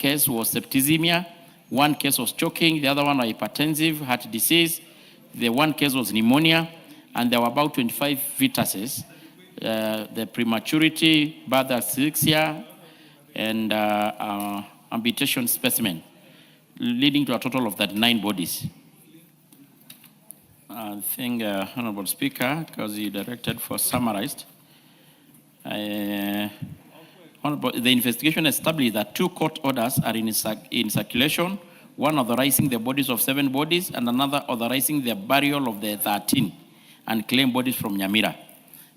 case was septicemia, one case was choking, the other one was hypertensive heart disease, the one case was pneumonia, and there were about 25 fetuses. The prematurity, birth asphyxia, and amputation specimen, leading to a total of 39 bodies. I think, Honorable Speaker, because you directed for summarized, the investigation established that 2 court orders are in circulation, one authorizing the bodies of 7 bodies and another authorizing the burial of the 13 unclaimed bodies from Nyamira.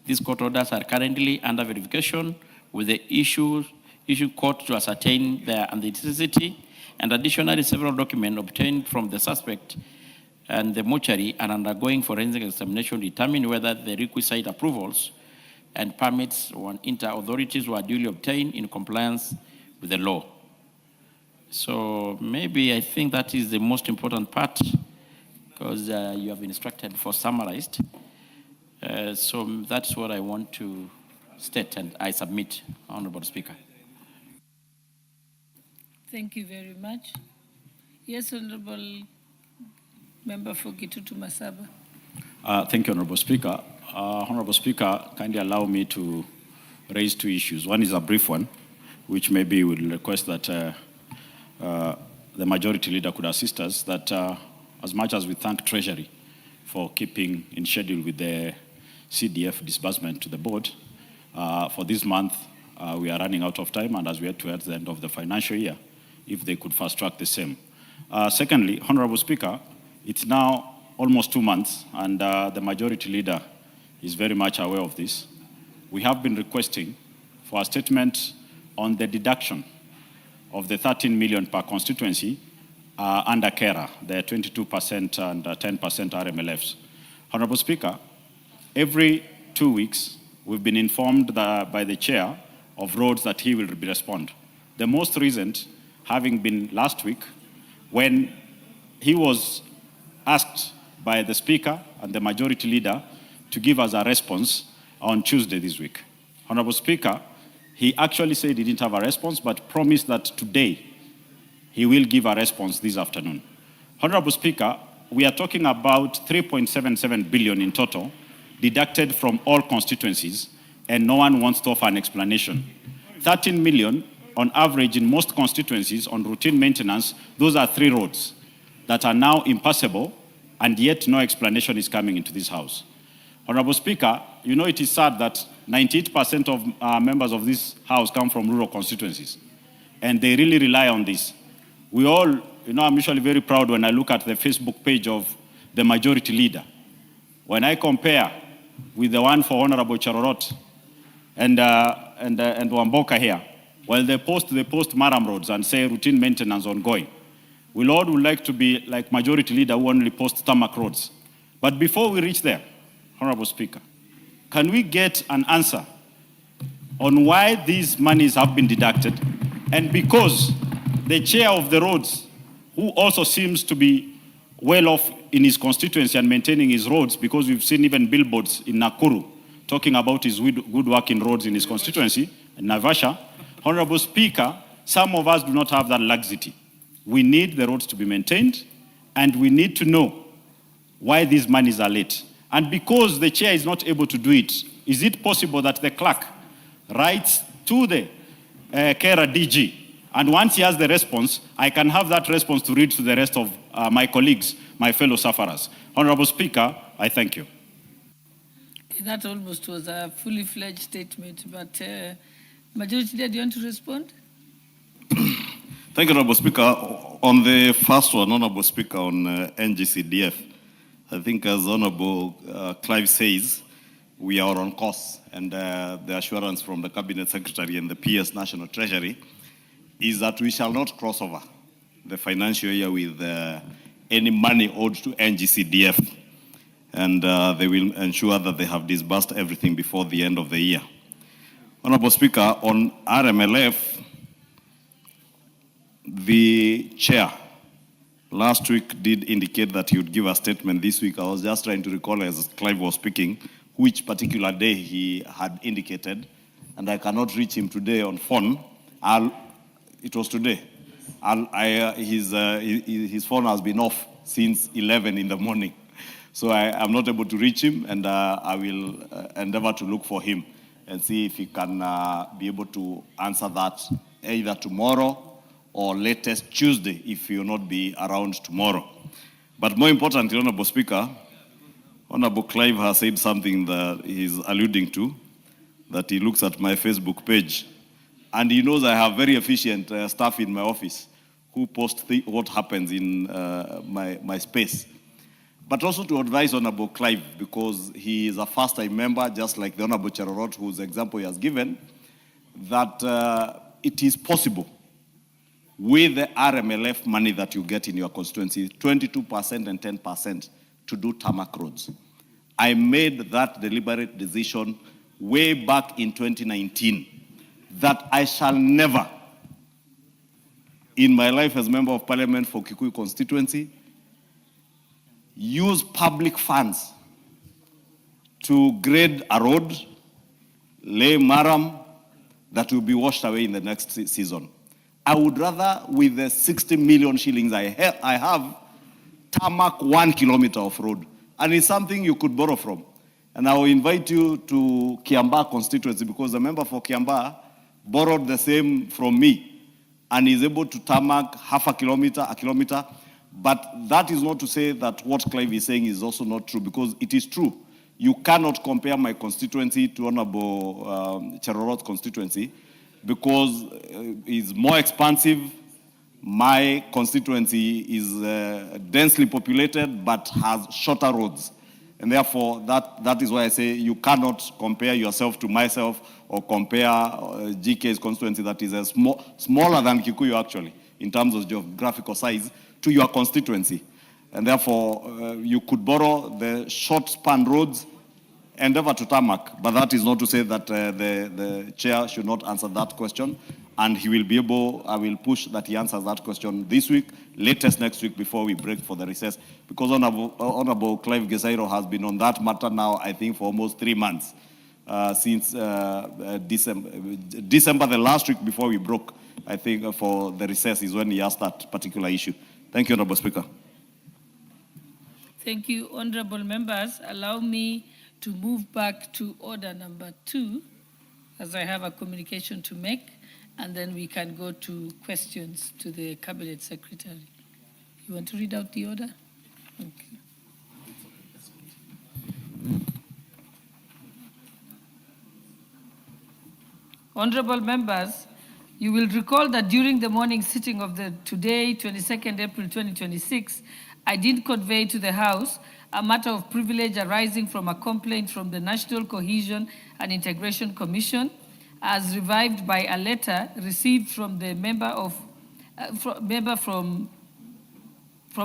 These court orders are currently under verification with the issue court to ascertain their authenticity, and additionally several documents obtained from the suspect and the mortuary are undergoing forensic examination to determine whether the requisite approvals and permits on inter-authorities were duly obtained in compliance with the law. So maybe I think that is the most important part, because you have been instructed for summarized. So that's what I want to state, and I submit, Honorable Speaker. Thank you very much. Yes, Honorable Member for Gitutu Masaba. Thank you, Honorable Speaker. Honorable Speaker, kindly allow me to raise 2 issues. One is a brief one, which maybe we'll request that the majority leader could assist us, that as much as we thank Treasury for keeping in schedule with the CDF disbursement to the board, for this month, we are running out of time, and as we head towards the end of the financial year, if they could fast track the same. Secondly, Honorable Speaker, it's now almost 2 months, and the majority leader is very much aware of this. We have been requesting for a statement on the deduction of the 13 million per constituency under KERA, the 22% and 10% RMLFs. Honorable Speaker, every 2 weeks, we've been informed by the chair of roads that he will respond. The most recent having been last week, when he was asked by the Speaker and the majority leader to give us a response on Tuesday this week. Honorable Speaker, he actually said he didn't have a response, but promised that today he will give a response this afternoon. Honorable Speaker, we are talking about 3.77 billion in total, deducted from all constituencies, and no one wants to offer an explanation. 13 million on average in most constituencies on routine maintenance, those are 3 roads that are now impassable, and yet no explanation is coming into this House. Honorable Speaker, you know it is sad that 98% of members of this House come from rural constituencies, and they really rely on this. We all, I'm usually very proud when I look at the Facebook page of the majority leader. When I compare with the one for Honorable Charorot and Wamboka here, while they post Maram roads and say routine maintenance ongoing. We Lord would like to be like majority leader who only posts tarmac roads. But before we reach there, Honorable Speaker, can we get an answer on why these monies have been deducted? And because the chair of the roads, who also seems to be well off in his constituency and maintaining his roads, because we've seen even billboards in Nakuru talking about his good work in roads in his constituency, in Naivasha. Honorable Speaker, some of us do not have that laxity. We need the roads to be maintained, and we need to know why these monies are late. And because the chair is not able to do it, is it possible that the clerk writes to the KERA DG, and once he has the response, I can have that response to read to the rest of my colleagues, my fellow sufferers. Honorable Speaker, I thank you. That almost was a fully fledged statement, but Majority Leader, do you want to respond? Thank you, Honorable Speaker. On the first one, Honorable Speaker, on NGCDF, I think as Honorable Clive says, we are on course, and the assurance from the Cabinet Secretary and the PS National Treasury is that we shall not cross over the financial year with any money owed to NGCDF, and they will ensure that they have disbursed everything before the end of the year. Honorable Speaker, on RMLF, the chair last week did indicate that he would give a statement this week. I was just trying to recall as Clive was speaking which particular day he had indicated, and I cannot reach him today on phone. It was today. And his phone has been off since 11 in the morning. So I'm not able to reach him, and I will endeavor to look for him and see if he can be able to answer that either tomorrow or latest Tuesday if he will not be around tomorrow. But more importantly, Honorable Speaker, Honorable Clive has said something that he's alluding to, that he looks at my Facebook page, and he knows I have very efficient staff in my office who post what happens in my space. But also to advise Honorable Clive, because he is a first-time member, just like the Honorable Cherorot, whose example he has given, that it is possible with the RMLF money that you get in your constituency, 22% and 10%, to do tarmac roads. I made that deliberate decision way back in 2019 that I shall never, in my life as member of Parliament for Kikuyu constituency, use public funds to grade a road, lay maram, that will be washed away in the next season. I would rather, with the 60 million shillings I have, tarmac 1 kilometer of road. And it's something you could borrow from. And I will invite you to Kiambaa constituency, because the member for Kiambaa borrowed the same from me and is able to tarmac half a kilometer. But that is not to say that what Clive is saying is also not true, because it is true. You cannot compare my constituency to Honorable Cherorot's constituency, because it's more expansive. My constituency is densely populated but has shorter roads. And therefore, that is why I say you cannot compare yourself to myself or compare GK's constituency that is smaller than Kikuyu actually, in terms of geographical size, to your constituency. And therefore, you could borrow the short span roads, endeavor to tarmac, but that is not to say that the chair should not answer that question, and he will be able, I will push that he answers that question this week, latest next week before we break for the recess, because Honorable Clive Gesairo has been on that matter now, I think, for almost 3 months, since December, the last week before we broke, I think, for the recess is when he asked that particular issue. Thank you, Honorable Speaker. Thank you, honorable members. Allow me to move back to order number 2, as I have a communication to make, and then we can go to questions to the Cabinet Secretary. You want to read out the order? Okay. Honorable members, you will recall that during the morning sitting of the today, 22nd April 2026, I did convey to the House a matter of privilege arising from a complaint from the National Cohesion and Integration Commission, as revived by a letter received from the member from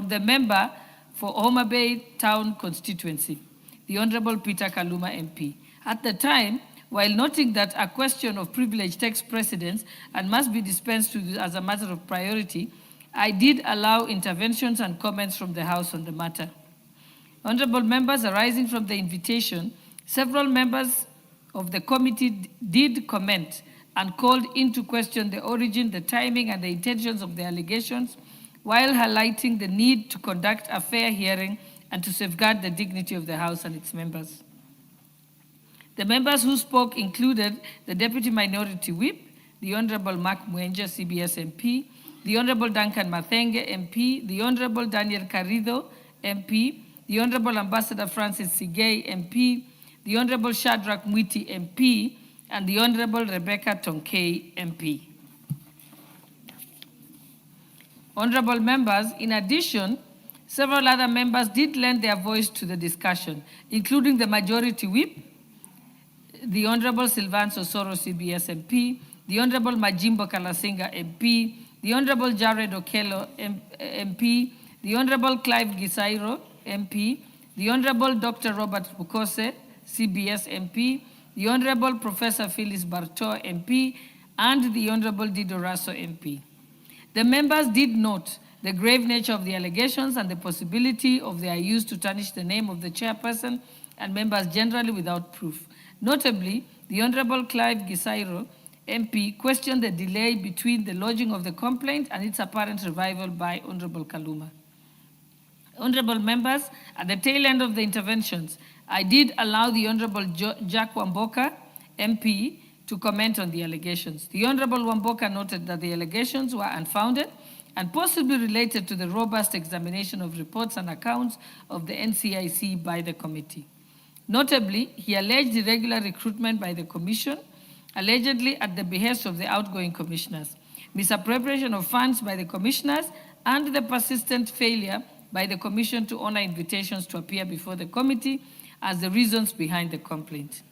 the member for Homa Bay Town constituency, the Honorable Peter Kaluma MP. At the time, while noting that a question of privilege takes precedence and must be dispensed with as a matter of priority, I did allow interventions and comments from the House on the matter. Honorable members, arising from the invitation, several members of the committee did comment and called into question the origin, the timing, and the intentions of the allegations, while highlighting the need to conduct a fair hearing and to safeguard the dignity of the House and its members. The members who spoke included the Deputy Minority Whip, the Honorable Mark Mwenja, CBS MP, the Honorable Duncan Mathenge, MP, the Honorable Daniel Carrido, MP, the Honorable Ambassador Francis Sigei, MP, the Honorable Shadrach Mwiti, MP, and the Honorable Rebecca Tonkei, MP. Honorable members, in addition, several other members did lend their voice to the discussion, including the Majority Whip, the Honorable Sylvan Sosoro, CBS MP, the Honorable Majimbo Kalasinga, MP, the Honorable Jared Okello, MP, the Honorable Clive Gisairo, MP, the Honorable Dr. Robert Bukose, CBS MP, the Honorable Professor Phyllis Bartow, MP, and the Honorable Dido Raso, MP. The members did note the grave nature of the allegations and the possibility of their use to tarnish the name of the chairperson and members generally without proof. Notably, the Honorable Clive Gisairo MP questioned the delay between the lodging of the complaint and its apparent revival by Honorable Kaluma. Honorable members, at the tail end of the interventions, I did allow the Honorable Jack Wamboka, MP, to comment on the allegations. The Honorable Wamboka noted that the allegations were unfounded and possibly related to the robust examination of reports and accounts of the NCIC by the committee. Notably, he alleged irregular recruitment by the commission, allegedly at the behest of the outgoing commissioners, misappropriation of funds by the commissioners, and the persistent failure by the commission to honor invitations to appear before the committee as the reasons behind the complaint.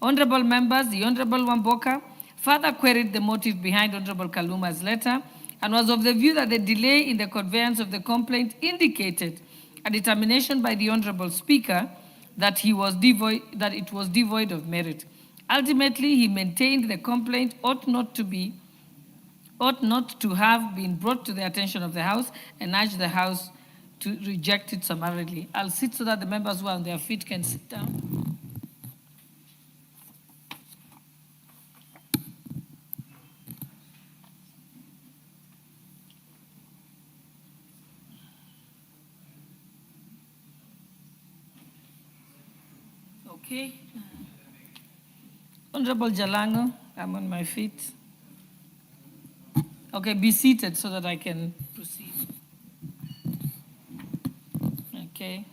Honorable members, the Honorable Wamboka further queried the motive behind Honorable Kaluma's letter and was of the view that the delay in the conveyance of the complaint indicated a determination by the Honorable Speaker that it was devoid of merit. Ultimately, he maintained the complaint ought not to have been brought to the attention of the House and urged the House to reject it summarily. I'll sit so that the members who are on their feet can sit down. Okay. Honorable Jalango, I'm on my feet. Okay, be seated so that I can proceed. Okay.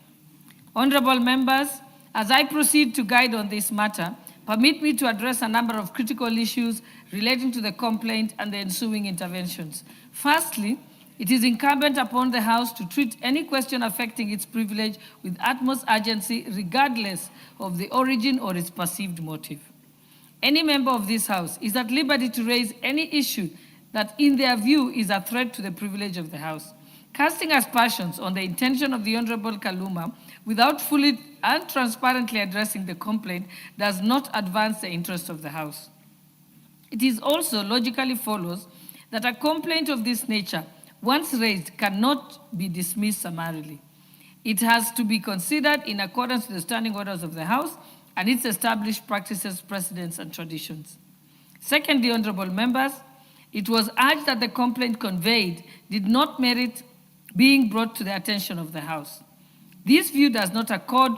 Honorable members, as I proceed to guide on this matter, permit me to address a number of critical issues relating to the complaint and the ensuing interventions. Firstly, it is incumbent upon the House to treat any question affecting its privilege with utmost urgency, regardless of the origin or its perceived motive. Any member of this House is at liberty to raise any issue that, in their view, is a threat to the privilege of the House. Casting aspersions on the intention of the Honorable Kaluma without fully and transparently addressing the complaint does not advance the interest of the House. It is also logically follows that a complaint of this nature, once raised, cannot be dismissed summarily. It has to be considered in accordance with the standing orders of the House and its established practices, precedents, and traditions. Secondly, honorable members, it was urged that the complaint conveyed did not merit being brought to the attention of the House. This view does not accord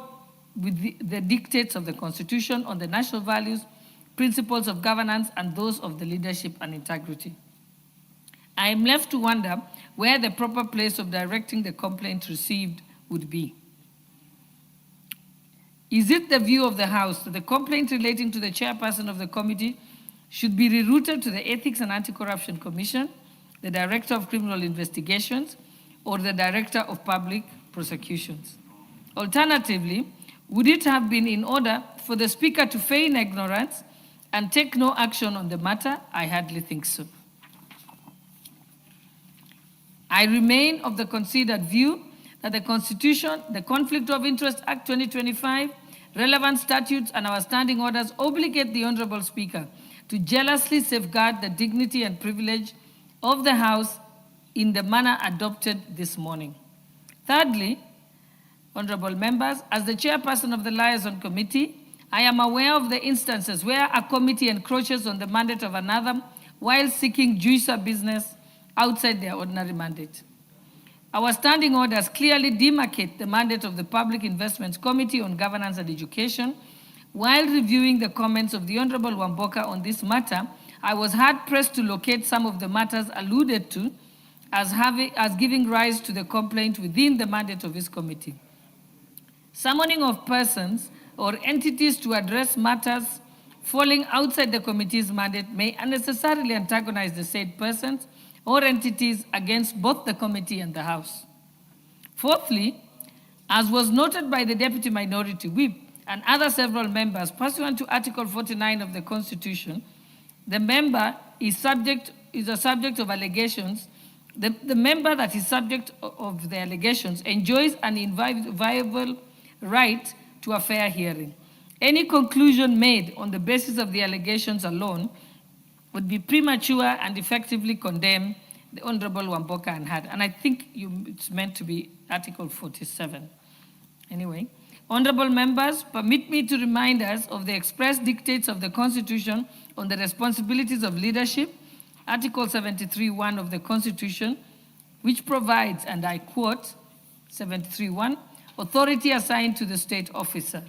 with the dictates of the Constitution on the national values, principles of governance, and those of the leadership and integrity. I am left to wonder where the proper place of directing the complaint received would be. Is it the view of the House that the complaint relating to the chairperson of the committee should be rerouted to the Ethics and Anti-Corruption Commission, the Director of Criminal Investigations, or the Director of Public Prosecutions? Alternatively, would it have been in order for the Speaker to feign ignorance and take no action on the matter? I hardly think so. I remain of the considered view that the Constitution, the Conflict of Interest Act 2025, relevant statutes, and our standing orders obligate the Honorable Speaker to jealously safeguard the dignity and privilege of the House in the manner adopted this morning. Thirdly, honorable members, as the chairperson of the Liaison Committee, I am aware of the instances where a committee encroaches on the mandate of another while seeking juicer business outside their ordinary mandate. Our standing orders clearly demarcate the mandate of the Public Investments Committee on Governance and Education. While reviewing the comments of the Honorable Wamboka on this matter, I was hard-pressed to locate some of the matters alluded to as giving rise to the complaint within the mandate of this committee. Summoning of persons or entities to address matters falling outside the committee's mandate may unnecessarily antagonize the said persons or entities against both the committee and the House. Fourthly, as was noted by the Deputy Minority Whip and other several members pursuant to Article 49 of the Constitution, the member is a subject of allegations. The member that is subject of the allegations enjoys an inviolable right to a fair hearing. Any conclusion made on the basis of the allegations alone would be premature and effectively condemn the Honorable Wamboka and had. And I think it's meant to be Article 47. Anyway, Honorable members, permit me to remind us of the express dictates of the Constitution on the responsibilities of leadership, Article 73(1) of the Constitution, which provides, and I quote, 73(1), authority assigned to the state officer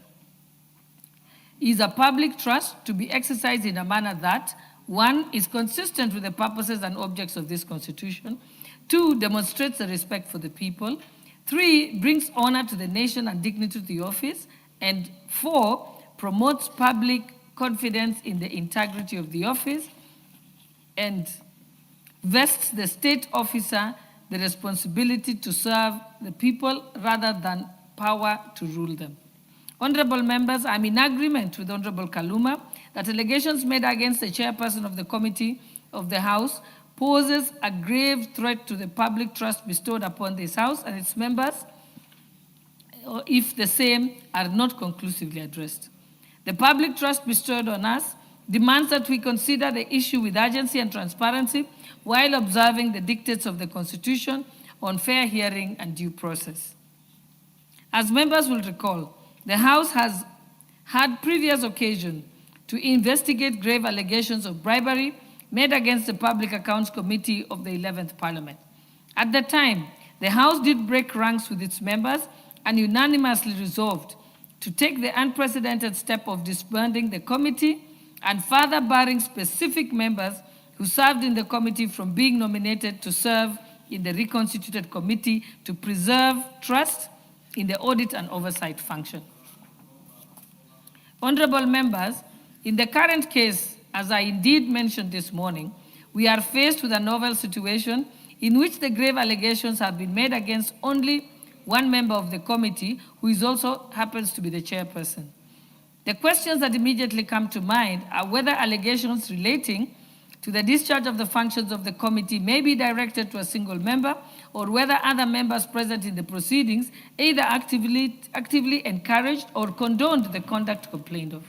is a public trust to be exercised in a manner that, 1, is consistent with the purposes and objects of this Constitution, 2, demonstrates the respect for the people, 3, brings honor to the nation and dignity to the office, and 4, promotes public confidence in the integrity of the office, and vests the state officer the responsibility to serve the people rather than power to rule them. Honorable members, I'm in agreement with Honorable Kaluma that allegations made against the chairperson of the committee of the House poses a grave threat to the public trust bestowed upon this House and its members if the same are not conclusively addressed. The public trust bestowed on us demands that we consider the issue with urgency and transparency while observing the dictates of the Constitution on fair hearing and due process. As members will recall, the House has had previous occasion to investigate grave allegations of bribery made against the Public Accounts Committee of the 11th Parliament. At the time, the House did break ranks with its members and unanimously resolved to take the unprecedented step of disbanding the committee and further barring specific members who served in the committee from being nominated to serve in the reconstituted committee to preserve trust in the audit and oversight function. Honorable members, in the current case, as I indeed mentioned this morning, we are faced with a novel situation in which the grave allegations have been made against only one member of the committee, who is also happens to be the chairperson. The questions that immediately come to mind are whether allegations relating to the discharge of the functions of the committee may be directed to a single member, or whether other members present in the proceedings either actively encouraged or condoned the conduct complained of.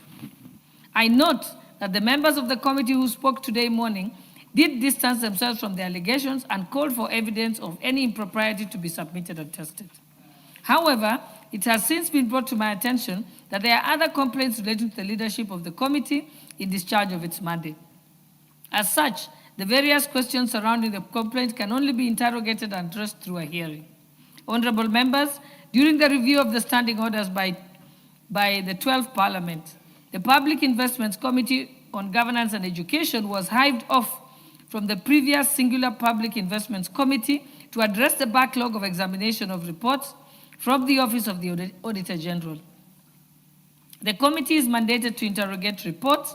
I note that the members of the committee who spoke today morning did distance themselves from the allegations and called for evidence of any impropriety to be submitted and tested. However, it has since been brought to my attention that there are other complaints relating to the leadership of the committee in discharge of its mandate. As such, the various questions surrounding the complaint can only be interrogated and addressed through a hearing. Honorable members, during the review of the standing orders by the 12th Parliament, the Public Investments Committee on Governance and Education was hived off from the previous singular Public Investments Committee to address the backlog of examination of reports from the Office of the Auditor General. The committee is mandated to interrogate reports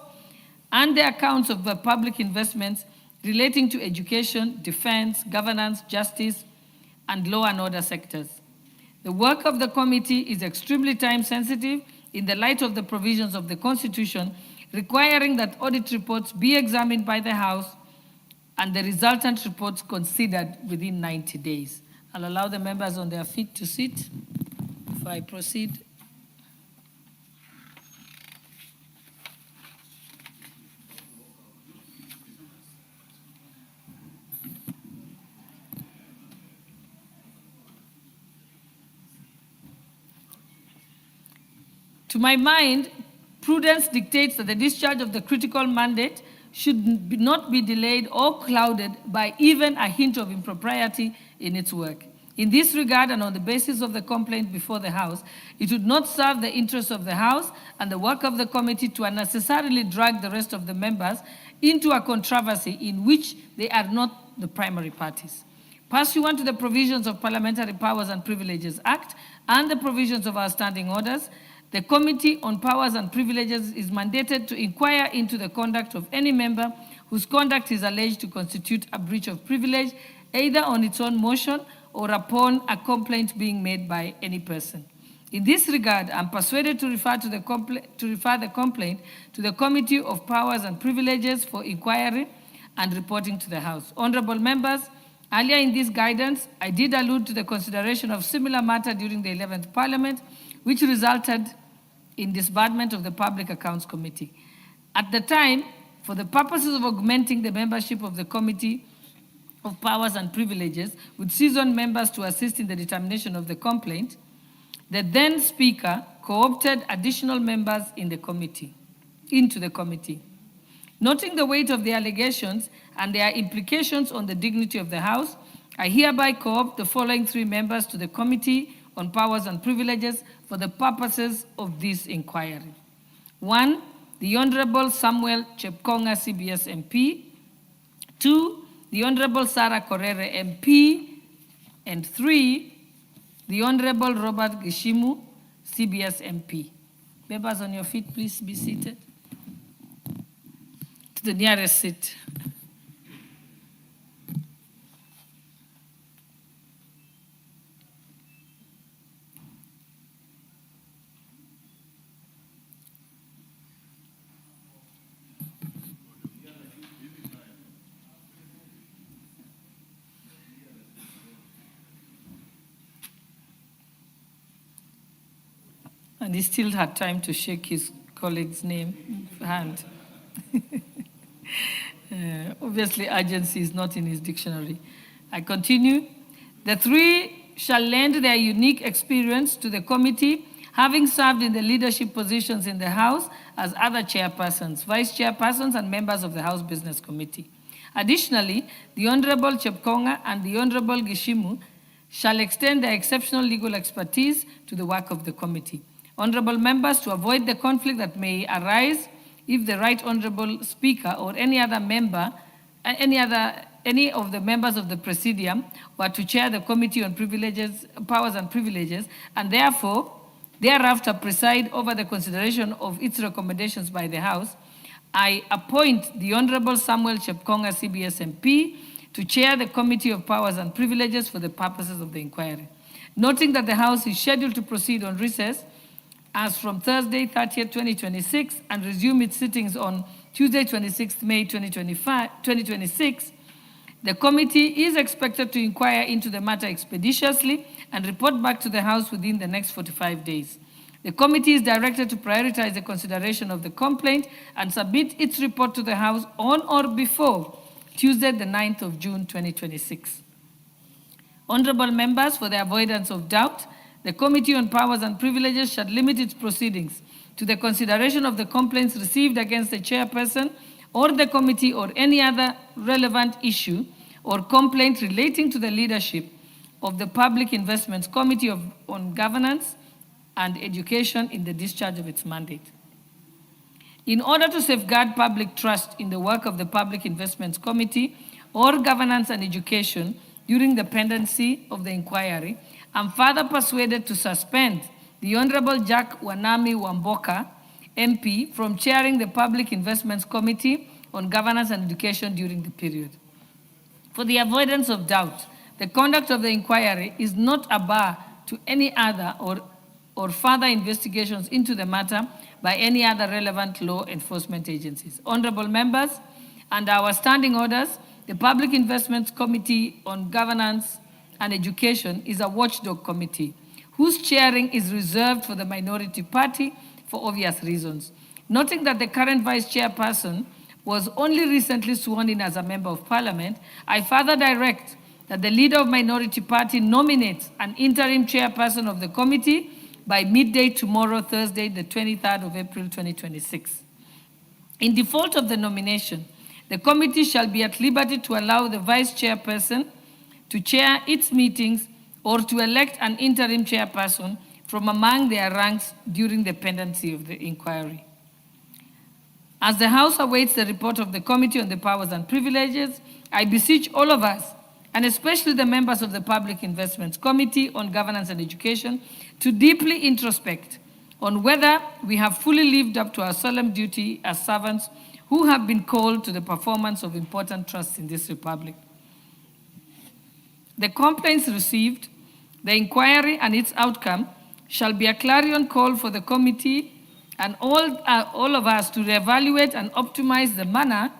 and the accounts of the public investments relating to education, defense, governance, justice, and law and order sectors. The work of the committee is extremely time sensitive in the light of the provisions of the Constitution requiring that audit reports be examined by the House and the resultant reports considered within 90 days. I'll allow the members on their feet to sit before I proceed. To my mind, prudence dictates that the discharge of the critical mandate should not be delayed or clouded by even a hint of impropriety in its work. In this regard, and on the basis of the complaint before the House, it would not serve the interests of the House and the work of the committee to unnecessarily drag the rest of the members into a controversy in which they are not the primary parties. Pursuant to the provisions of Parliamentary Powers and Privileges Act and the provisions of our standing orders, the Committee on Powers and Privileges is mandated to inquire into the conduct of any member whose conduct is alleged to constitute a breach of privilege, either on its own motion or upon a complaint being made by any person. In this regard, I'm persuaded to refer the complaint to the Committee of Powers and Privileges for inquiry and reporting to the House. Honorable members, earlier in this guidance, I did allude to the consideration of similar matter during the 11th Parliament, which resulted in disbandment of the Public Accounts Committee. At the time, for the purposes of augmenting the membership of the Committee of Powers and Privileges with seasoned members to assist in the determination of the complaint, the then Speaker, co-opted additional members into the committee. Noting the weight of the allegations and their implications on the dignity of the House, I hereby co-opt the following 3 members to the Committee on Powers and Privileges for the purposes of this inquiry. 1, the Honorable Samuel Chepkonga, CBS MP. 2, the Honorable Sarah Korere, MP. And 3, the Honorable Robert Gishimu, CBS MP. Members on your feet, please be seated. To the nearest seat. And he still had time to shake his colleague's hand. Obviously, urgency is not in his dictionary. I continue. The 3 shall lend their unique experience to the committee, having served in the leadership positions in the House as other chairpersons, vice chairpersons, and members of the House Business Committee. Additionally, the Honorable Chepkonga and the Honorable Gishimu shall extend their exceptional legal expertise to the work of the committee. Honorable members, to avoid the conflict that may arise if the Right Honorable Speaker or any of the members of the Presidium were to chair the Committee on Powers and Privileges, and therefore thereafter preside over the consideration of its recommendations by the House, I appoint the Honorable Samuel Chepkonga, CBS MP, to chair the Committee of Powers and Privileges for the purposes of the inquiry. Noting that the House is scheduled to proceed on recess as from Thursday, 30th, 2026, and resume its sittings on Tuesday, 26th May 2026, the committee is expected to inquire into the matter expeditiously and report back to the House within the next 45 days. The committee is directed to prioritize the consideration of the complaint and submit its report to the House on or before Tuesday, the 9th of June, 2026. Honorable members, for the avoidance of doubt, the Committee on Powers and Privileges shall limit its proceedings to the consideration of the complaints received against the chairperson or the committee or any other relevant issue or complaint relating to the leadership of the Public Investments Committee on Governance and Education in the discharge of its mandate. In order to safeguard public trust in the work of the Public Investments Committee or Governance and Education during the pendency of the inquiry, I'm further persuaded to suspend the Honorable Jack Wanami Wamboka, MP, from chairing the Public Investments Committee on Governance and Education during the period. For the avoidance of doubt, the conduct of the inquiry is not a bar to any other or further investigations into the matter by any other relevant law enforcement agencies. Honorable members, under our standing orders, the Public Investments Committee on Governance and Education is a watchdog committee whose chairing is reserved for the minority party for obvious reasons. Noting that the current vice chairperson was only recently sworn in as a member of parliament, I further direct that the leader of minority party nominates an interim chairperson of the committee by midday tomorrow, Thursday, the 23rd of April, 2026. In default of the nomination, the committee shall be at liberty to allow the vice chairperson to chair its meetings or to elect an interim chairperson from among their ranks during the pendency of the inquiry. As the House awaits the report of the Committee on the Powers and Privileges, I beseech all of us, and especially the members of the Public Investments Committee on Governance and Education, to deeply introspect on whether we have fully lived up to our solemn duty as servants who have been called to the performance of important trusts in this republic. The complaints received, the inquiry and its outcome shall be a clarion call for the committee and all of us to reevaluate and optimize the manner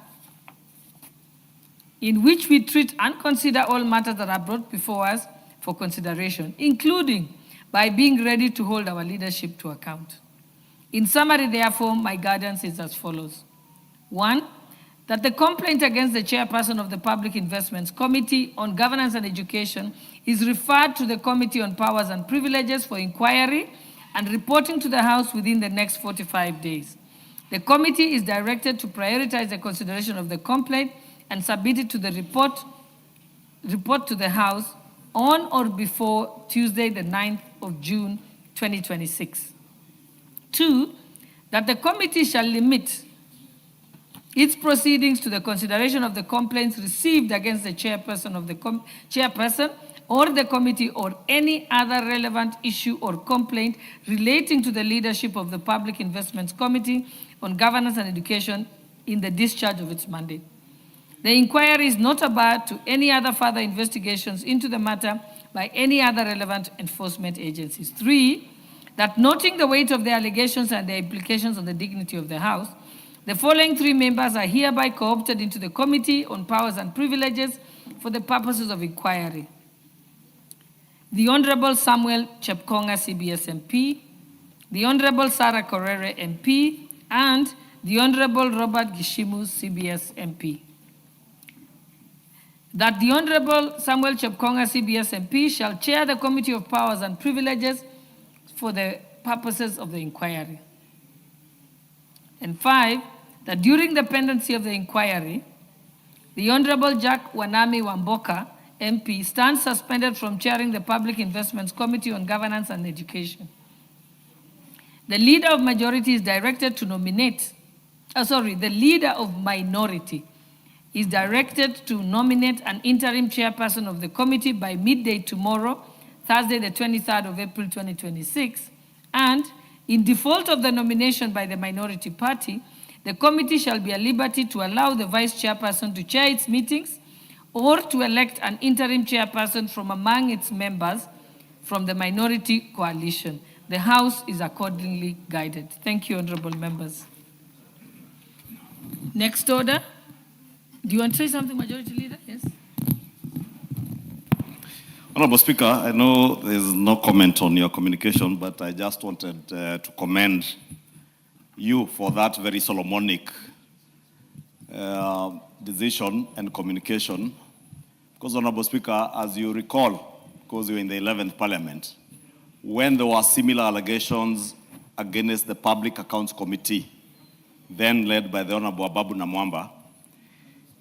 in which we treat and consider all matters that are brought before us for consideration, including by being ready to hold our leadership to account. In summary, therefore, my guidance is as follows. 1, that the complaint against the chairperson of the Public Investments Committee on Governance and Education is referred to the Committee on Powers and Privileges for inquiry and reporting to the House within the next 45 days. The committee is directed to prioritize the consideration of the complaint and submit it to the report to the House on or before Tuesday, the 9th of June, 2026. 2, that the committee shall limit its proceedings to the consideration of the complaints received against the chairperson of the chairperson or the committee or any other relevant issue or complaint relating to the leadership of the Public Investments Committee on Governance and Education in the discharge of its mandate. The inquiry is not about to any other further investigations into the matter by any other relevant enforcement agencies. 3, that noting the weight of the allegations and the implications on the dignity of the House, the following 3 members are hereby co-opted into the Committee on Powers and Privileges for the purposes of inquiry. The Honorable Samuel Chepkonga, CBS MP, the Honorable Sarah Korere, MP, and the Honorable Robert Gishimu, CBS MP. That the Honorable Samuel Chepkonga, CBS MP, shall chair the Committee of Powers and Privileges for the purposes of the inquiry. And 5, that during the pendency of the inquiry, the Honorable Jack Wanami Wamboka, MP, stands suspended from chairing the Public Investments Committee on Governance and Education. The Leader of Majority is directed to nominate, the Leader of Minority is directed to nominate an interim chairperson of the committee by midday tomorrow, Thursday, the 23rd of April, 2026, and in default of the nomination by the minority party, the committee shall be at liberty to allow the vice chairperson to chair its meetings or to elect an interim chairperson from among its members from the minority coalition. The House is accordingly guided. Thank you, honorable members. Next order. Do you want to say something, Majority Leader? Yes. Honorable Speaker, I know there's no comment on your communication, but I just wanted to commend you for that very Solomonic decision and communication. Because, Honorable Speaker, as you recall, because you were in the 11th Parliament, when there were similar allegations against the Public Accounts Committee, then led by the Honorable Ababu Namwamba,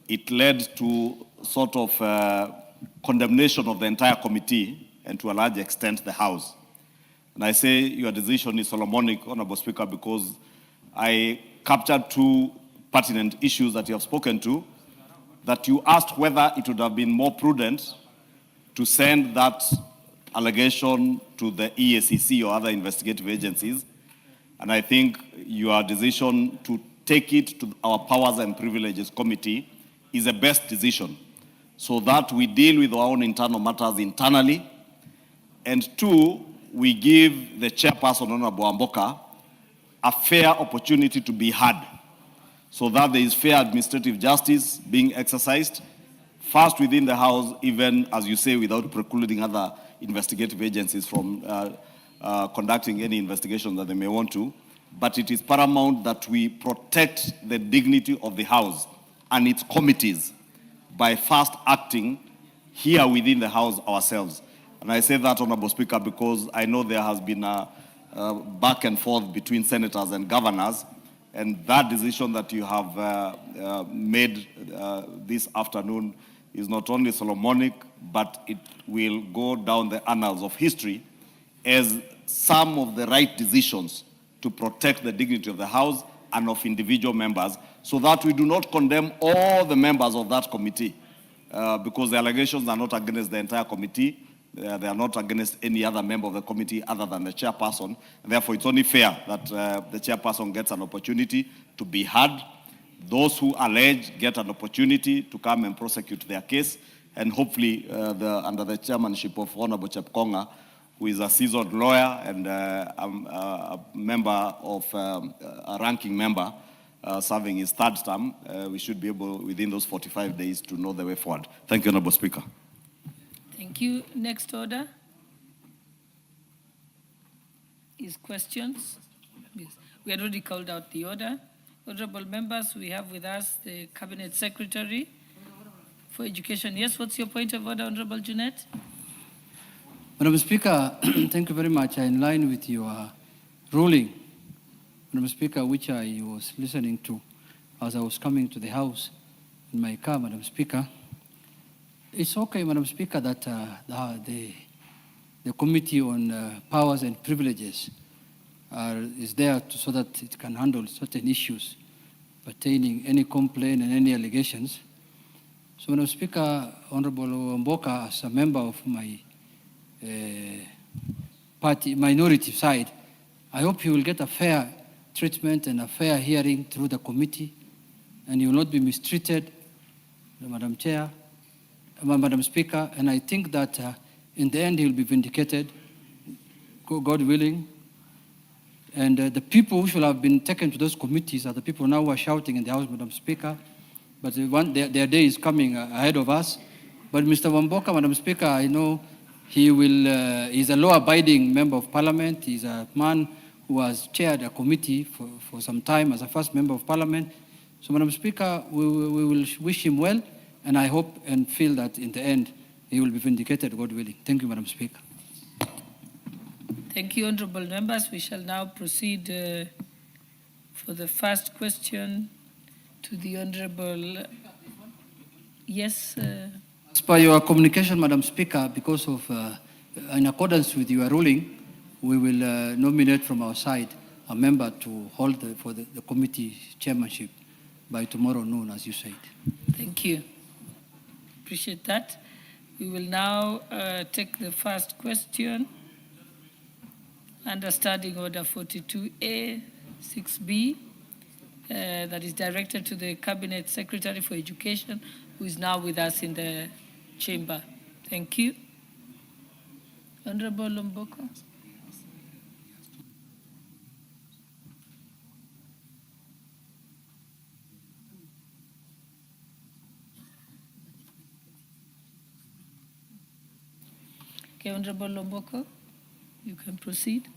it led to sort of condemnation of the entire committee and to a large extent the House. And I say your decision is Solomonic, Honorable Speaker, because I captured 2 pertinent issues that you have spoken to, that you asked whether it would have been more prudent to send that allegation to the EACC or other investigative agencies. And I think your decision to take it to our Powers and Privileges Committee is the best decision, so that we deal with our own internal matters internally, and 2, we give the chairperson, Honorable Amboka, a fair opportunity to be heard, so that there is fair administrative justice being exercised, first within the House, even, as you say, without precluding other investigative agencies from conducting any investigation that they may want to. But it is paramount that we protect the dignity of the House and its committees by first acting here within the House ourselves. And I say that, Honorable Speaker, because I know there has been a back and forth between senators and governors, and that decision that you have made this afternoon is not only Solomonic, but it will go down the annals of history as some of the right decisions to protect the dignity of the House and of individual members, so that we do not condemn all the members of that committee, because the allegations are not against the entire committee. They are not against any other member of the committee other than the chairperson. And therefore, it's only fair that the chairperson gets an opportunity to be heard. Those who allege get an opportunity to come and prosecute their case. And hopefully, under the chairmanship of Honorable Chepkonga, who is a seasoned lawyer and a member of a ranking member serving his 3rd term, we should be able, within those 45 days, to know the way forward. Thank you, Honorable Speaker. Thank you. Next order is questions. Yes. We had already called out the order. Honorable members, we have with us the Cabinet Secretary for Education. Yes, what's your point of order, Honorable Junet? Honorable Speaker, thank you very much. In line with your ruling, Madam Speaker, which I was listening to as I was coming to the House in my car, Madam Speaker. It's okay, Madam Speaker, that the Committee on Powers and Privileges is there so that it can handle certain issues pertaining any complaint and any allegations. So, Madam Speaker, Honorable Mboka, as a member of my party minority side, I hope he will get a fair treatment and a fair hearing through the committee, and he will not be mistreated, Madam Chair, Madam Speaker, and I think that in the end he will be vindicated, God willing. And the people who should have been taken to those committees are the people now who are shouting in the House, Madam Speaker. But their day is coming ahead of us. But Mr. Wamboka, Madam Speaker, I know he's a law-abiding member of Parliament. He's a man who has chaired a committee for some time as a first member of Parliament. So, Madam Speaker, we will wish him well, and I hope and feel that in the end he will be vindicated, God willing. Thank you, Madam Speaker. Thank you, honorable members. We shall now proceed for the first question to the honorable. Yes. As per your communication, Madam Speaker, because of in accordance with your ruling, we will nominate from our side a member to hold for the committee chairmanship by tomorrow noon, as you said. Thank you. Appreciate that. We will now take the first question. Under Standing Order 42A, 6B, that is directed to the Cabinet Secretary for Education, who is now with us in the chamber. Thank you. Honorable Lomboko. Okay, Honorable Lomboko, you can proceed.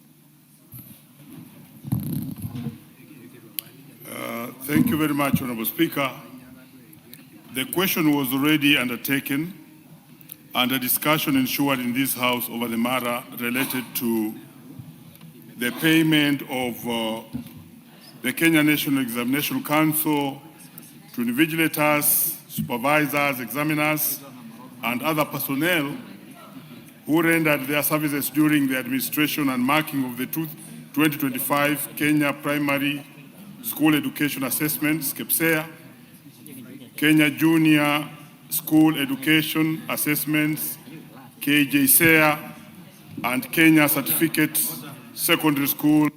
Thank you very much, Honorable Speaker. The question was already undertaken and a discussion ensued in this House over the matter related to the payment of the Kenya National Examination Council to invigilators, supervisors, examiners, and other personnel who rendered their services during the administration and marking of the 2025 Kenya Primary School Education Assessments, KEPSEA, Kenya Junior School Education Assessments, KJSEA, and Kenya Certificate Secondary School.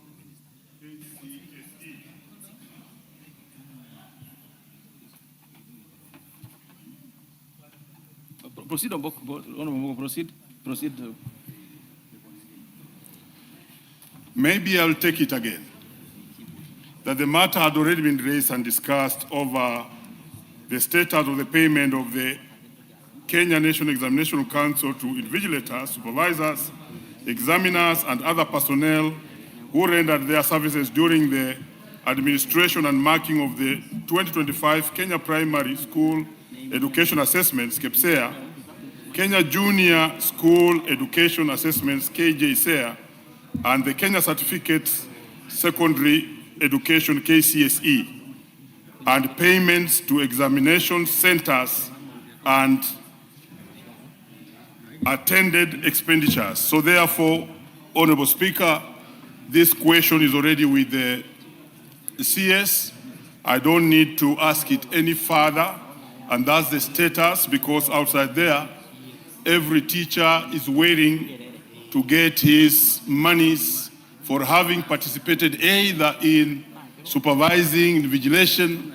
Proceed, proceed. Proceed. Maybe I'll take it again. That the matter had already been raised and discussed over the status of the payment of the Kenya National Examination Council to invigilators, supervisors, examiners, and other personnel who rendered their services during the administration and marking of the 2025 Kenya Primary School Education Assessments, KEPSEA, Kenya Junior School Education Assessments, KJSEA, and the Kenya Certificate Secondary Education, KCSE, and payments to examination centers and attended expenditures. So therefore, Honorable Speaker, this question is already with the CS. I don't need to ask it any further, and that's the status, because outside there, every teacher is waiting to get his monies for having participated either in supervising, invigilation,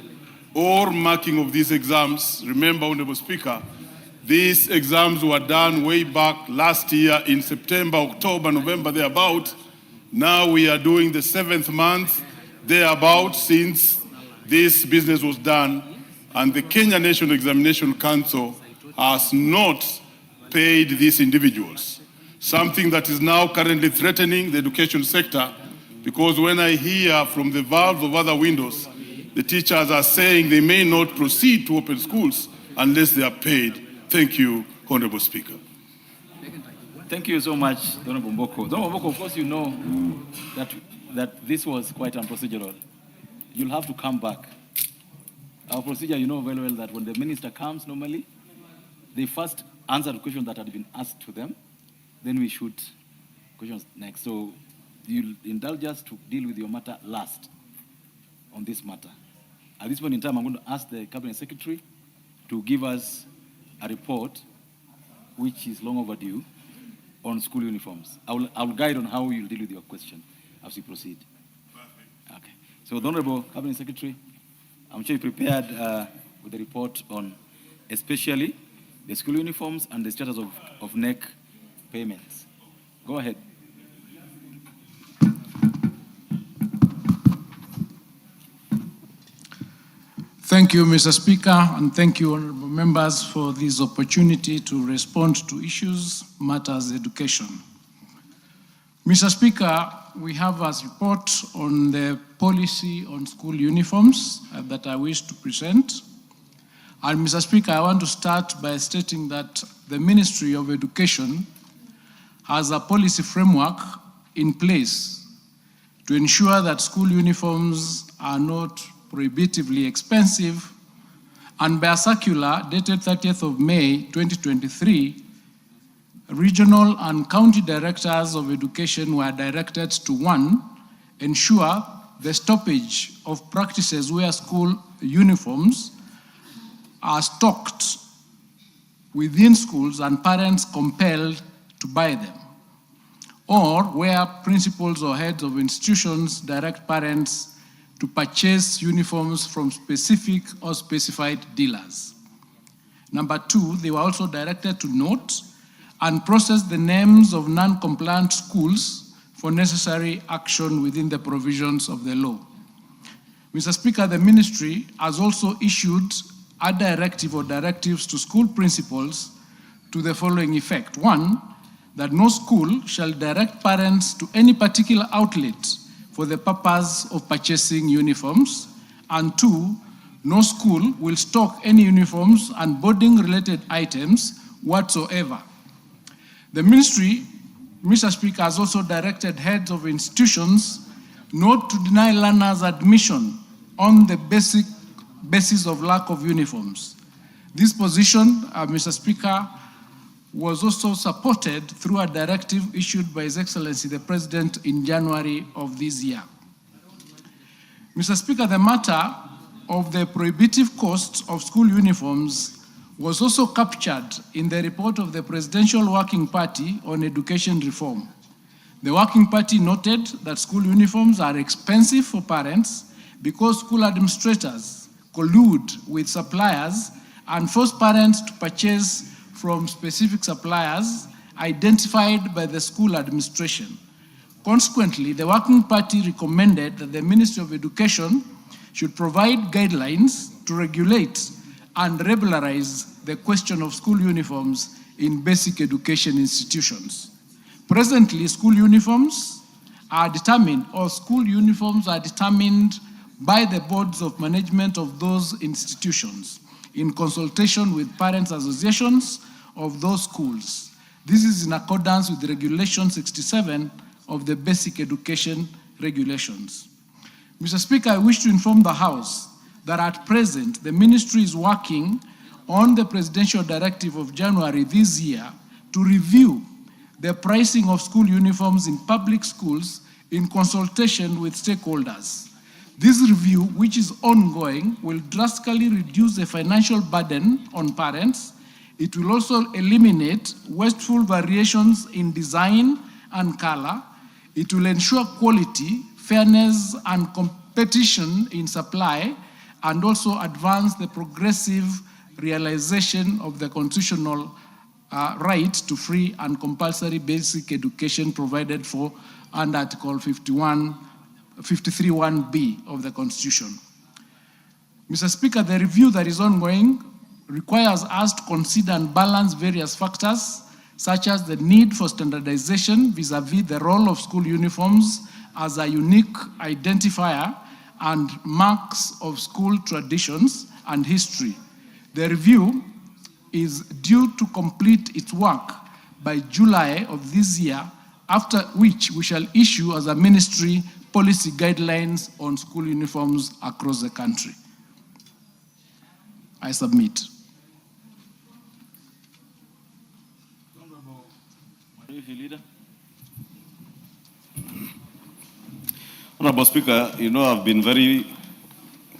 or marking of these exams. Remember, Honorable Speaker, these exams were done way back last year in September, October, November, thereabout. Now we are doing the 7th month, thereabout, since this business was done, and the Kenya National Examination Council has not paid these individuals. Something that is now currently threatening the education sector, because when I hear from the valves of other windows, the teachers are saying they may not proceed to open schools unless they are paid. Thank you, Honorable Speaker. Thank you so much, Honorable Mboko. Honorable Mboko, of course, you know that that this was quite unprocedural. You'll have to come back. Our procedure, you know very well that when the minister comes normally, they first answer the questions that had been asked to them, then we shoot questions next. So you'll indulge us to deal with your matter last on this matter. At this point in time, I'm going to ask the Cabinet Secretary to give us a report, which is long overdue, on school uniforms. I'll guide on how you'll deal with your question as we proceed. Okay. So the Honorable Cabinet Secretary, I'm sure you prepared with the report on especially the school uniforms and the status of NEC payments. Go ahead. Thank you, Mr. Speaker, and thank you, honorable members, for this opportunity to respond to issues, matters, education. Mr. Speaker, we have a report on the policy on school uniforms that I wish to present. And Mr. Speaker, I want to start by stating that the Ministry of Education has a policy framework in place to ensure that school uniforms are not prohibitively expensive, and by a circular dated 30th of May 2023, regional and county directors of education were directed to, one, ensure the stoppage of practices where school uniforms are stocked within schools and parents compelled to buy them, or where principals or heads of institutions direct parents to purchase uniforms from specific or specified dealers. Number two, they were also directed to note and process the names of non-compliant schools for necessary action within the provisions of the law. Mr. Speaker, the ministry has also issued a directive or directives to school principals to the following effect. One, that no school shall direct parents to any particular outlet for the purpose of purchasing uniforms. And two, no school will stock any uniforms and boarding-related items whatsoever. The ministry, Mr. Speaker, has also directed heads of institutions not to deny learners admission on the basis of lack of uniforms. This position, Mr. Speaker, was also supported through a directive issued by His Excellency the President in January of this year. Mr. Speaker, the matter of the prohibitive costs of school uniforms was also captured in the report of the Presidential Working Party on Education Reform. The Working Party noted that school uniforms are expensive for parents because school administrators collude with suppliers and force parents to purchase from specific suppliers identified by the school administration. Consequently, the Working Party recommended that the Ministry of Education should provide guidelines to regulate and regularize the question of school uniforms in basic education institutions. Presently, school uniforms are determined by the boards of management of those institutions in consultation with parents associations of those schools. This is in accordance with Regulation 67 of the Basic Education Regulations. Mr. Speaker, I wish to inform the House that at present, the ministry is working on the Presidential Directive of January this year to review the pricing of school uniforms in public schools in consultation with stakeholders. This review, which is ongoing, will drastically reduce the financial burden on parents. It will also eliminate wasteful variations in design and color. It will ensure quality, fairness, and competition in supply, and also advance the progressive realization of the constitutional right to free and compulsory basic education provided for under Article 53(1)(b) of the Constitution. Mr. Speaker, the review that is ongoing requires us to consider and balance various factors, such as the need for standardization vis-a-vis the role of school uniforms as a unique identifier and marks of school traditions and history. The review is due to complete its work by July of this year, after which we shall issue as a ministry policy guidelines on school uniforms across the country. I submit. Honorable Speaker, you know I've been very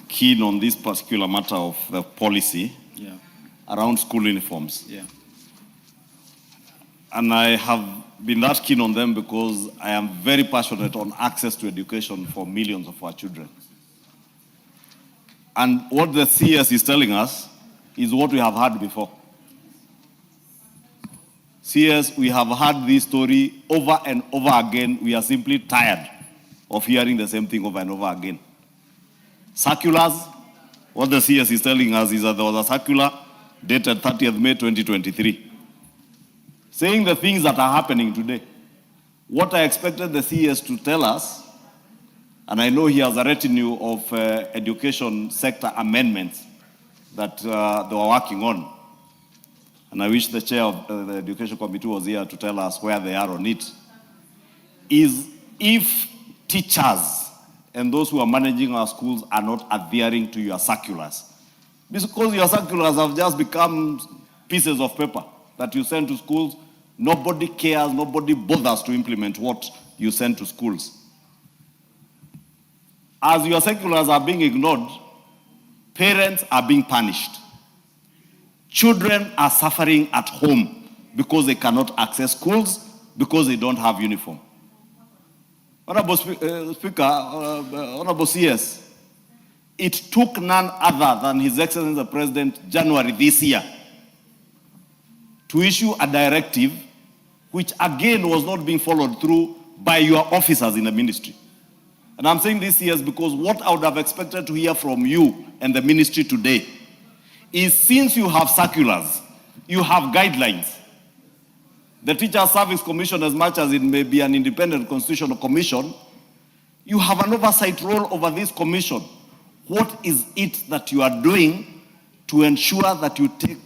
keen on this particular matter of the policy around school uniforms. Yeah. And I have been that keen on them because I am very passionate on access to education for millions of our children. And what the CS is telling us is what we have heard before. CS, we have heard this story over and over again. We are simply tired of hearing the same thing over and over again. Circulars, what the CS is telling us is that there was a circular dated 30th May 2023, saying the things that are happening today. What I expected the CS to tell us, and I know he has a retinue of education sector amendments that they were working on, and I wish the chair of the Education Committee was here to tell us where they are on it, is if teachers and those who are managing our schools are not adhering to your circulars. Because your circulars have just become pieces of paper that you send to schools. Nobody cares, nobody bothers to implement what you send to schools. As your circulars are being ignored, parents are being punished. Children are suffering at home because they cannot access schools, because they don't have uniform. Honorable Speaker, Honorable CS, it took none other than His Excellency the President, January this year, to issue a directive which again was not being followed through by your officers in the ministry. And I'm saying this here because what I would have expected to hear from you and the ministry today is, since you have circulars, you have guidelines. The Teacher Service Commission, as much as it may be an independent constitutional commission, you have an oversight role over this commission. What is it that you are doing to ensure that you take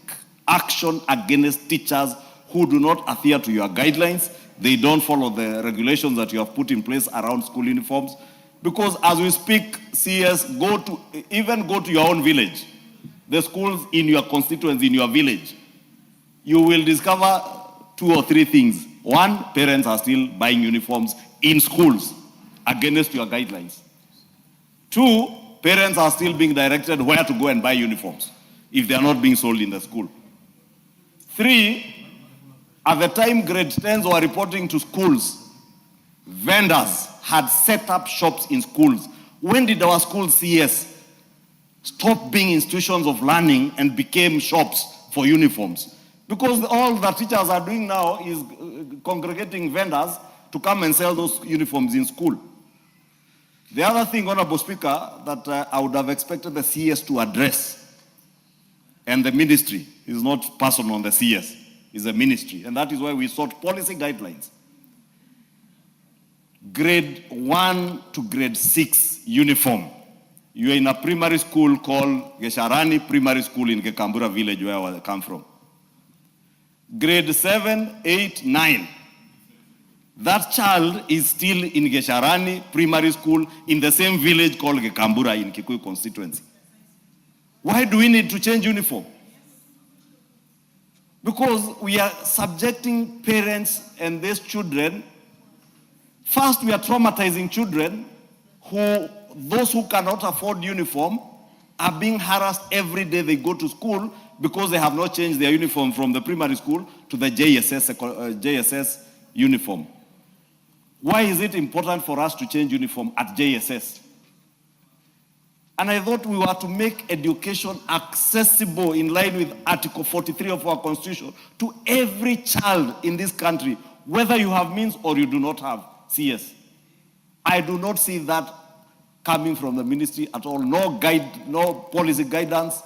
action against teachers who do not adhere to your guidelines? They don't follow the regulations that you have put in place around school uniforms. Because as we speak, CS, go to your own village, the schools in your constituency, in your village, you will discover 2 or 3 things. One, parents are still buying uniforms in schools against your guidelines. 2, parents are still being directed where to go and buy uniforms if they are not being sold in the school. 3, at the time grade 10s were reporting to schools, vendors had set up shops in schools. When did our school CS stop being institutions of learning and became shops for uniforms? Because all the teachers are doing now is congregating vendors to come and sell those uniforms in school. The other thing, Honorable Speaker, that I would have expected the CS to address, and the ministry is not personal on the CS, is a ministry, and that is why we sought policy guidelines. Grade 1 to grade 6 uniform. You are in a primary school called Gesharani Primary School in Kekambura village, where I come from. Grade 7, 8, 9. That child is still in Gesharani Primary School in the same village called Kekambura in Kikuyu constituency. Why do we need to change uniform? Because we are subjecting parents and these children. First, we are traumatizing children those who cannot afford uniform are being harassed every day they go to school because they have not changed their uniform from the primary school to the JSS uniform. Why is it important for us to change uniform at JSS? And I thought we were to make education accessible in line with Article 43 of our Constitution to every child in this country, whether you have means or you do not have CS. I do not see that coming from the ministry at all. No policy guidance,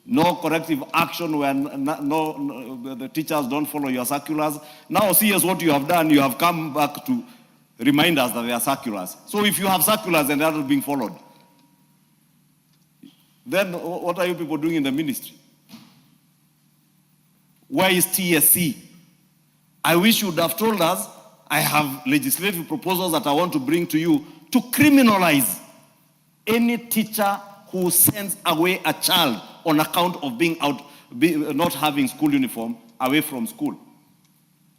no corrective action when the teachers don't follow your circulars. Now see us what you have done. You have come back to remind us that they are circulars. So if you have circulars and they are not being followed, then what are you people doing in the ministry? Where is TSC? I wish you would have told us, I have legislative proposals that I want to bring to you to criminalize any teacher who sends away a child on account of not having school uniform away from school.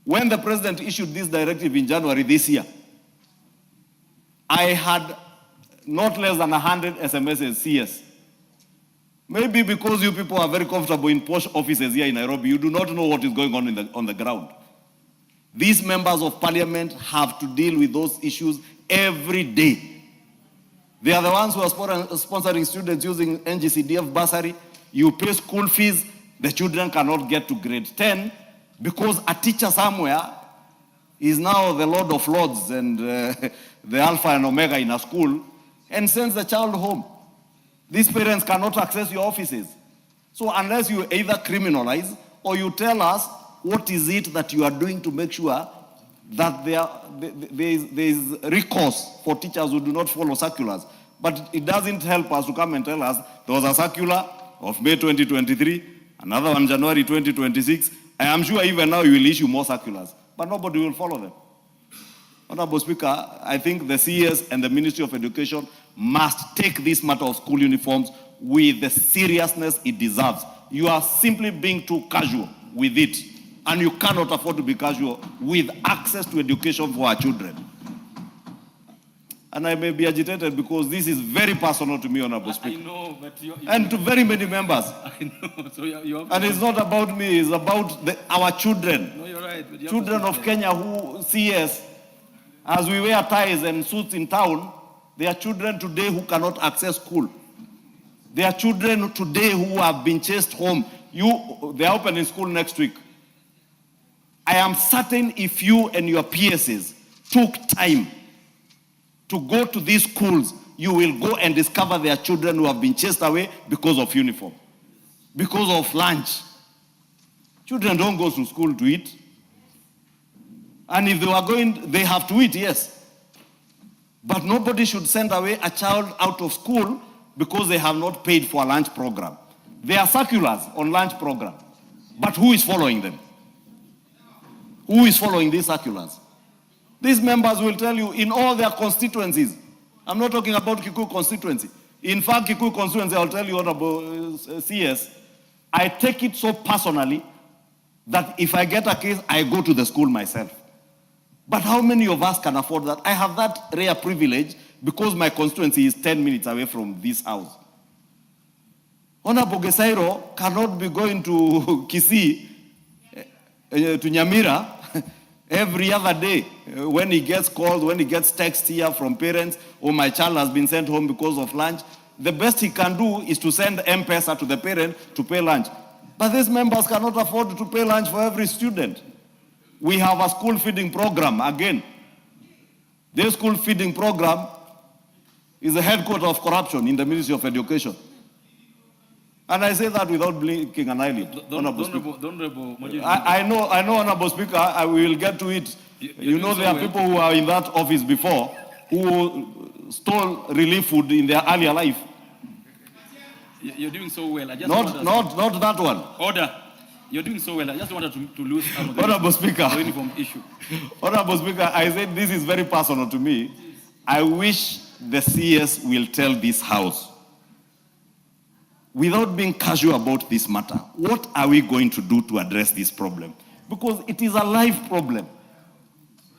When the president issued this directive in January this year, I had not less than 100 SMSs, CS. Maybe because you people are very comfortable in posh offices here in Nairobi, you do not know what is going on the ground. These members of parliament have to deal with those issues every day. They are the ones who are sponsoring students using NGCDF bursary. You pay school fees, the children cannot get to grade 10 because a teacher somewhere is now the Lord of Lords and the Alpha and Omega in a school and sends the child home. These parents cannot access your offices. So unless you either criminalize or you tell us what is it that you are doing to make sure that there is recourse for teachers who do not follow circulars. But it doesn't help us to come and tell us there was a circular of May 2023, another one January 2026. I am sure even now you will issue more circulars, but nobody will follow them. Honorable Speaker, I think the CS and the Ministry of Education must take this matter of school uniforms with the seriousness it deserves. You are simply being too casual with it, and you cannot afford to be casual with access to education for our children. And I may be agitated because this is very personal to me, Honorable Speaker. I know, but and to very many members. I know. So you and it's not about me, it's about our children. No, you're right. But children of Kenya who see us as we wear ties and suits in town. There are children today who cannot access school. There are children today who have been chased home. They are opening school next week. I am certain if you and your PSs took time to go to these schools, you will go and discover there are children who have been chased away because of uniform, because of lunch. Children don't go to school to eat. And if they are going, they have to eat, yes. But nobody should send away a child out of school because they have not paid for a lunch program. There are circulars on lunch program. But who is following them? Who is following these circulars? These members will tell you in all their constituencies. I'm not talking about Kikuyu constituency. In fact, Kikuyu constituency, I'll tell you, Honorable CS, I take it so personally that if I get a case, I go to the school myself. But how many of us can afford that? I have that rare privilege because my constituency is 10 minutes away from this house. Honorable Gesairo cannot be going to Kisii, to Nyamira, every other day when he gets calls, when he gets texts here from parents, oh, my child has been sent home because of lunch. The best he can do is to send M-Pesa to the parent to pay lunch. But these members cannot afford to pay lunch for every student. We have a school feeding program again. This school feeding program is the headquarters of corruption in the Ministry of Education. And I say that without blinking an eyelid. I know, Honorable Speaker, I will get to it. You know, there are people who are in that office before who stole relief food in their earlier life. You're doing so well. I just not that one. Order. You're doing so well. I just wanted to lose out of the Honorable Speaker. uniform issue. Honorable Speaker, I said this is very personal to me. I wish the CS will tell this House, without being casual about this matter, what are we going to do to address this problem? Because it is a live problem,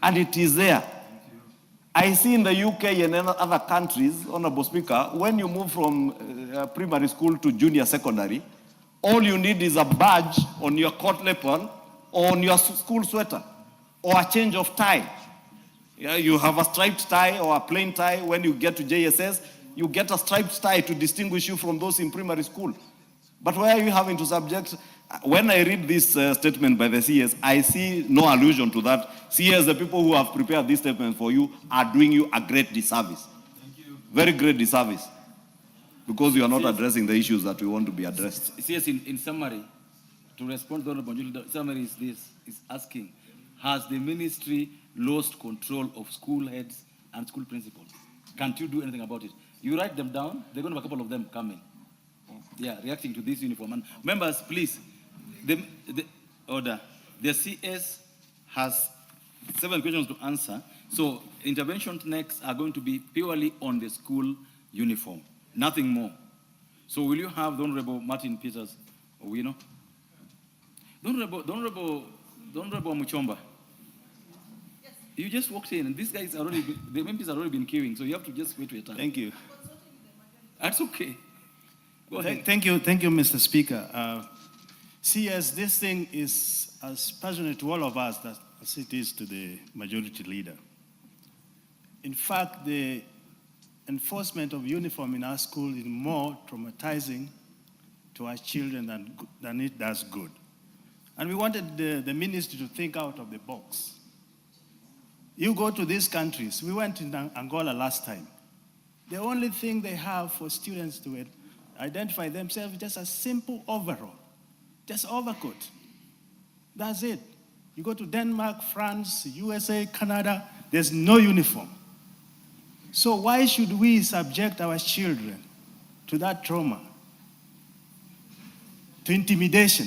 and it is there. I see in the UK and in other countries, Honorable Speaker, when you move from primary school to junior secondary, all you need is a badge on your coat lapel or on your school sweater or a change of tie. Yeah, you have a striped tie or a plain tie. When you get to JSS, you get a striped tie to distinguish you from those in primary school. But why are you having to subject? When I read this statement by the CS, I see no allusion to that. CS, the people who have prepared this statement for you are doing you a great disservice. Thank you. Very great disservice. Because you are not addressing the issues that we want to be addressed. CS, in summary, to respond to the Honorable, the summary is this, is asking, has the ministry lost control of school heads and school principals? Can't you do anything about it? You write them down, they're going to have a couple of them coming. Yeah, reacting to this uniform. And members, please, the order. The CS has 7 questions to answer. So interventions next are going to be purely on the school uniform, nothing more. So will you have the Honorable Martin Peters, the Honorable Muchomba? Yes. You just walked in, and these guys the MPs have already been queuing, so you have to just wait for your turn. Thank you. That's okay. Go ahead. Thank you, Mr. Speaker. CS, this thing is as passionate to all of us as it is to the majority leader. In fact, the enforcement of uniform in our school is more traumatizing to our children than it does good. And we wanted the ministry to think out of the box. You go to these countries. We went in Angola last time. The only thing they have for students to identify themselves is just a simple overall, just overcoat. That's it. You go to Denmark, France, USA, Canada, there's no uniform. So why should we subject our children to that trauma, to intimidation?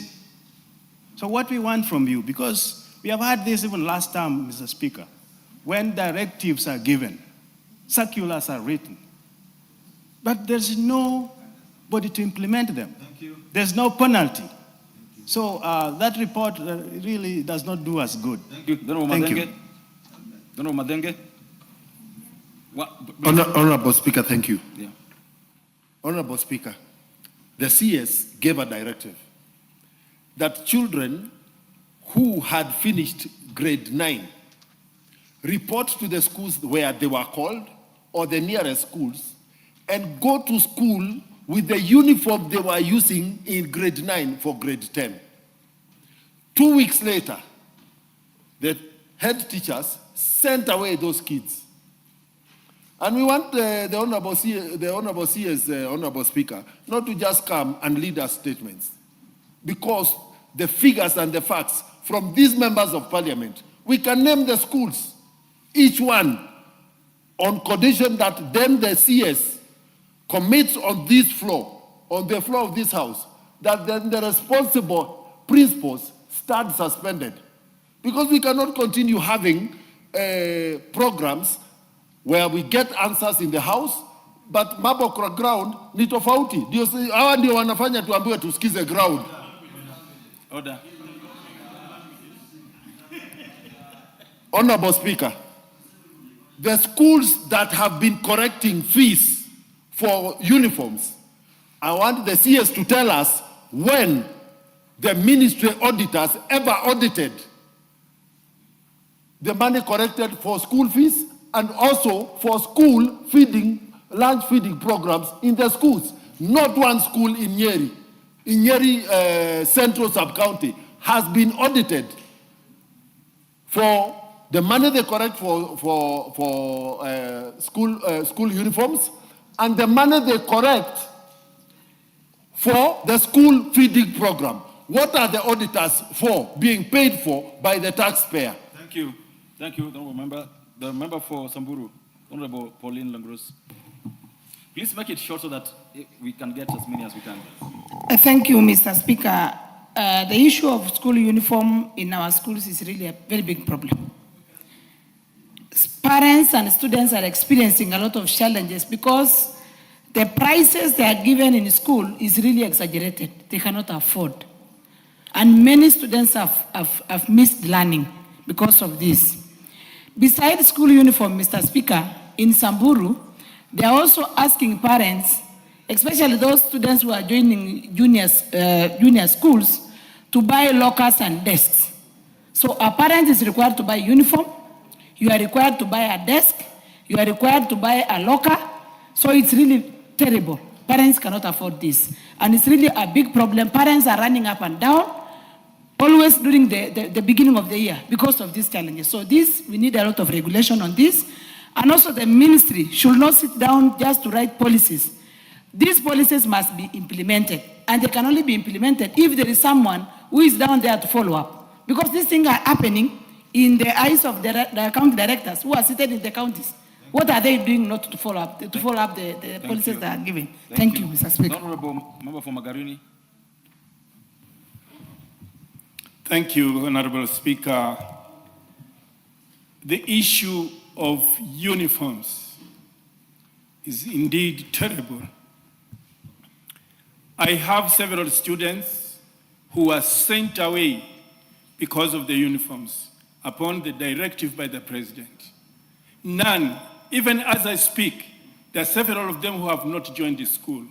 So what we want from you, because we have had this even last time, Mr. Speaker, when directives are given, circulars are written, but there's nobody to implement them. Thank you. There's no penalty. So that report really does not do us good. Thank you. Thank you. Honorable Madenge. Honorable Speaker, thank you. Yeah. Honorable Speaker, the CS gave a directive that children who had finished grade 9 report to the schools where they were called or the nearest schools and go to school with the uniform they were using in grade 9 for grade 10. 2 weeks later, the head teachers sent away those kids. And we want the Honorable CS, Honorable Speaker, not to just come and lead us statements, because the figures and the facts from these members of Parliament, we can name the schools, each one, on condition that then the CS commits on this floor, on the floor of this House, that then the responsible principals start suspended. Because we cannot continue having programs where we get answers in the House, but mambo kwa ground ni tofauti. Hawa ndio wanafanya tuambiwe tusikize ground. Order. Honorable Speaker, the schools that have been correcting fees for uniforms, I want the CS to tell us when the ministry auditors ever audited the money corrected for school fees and also for school feeding, lunch feeding programs in the schools. Not one school in Nyeri Central Sub-County has been audited for the money they correct for school uniforms and the money they correct for the school feeding program. What are the auditors for, being paid for by the taxpayer? Thank you. Thank you, Honorable Member. The member for Samburu, Honorable Pauline Langrus. Please make it short so that we can get as many as we can. Thank you, Mr. Speaker. The issue of school uniform in our schools is really a very big problem. Parents and students are experiencing a lot of challenges because the prices they are given in school is really exaggerated. They cannot afford. And many students have missed learning because of this. Besides school uniform, Mr. Speaker, in Samburu, they are also asking parents, especially those students who are joining junior schools, to buy lockers and desks. So a parent is required to buy uniform, you are required to buy a desk, you are required to buy a locker. So it's really terrible. Parents cannot afford this. And it's really a big problem. Parents are running up and down, always during the beginning of the year because of these challenges. So we need a lot of regulation on this. And also the ministry should not sit down just to write policies. These policies must be implemented. And they can only be implemented if there is someone who is down there to follow up. Because these things are happening in the eyes of the county directors who are seated in the counties. What are they doing not to follow up, the policies that are given? Thank you, Mr. Speaker. Honorable Member for Magarini. Thank you, Honorable Speaker. The issue of uniforms is indeed terrible. I have several students who were sent away because of the uniforms upon the directive by the president. None, even as I speak, there are several of them who have not joined the school.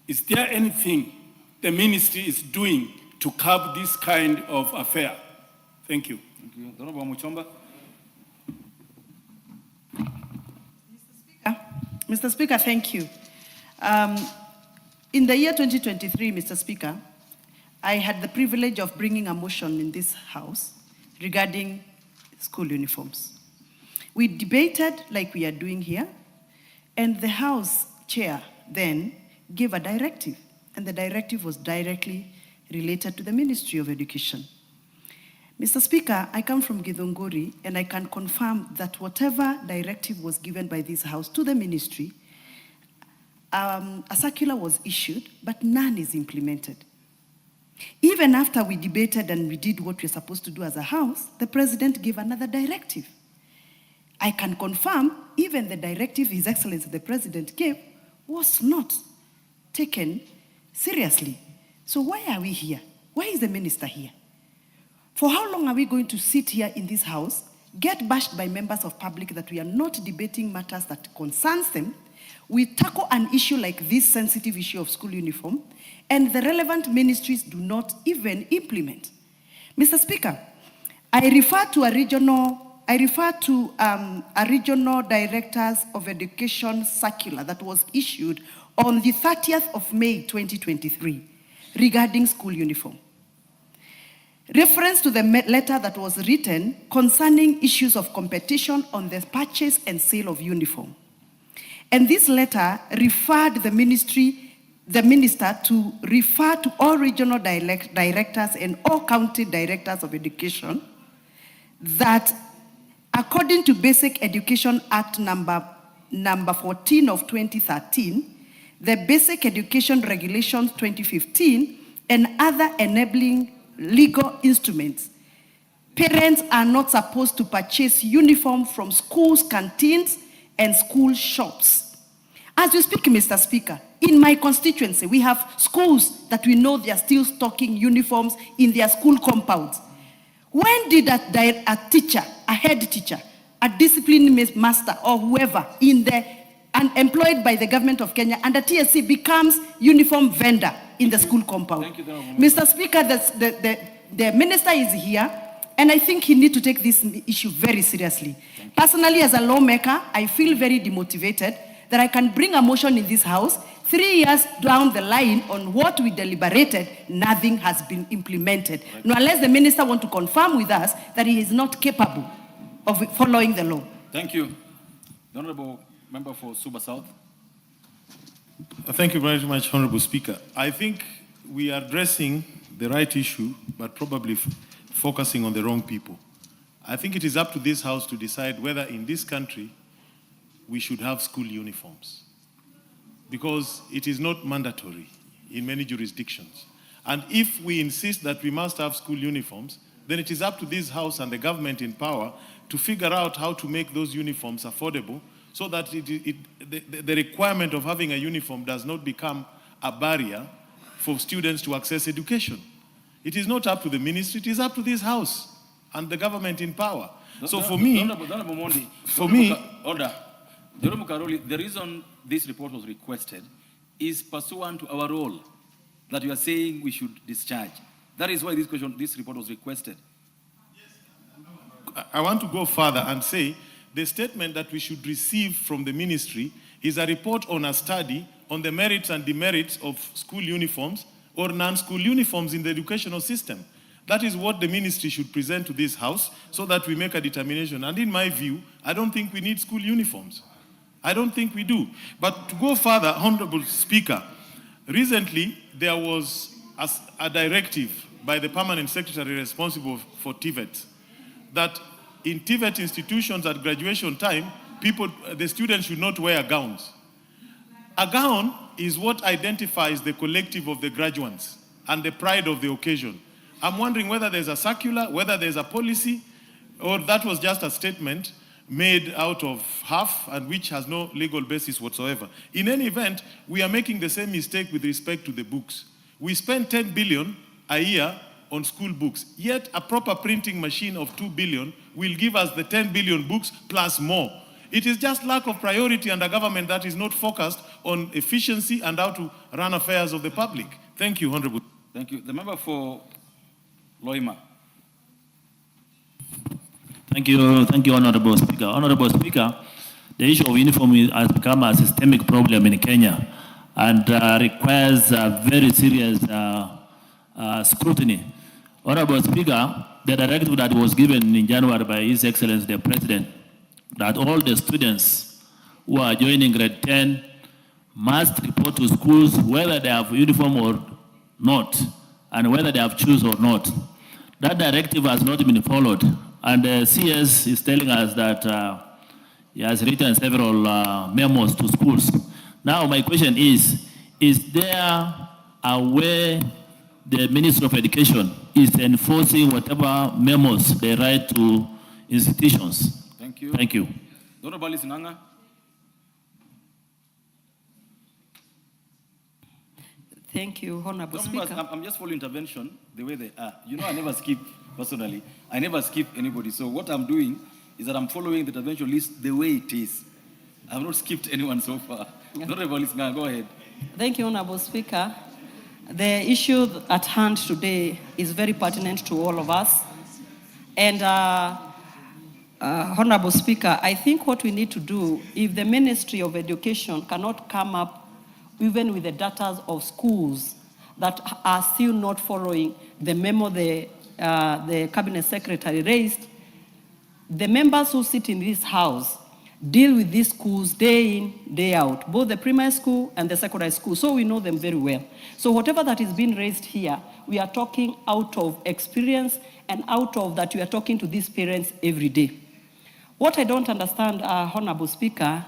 Is there anything the ministry is doing to curb this kind of affair? Thank you. Thank you. Honorable Muchomba. Mr. Speaker, thank you. In the year 2023, Mr. Speaker, I had the privilege of bringing a motion in this House regarding school uniforms. We debated like we are doing here, and the House chair then gave a directive, and the directive was directly related to the Ministry of Education. Mr. Speaker, I come from Githunguri, and I can confirm that whatever directive was given by this House to the ministry, a circular was issued, but none is implemented. Even after we debated and we did what we're supposed to do as a House, the President gave another directive. I can confirm even the directive His Excellency the President gave was not taken seriously. So why are we here? Why is the minister here? For how long are we going to sit here in this House, get bashed by members of public that we are not debating matters that concerns them? We tackle an issue like this sensitive issue of school uniform, and the relevant ministries do not even implement. Mr. Speaker, I refer to a regional directors of education circular that was issued on the 30th of May 2023 regarding school uniform. Reference to the letter that was written concerning issues of competition on the purchase and sale of uniform. And this letter referred the minister to refer to all regional directors and all county directors of education that according to Basic Education Act number 14 of 2013, the Basic Education Regulations 2015, and other enabling legal instruments, parents are not supposed to purchase uniform from schools' canteens and school shops. As you speak, Mr. Speaker, in my constituency, we have schools that we know they are still stocking uniforms in their school compounds. When did a teacher, a head teacher, a discipline master, or whoever employed by the government of Kenya and the TSC becomes uniform vendor in the school compound? Thank you, Mr. Speaker, the minister is here, and I think he needs to take this issue very seriously. Personally, as a lawmaker, I feel very demotivated that I can bring a motion in this House 3 years down the line on what we deliberated, nothing has been implemented. Right. Now, unless the minister wants to confirm with us that he is not capable of following the law. Thank you. The Honorable Member for Suba South. Thank you very much, Honorable Speaker. I think we are addressing the right issue, but probably focusing on the wrong people. I think it is up to this House to decide whether in this country we should have school uniforms, because it is not mandatory in many jurisdictions. And if we insist that we must have school uniforms, then it is up to this House and the government in power to figure out how to make those uniforms affordable so that the requirement of having a uniform does not become a barrier for students to access education. It is not up to the ministry, it is up to this House and the government in power. So for me, Order. Jerome Karoli, the reason this report was requested is pursuant to our role that you are saying we should discharge. That is why this report was requested. I want to go further and say the statement that we should receive from the ministry is a report on a study on the merits and demerits of school uniforms or non-school uniforms in the educational system. That is what the ministry should present to this House so that we make a determination. And in my view, I don't think we need school uniforms. I don't think we do. But to go further, Honorable Speaker, recently there was a directive by the permanent secretary responsible for TVET that in TVET institutions at graduation time, the students should not wear gowns. A gown is what identifies the collective of the graduates and the pride of the occasion. I'm wondering whether there's a circular, whether there's a policy, or that was just a statement made out of half and which has no legal basis whatsoever. In any event, we are making the same mistake with respect to the books. We spend 10 billion a year on school books, yet a proper printing machine of 2 billion will give us the 10 billion books plus more. It is just lack of priority and a government that is not focused on efficiency and how to run affairs of the public. Thank you, Honorable. Thank you. The member for Loima. Thank you, Honorable Speaker. Honorable Speaker, the issue of uniform has become a systemic problem in Kenya and requires very serious scrutiny. Honorable Speaker, the directive that was given in January by His Excellency the President, that all the students who are joining grade 10 must report to schools whether they have uniform or not, and whether they have shoes or not. That directive has not been followed. And the CS is telling us that he has written several memos to schools. Now my question is there a way the Ministry of Education is enforcing whatever memos they write to institutions? Thank you. Thank you. Honorable Sinanga. Thank you, Honorable Speaker. I'm just following intervention the way they are. You know, I never skip, personally. I never skip anybody. So what I'm doing is that I'm following the intervention list the way it is. I have not skipped anyone so far. Honorable Sinanga, go ahead. Thank you, Honorable Speaker. The issue at hand today is very pertinent to all of us. And Honorable Speaker, I think what we need to do, if the Ministry of Education cannot come up even with the data of schools that are still not following the memo the Cabinet Secretary raised, the members who sit in this House deal with these schools day in, day out, both the primary school and the secondary school, so we know them very well. So whatever that is being raised here, we are talking out of experience and out of that we are talking to these parents every day. What I don't understand, Honorable Speaker,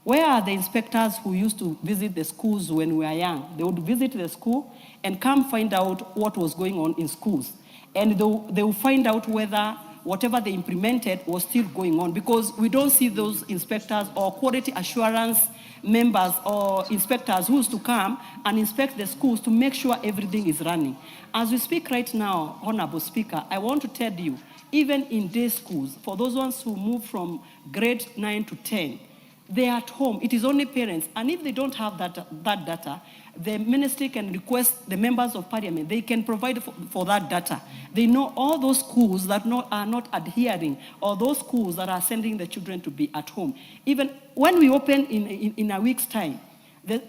where are the inspectors who used to visit the schools when we were young? They would visit the school and come find out what was going on in schools. And they will find out whether whatever they implemented was still going on, because we don't see those inspectors or quality assurance members or inspectors who used to come and inspect the schools to make sure everything is running. As we speak right now, Honorable Speaker, I want to tell you, even in day schools, for those ones who move from grade 9 to 10, they are at home. It is only parents. And if they don't have that data, the ministry can request the members of parliament. They can provide for that data. They know all those schools that are not adhering, or those schools that are sending the children to be at home. Even when we open in a week's time,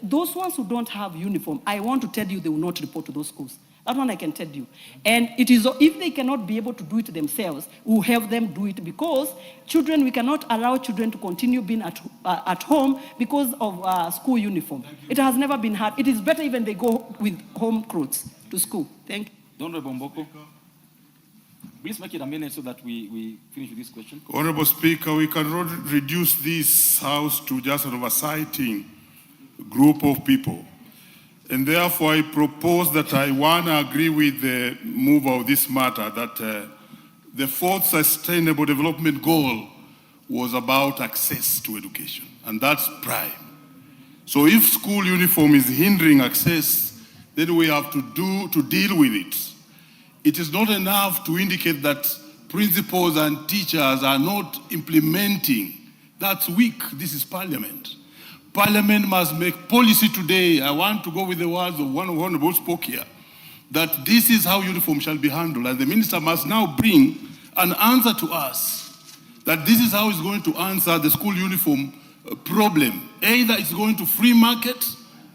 those ones who don't have uniform, I want to tell you they will not report to those schools. That one I can tell you. And it is, if they cannot be able to do it themselves, we'll help them do it, because children, we cannot allow children to continue being at home because of school uniform. It has never been hard. It is better even they go with home clothes to school. Thank you. Honorable Mboko. Please make it a minute so that we finish with this question. Honorable Speaker, we cannot reduce this House to just an oversighting group of people. And therefore, I propose that I want to agree with the mover of this matter that the fourth Sustainable Development Goal was about access to education, and that's prime. So if school uniform is hindering access, then we have to deal with it. It is not enough to indicate that principals and teachers are not implementing. That's weak. This is Parliament. Parliament must make policy today. I want to go with the words of one honorable spoke here, that this is how uniform shall be handled. And the minister must now bring an answer to us, that this is how he's going to answer the school uniform problem. Either it's going to free market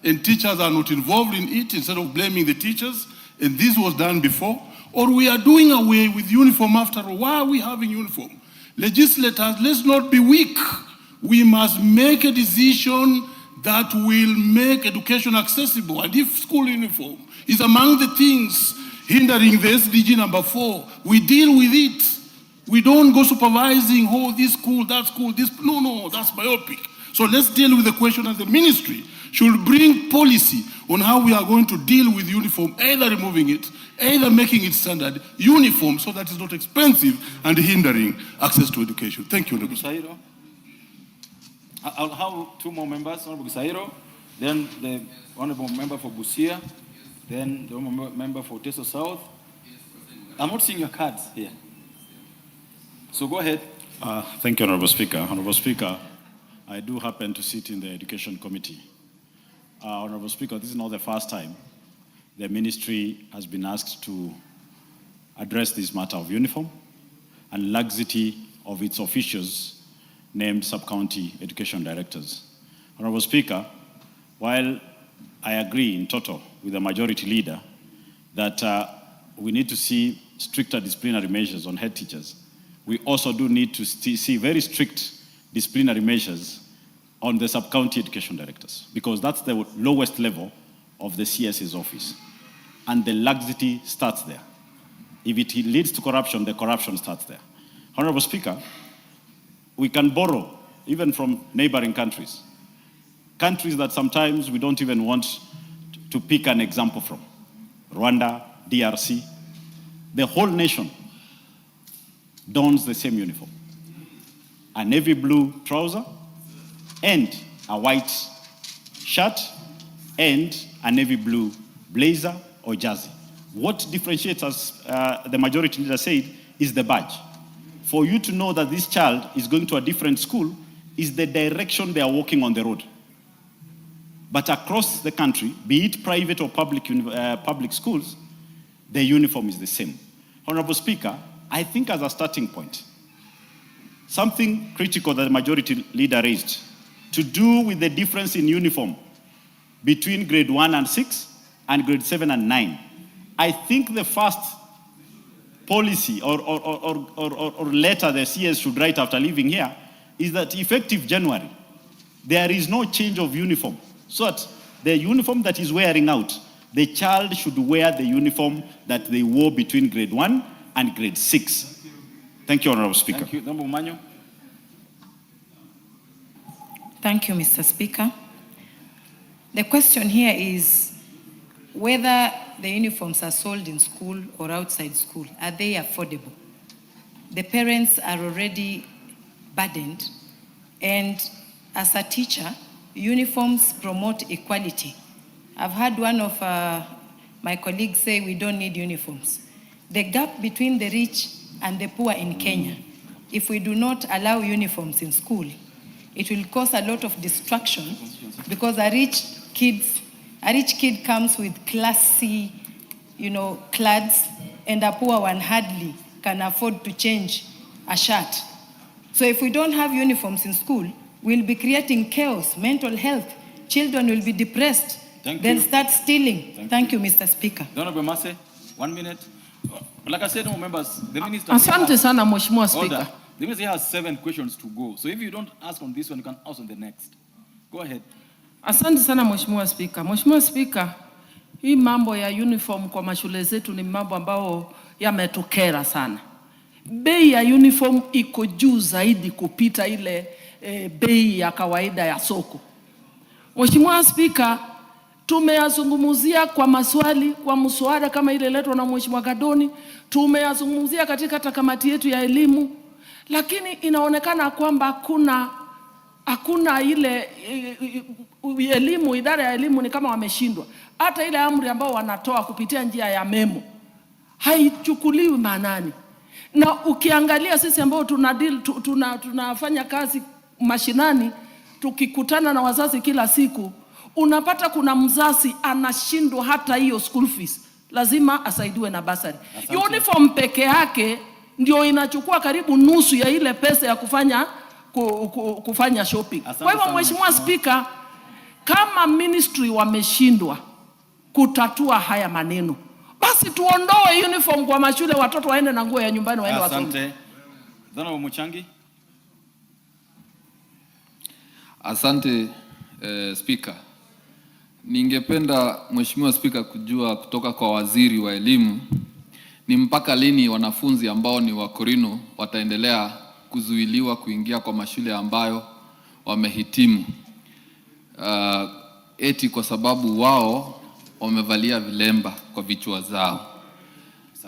and teachers are not involved in it instead of blaming the teachers, and this was done before, or we are doing away with uniform after all. Why are we having uniform? Legislators, let's not be weak. We must make a decision that will make education accessible. And if school uniform is among the things hindering the SDG number 4, we deal with it. We don't go supervising, oh, this school, that school, this. No, that's myopic. So let's deal with the question, and the ministry should bring policy on how we are going to deal with uniform, either removing it, either making it standard uniform so that it's not expensive and hindering access to education. Thank you, Honorable Speaker. I'll have two more members, Honorable Gisairo, then the Honorable Member for Busia, then the Honorable Member for Teso South. I'm not seeing your cards here. So go ahead. Thank you, Honorable Speaker. Honorable Speaker, I do happen to sit in the Education Committee. Honorable Speaker, this is not the first time the ministry has been asked to address this matter of uniform and laxity of its officials named sub-county education directors. Honorable Speaker, while I agree in total with the majority leader that we need to see stricter disciplinary measures on head teachers, we also do need to see very strict disciplinary measures on the sub-county education directors, because that's the lowest level of the CS's office. And the laxity starts there. If it leads to corruption, the corruption starts there. Honorable Speaker, we can borrow even from neighboring countries. Countries that sometimes we don't even want to pick an example from. Rwanda, DRC. The whole nation dons the same uniform. A navy blue trouser and a white shirt and a navy blue blazer or jersey. What differentiates us, the majority leader said, is the badge. For you to know that this child is going to a different school is the direction they are walking on the road. But across the country, be it private or public schools, the uniform is the same. Honorable Speaker, I think as a starting point, something critical that the majority leader raised to do with the difference in uniform between grade 1 and 6 and grade 7 and 9. I think the first policy or letter the CS should write after leaving here is that effective January, there is no change of uniform. So that the uniform that is wearing out, the child should wear the uniform that they wore between grade 1 and grade 6. Thank you, Honorable Speaker. Thank you. Honorable Manyo. Thank you, Mr. Speaker. The question here is whether the uniforms are sold in school or outside school. Are they affordable? The parents are already burdened, and as a teacher, uniforms promote equality. I've heard one of my colleagues say we don't need uniforms. The gap between the rich and the poor in Kenya, if we do not allow uniforms in school, it will cause a lot of distraction, because a rich kid comes with classy, clothes, and a poor one hardly can afford to change a shirt. So if we don't have uniforms in school, we'll be creating chaos, mental health. Children will be depressed. They'll start stealing. Thank you, Mr. Speaker. Honorable Mase, 1 minute. Like I said, members, the minister... Asante sana, Mheshimiwa Speaker. The minister has 7 questions to go. So if you don't ask on this one, you can ask on the next. Go ahead. Asante sana, Mheshimiwa Speaker. Mheshimiwa Speaker, hii mambo ya uniform kwa mashule zetu ni mambo ambao yametukera sana. Bei ya uniform iko juu zaidi kupita ile bei ya kawaida ya soko. Mheshimiwa Speaker, tumeyazungumzia kwa maswali, kwa mswada kama ile letwa na Mheshimiwa Gadoni, tumeyazungumzia katika kamati yetu ya elimu, lakini inaonekana kwamba hakuna ile elimu, idara ya elimu ni kama wameshindwa. Hata ile amri ambao wanatoa kupitia njia ya memo haichukuliwi maanani. Na ukiangalia sisi ambao tunafanya kazi mashinani, tukikutana na wazazi kila siku, unapata kuna mzazi anashindwa hata hiyo school fees, lazima asaidiwe na basari. Uniform peke yake ndio inachukua karibu nusu ya ile pesa ya kufanya shopping. Kwa hivyo Mheshimiwa Speaker, kama ministry wameshindwa kutatua haya maneno, basi tuondoe uniform kwa mashule, watoto waende na nguo ya nyumbani waende wasome. Asante. Honorable Muchangi. Asante Speaker. Ningependa Mheshimiwa Speaker kujua kutoka kwa waziri wa elimu ni mpaka lini wanafunzi ambao ni wakorino wataendelea kuzuiliwa kuingia kwa mashule ambayo wamehitimu eti kwa sababu wao wamevalia vilemba kwa vichwa zao.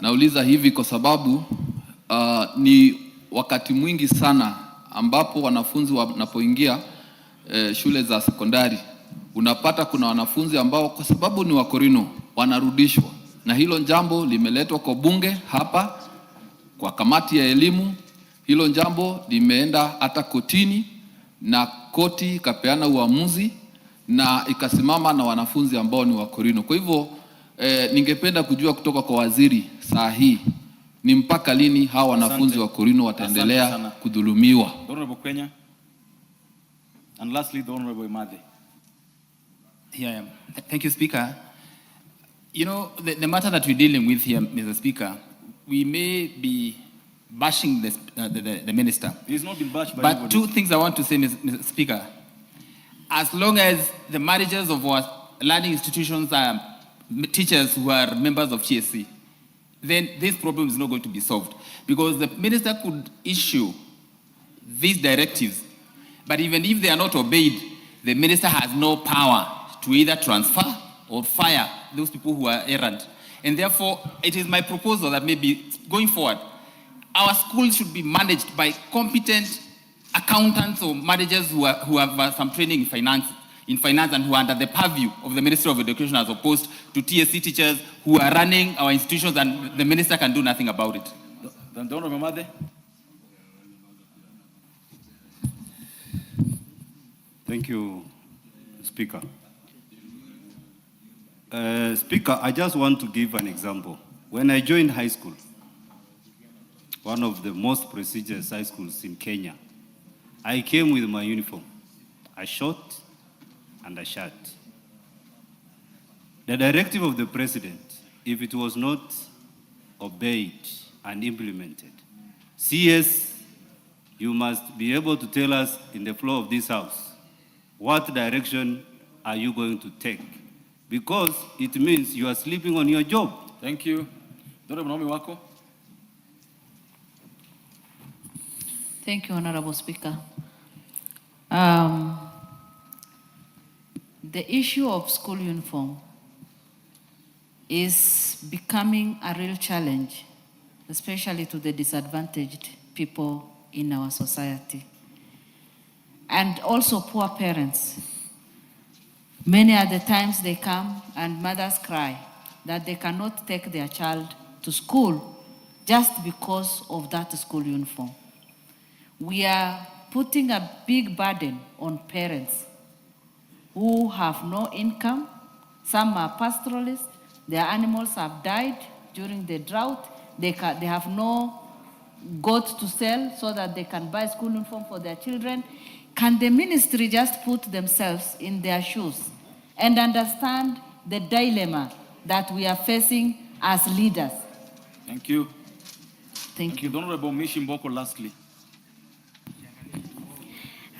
Nauliza hivi kwa sababu ni wakati mwingi sana ambapo wanafunzi wanapoingia shule za sekondari, unapata kuna wanafunzi ambao kwa sababu ni wakorino wanarudishwa, na hilo jambo limeletwa kwa bunge hapa kwa kamati ya elimu. Hilo jambo limeenda hata kotini na koti ikapeana uamuzi na ikasimama na wanafunzi ambao ni wakorino. Kwa hivyo ningependa kujua kutoka kwa waziri saa hii ni mpaka lini hawa wanafunzi wakorino wataendelea kudhulumiwa? Honorable Kenya. And lastly, the Honorable Imade. Here I am. Thank you, Speaker. You know, the matter that we're dealing with here, Mr. Speaker, we may be bashing the minister. He's not been bashed by But anybody. two things I want to say, Mr. Speaker. As long as the managers of our learning institutions are teachers who are members of TSC, then this problem is not going to be solved. Because the minister could issue these directives, but even if they are not obeyed, the minister has no power to either transfer or fire those people who are errant. And therefore, it is my proposal that maybe going forward, our schools should be managed by competent accountants or managers who have some training in finance and who are under the purview of the Ministry of Education, as opposed to TSC teachers who are running our institutions and the minister can do nothing about it. The Honorable Imade. Thank you, Speaker. Speaker, I just want to give an example. When I joined high school, one of the most prestigious high schools in Kenya, I came with my uniform, a short and a shirt. The directive of the president, if it was not obeyed and implemented, CS, you must be able to tell us in the floor of this house, what direction are you going to take? Because it means you are sleeping on your job. Thank you. Honorable Naomi Wako. Thank you, Honorable Speaker. The issue of school uniform is becoming a real challenge, especially to the disadvantaged people in our society. And also poor parents. Many at the times they come and mothers cry that they cannot take their child to school just because of that school uniform. We are putting a big burden on parents who have no income. Some are pastoralists. Their animals have died during the drought. They have no goats to sell so that they can buy school uniform for their children. Can the ministry just put themselves in their shoes and understand the dilemma that we are facing as leaders? Thank you. Thank you. The Honorable Mishi Mboko, lastly.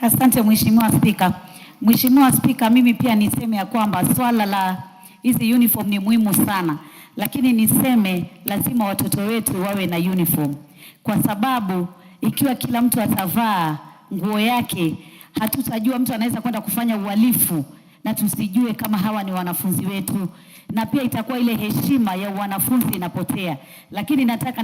Asante Mheshimiwa Spika. Mheshimiwa Spika, mimi pia niseme ya kwamba swala la hizi uniform ni muhimu sana, lakini niseme lazima watoto wetu wawe na uniform, kwa sababu ikiwa kila mtu atavaa nguo yake, hatutajua, mtu anaweza kwenda kufanya uhalifu na tusijue kama hawa ni wanafunzi wetu, na pia itakuwa ile heshima ya wanafunzi inapotea. Lakini nataka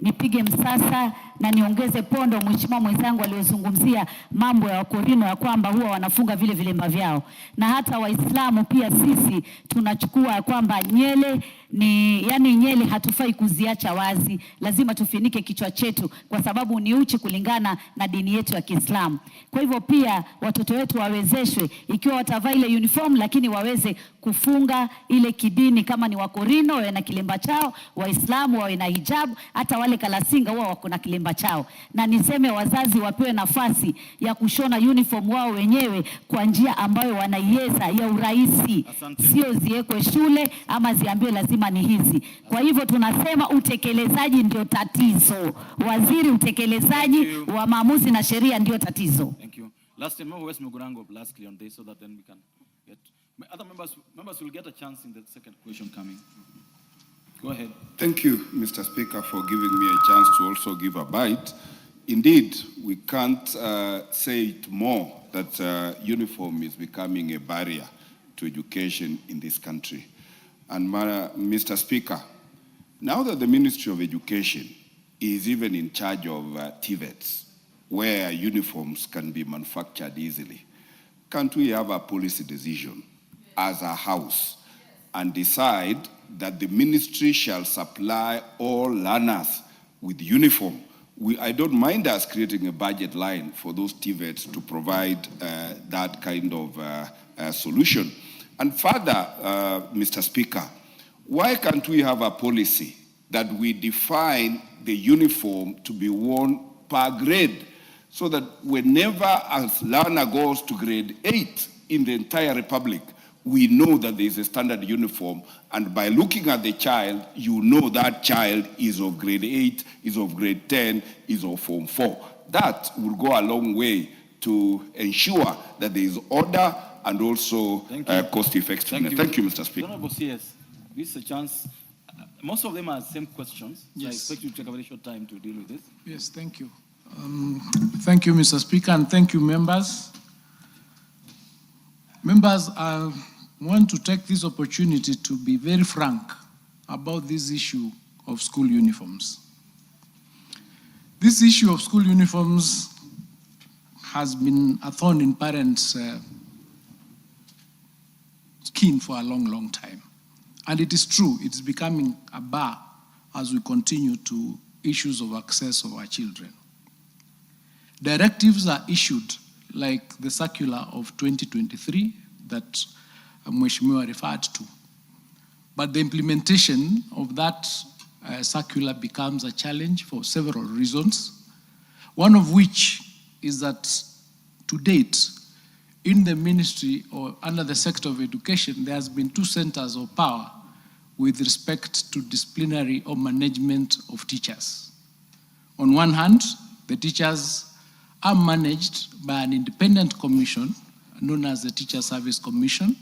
nipige msasa na niongeze pondo mheshimiwa mwenzangu aliyozungumzia mambo ya wakorino ya kwamba huwa wanafunga vile vilemba vyao, na hata Waislamu pia sisi tunachukua kwamba nyele ni nyele hatufai kuziacha wazi, lazima tufinike kichwa chetu kwa sababu ni uchi kulingana na dini yetu ya Kiislamu. Kwa hivyo pia watoto wetu wawezeshwe, ikiwa watavaa ile uniform, lakini waweze kufunga ile kidini, kama ni wakorino wawe na kilemba chao, Waislamu wawe na hijabu, hata wale kalasinga huwa wako na kilemba chao. Na niseme wazazi wapewe nafasi ya kushona uniform wao wenyewe kwa njia ambayo wanaiweza ya urahisi, sio ziwekwe shule ama ziambiwe lazima ni hizi. Kwa hivyo tunasema utekelezaji ndio tatizo. Waziri, utekelezaji wa maamuzi na sheria ndio tatizo. Thank you. Last time, West Mugurango, lastly on this, so that then we can get other members will get a chance in the second question coming. Go ahead. Thank you, Mr. Speaker, for giving me a chance to also give a bite. Indeed, we can't say it more that uniform is becoming a barrier to education in this country. And Mr. Speaker, now that the Ministry of Education is even in charge of TVETs, where uniforms can be manufactured easily, can't we have a policy decision as a house and decide that the ministry shall supply all learners with uniform? I don't mind us creating a budget line for those TVETs to provide that kind of solution. And further, Mr. Speaker, why can't we have a policy that we define the uniform to be worn per grade, so that whenever a learner goes to grade 8 in the entire Republic, we know that there is a standard uniform, and by looking at the child, you know that child is of grade 8, is of grade 10, is of Form 4. That will go a long way to ensure that there is order and also cost effectiveness. Thank you, Mr. Speaker. Honorable CS, this is a chance. Most of them are the same questions. So I expect you to take a very short time to deal with this. Yes, thank you. Thank you, Mr. Speaker, and thank you, members. Members, I want to take this opportunity to be very frank about this issue of school uniforms. This issue of school uniforms has been a thorn in parents' skin for a long, long time. And it is true, it is becoming a bar as we continue to issues of access of our children. Directives are issued, like the circular of 2023 that Mheshimiwa referred to. But the implementation of that circular becomes a challenge for several reasons, one of which is that to date, in the ministry or under the sector of education, there has been two centers of power with respect to disciplinary or management of teachers. On one hand, the teachers are managed by an independent commission known as the Teacher Service Commission,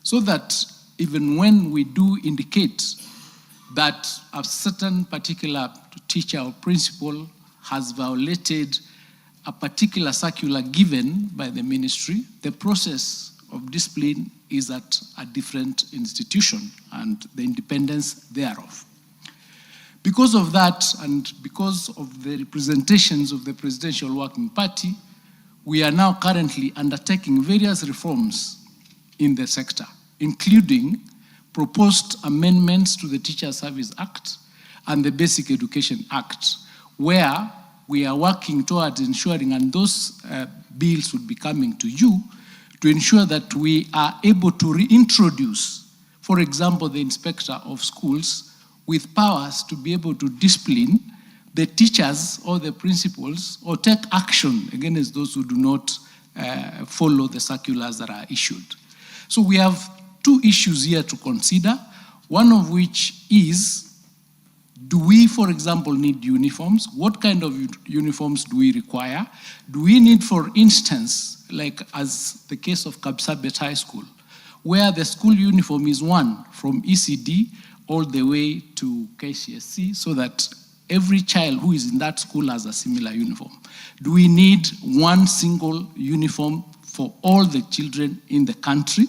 so that even when we do indicate that a certain particular teacher or principal has violated a particular circular given by the ministry, the process of discipline is at a different institution and the independence thereof. Because of that, and because of the representations of the Presidential Working Party, we are now currently undertaking various reforms in the sector, including proposed amendments to the Teacher Service Act and the Basic Education Act, where we are working towards ensuring, and those bills would be coming to you, to ensure that we are able to reintroduce, for example, the inspector of schools with powers to be able to discipline the teachers or the principals or take action against those who do not follow the circulars that are issued. So we have two issues here to consider, one of which is, do we, for example, need uniforms? What kind of uniforms do we require? Do we need, for instance, like as the case of Kapsabet High School, where the school uniform is one from ECD all the way to KCSE, so that every child who is in that school has a similar uniform? Do we need one single uniform for all the children in the country?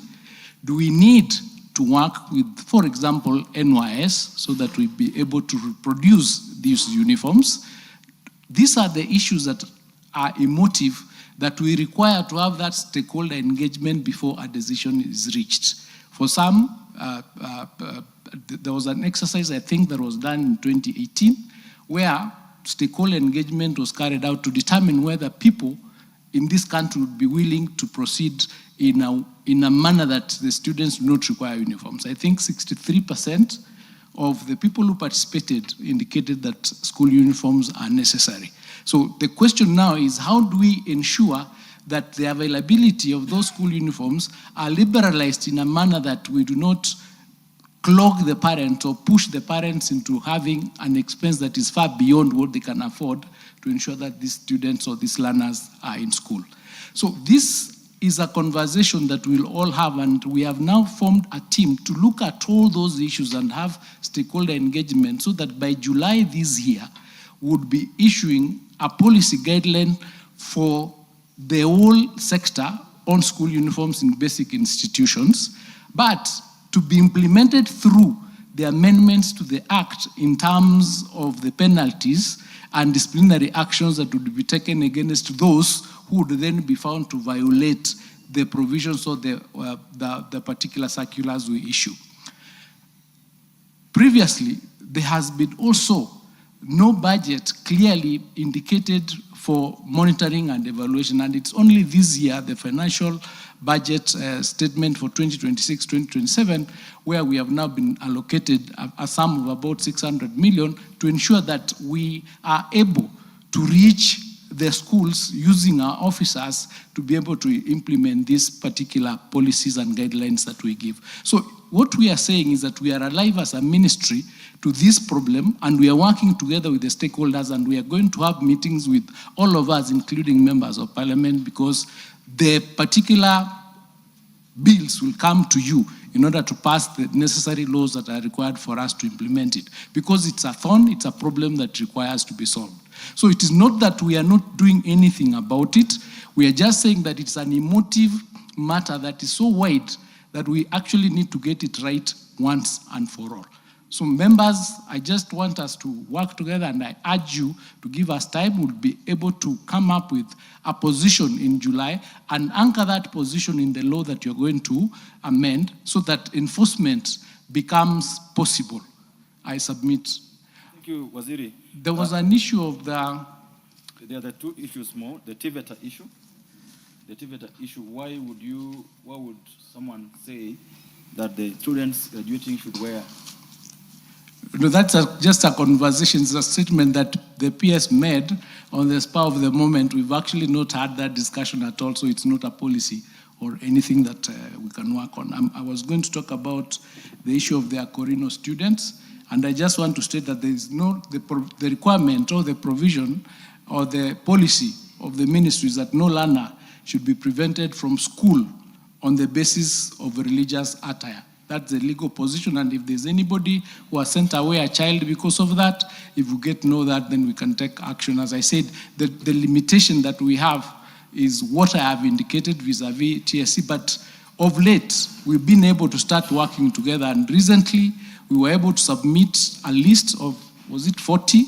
Do we need to work with, for example, NYS, so that we be able to reproduce these uniforms? These are the issues that are emotive, that we require to have that stakeholder engagement before a decision is reached. For some, there was an exercise, I think, that was done in 2018, where stakeholder engagement was carried out to determine whether people in this country would be willing to proceed in a manner that the students do not require uniforms. I think 63% of the people who participated indicated that school uniforms are necessary. So the question now is, how do we ensure that the availability of those school uniforms are liberalized in a manner that we do not clog the parents or push the parents into having an expense that is far beyond what they can afford to ensure that these students or these learners are in school. So this is a conversation that we'll all have, and we have now formed a team to look at all those issues and have stakeholder engagement, so that by July this year, would be issuing a policy guideline for the whole sector on school uniforms in basic institutions, but to be implemented through the amendments to the Act in terms of the penalties and disciplinary actions that would be taken against those who would then be found to violate the provisions of the particular circulars we issue. Previously, there has been also no budget clearly indicated for monitoring and evaluation, and it's only this year, the financial budget statement for 2026-2027, where we have now been allocated a sum of about 600 million to ensure that we are able to reach the schools using our officers to be able to implement these particular policies and guidelines that we give. So what we are saying is that we are alive as a ministry to this problem, and we are working together with the stakeholders, and we are going to have meetings with all of us, including members of parliament, because the particular bills will come to you in order to pass the necessary laws that are required for us to implement it. Because it's a thorn, it's a problem that requires to be solved. So it is not that we are not doing anything about it. We are just saying that it's an emotive matter that is so wide that we actually need to get it right once and for all. So members, I just want us to work together, and I urge you to give us time. We'll be able to come up with a position in July and anchor that position in the law that you're going to amend so that enforcement becomes possible. I submit. Thank you, Waziri. There was an issue of the... There are the two issues more. The TVETA issue. The TVETA issue, why would someone say that the students graduating should wear? No, that's just a conversation. It's a statement that the PS made on the spur of the moment. We've actually not had that discussion at all, so it's not a policy or anything that we can work on. I was going to talk about the issue of the Akorino students, and I just want to state that there is no, the requirement or the provision or the policy of the ministry is that no learner should be prevented from school on the basis of religious attire. That's the legal position, and if there's anybody who has sent away a child because of that, if we get to know that, then we can take action. As I said, the limitation that we have is what I have indicated vis-a-vis TSC, but of late, we've been able to start working together, and recently, we were able to submit a list of, was it 40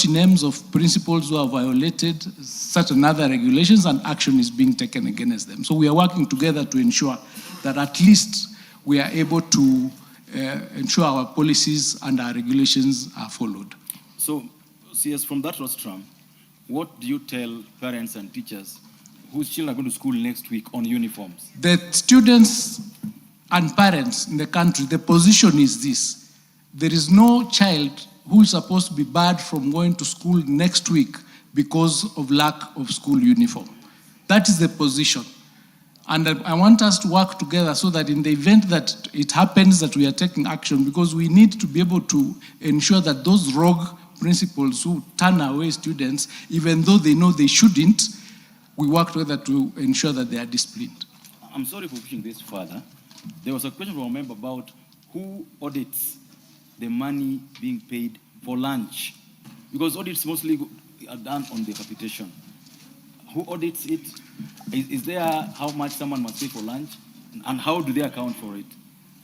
names of principals who have violated certain other regulations, and action is being taken against them. So we are working together to ensure that at least we are able to ensure our policies and our regulations are followed. So, CS, from that rostrum, what do you tell parents and teachers whose children are going to school next week on uniforms? The students and parents in the country, the position is this: there is no child who is supposed to be barred from going to school next week because of lack of school uniform. That is the position. And I want us to work together so that in the event that it happens that we are taking action, because we need to be able to ensure that those rogue principals who turn away students, even though they know they shouldn't, we work together to ensure that they are disciplined. I'm sorry for pushing this further. There was a question from a member about who audits the money being paid for lunch, because audits mostly are done on the capitation. Who audits it? Is there how much someone must pay for lunch, and how do they account for it?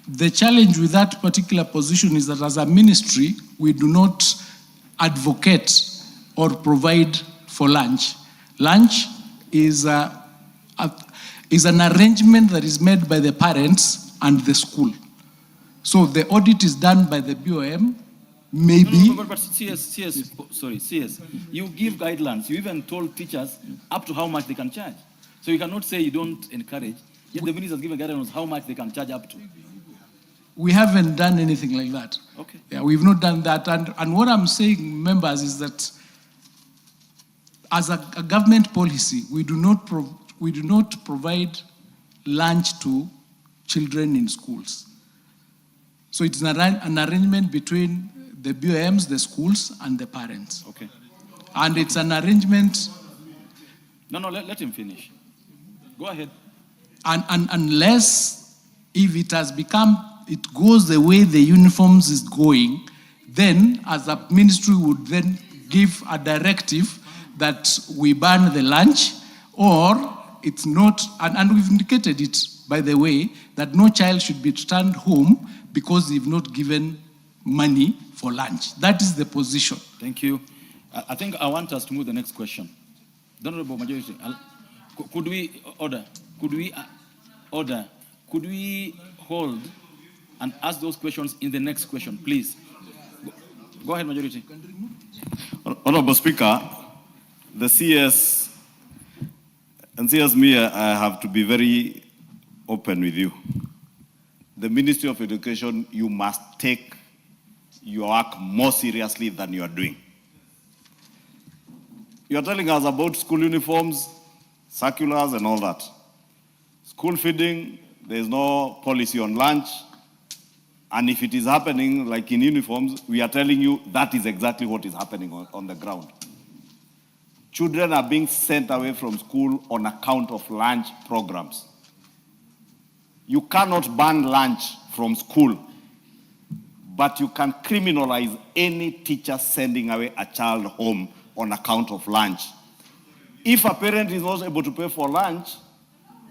The challenge with that particular position is that as a ministry, we do not advocate or provide for lunch. Lunch is an arrangement that is made by the parents and the school. So the audit is done by the BOM, maybe. No, but CS, you give guidelines. You even told teachers up to how much they can charge. So you cannot say you don't encourage. Yet the minister has given guidelines how much they can charge up to. We haven't done anything like that. Okay. Yeah, we've not done that. And what I'm saying, members, is that as a government policy, we do not provide lunch to children in schools. So it's an arrangement between the BOMs, the schools, and the parents. Okay. And it's an arrangement. No, let him finish. Go ahead. And unless if it has become, it goes the way the uniforms is going, then as a ministry would then give a directive that we ban the lunch, or it's not, and we've indicated it, by the way, that no child should be returned home because they've not given money for lunch. That is the position. Thank you. I think I want us to move to the next question. The Honorable Majority, could we order? Could we order? Could we hold and ask those questions in the next question, please? Go ahead, Majority. Honorable Speaker, the CS, and CS me, I have to be very open with you. The Ministry of Education, you must take your work more seriously than you are doing. You are telling us about school uniforms, circulars, and all that. School feeding, there is no policy on lunch. And if it is happening, like in uniforms, we are telling you that is exactly what is happening on the ground. Children are being sent away from school on account of lunch programs. You cannot ban lunch from school, but you can criminalize any teacher sending away a child home on account of lunch. If a parent is not able to pay for lunch,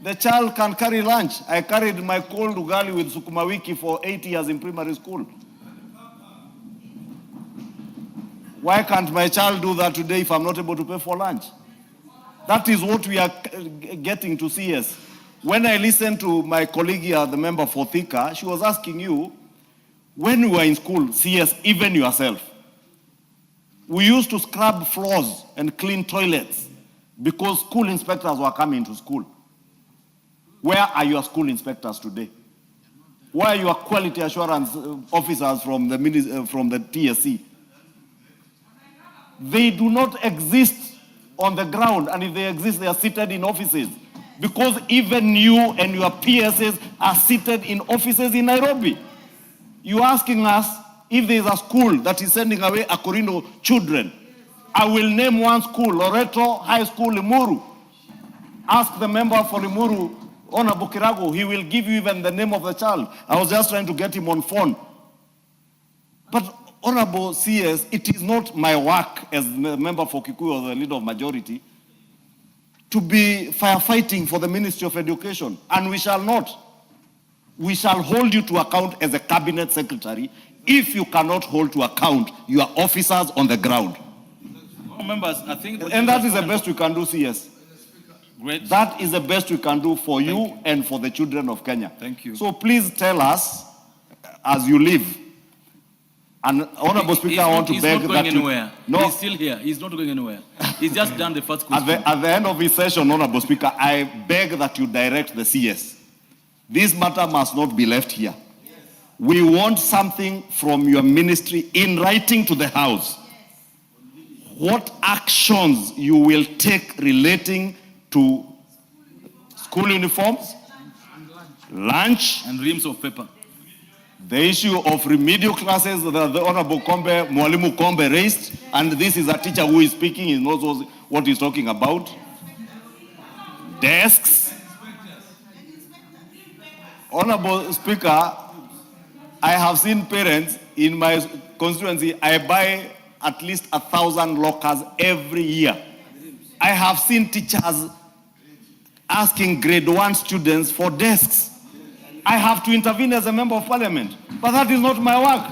the child can carry lunch. I carried my cold ugali with sukuma wiki for 8 years in primary school. Why can't my child do that today if I'm not able to pay for lunch? That is what we are getting to CS. When I listened to my colleague here, the member for Thika, she was asking you, when we were in school, CS, even yourself, we used to scrub floors and clean toilets because school inspectors were coming to school. Where are your school inspectors today? Where are your quality assurance officers from the TSC? They do not exist on the ground, and if they exist, they are seated in offices. Because even you and your PSs are seated in offices in Nairobi. You're asking us if there is a school that is sending away Akorindo children. I will name one school, Loreto High School, Limuru. Ask the member for Limuru, Honorable Kirago, he will give you even the name of the child. I was just trying to get him on phone. But Honorable CS, it is not my work as the member for Kikuyu or the leader of majority to be firefighting for the Ministry of Education. And we shall not. We shall hold you to account as a cabinet secretary if you cannot hold to account your officers on the ground. Members, I think and that is the best we can do, CS. Great. That is the best we can do for you and for the children of Kenya. Thank you. So please tell us as you leave. And Honorable Speaker, I want to beg that anywhere. No, he's still here. He's not going anywhere. He's just done the first question. At the end of this session, Honorable Speaker, I beg that you direct the CS. This matter must not be left here. We want something from your ministry in writing to the House. What actions you will take relating to school uniforms, lunch, and reams of paper. The issue of remedial classes that the Honorable Mwalimu Kombe raised, and this is a teacher who is speaking, he knows what he's talking about. Desks. Honorable Speaker, I have seen parents in my constituency, I buy at least 1,000 lockers every year. I have seen teachers asking grade 1 students for desks. I have to intervene as a member of parliament, but that is not my work.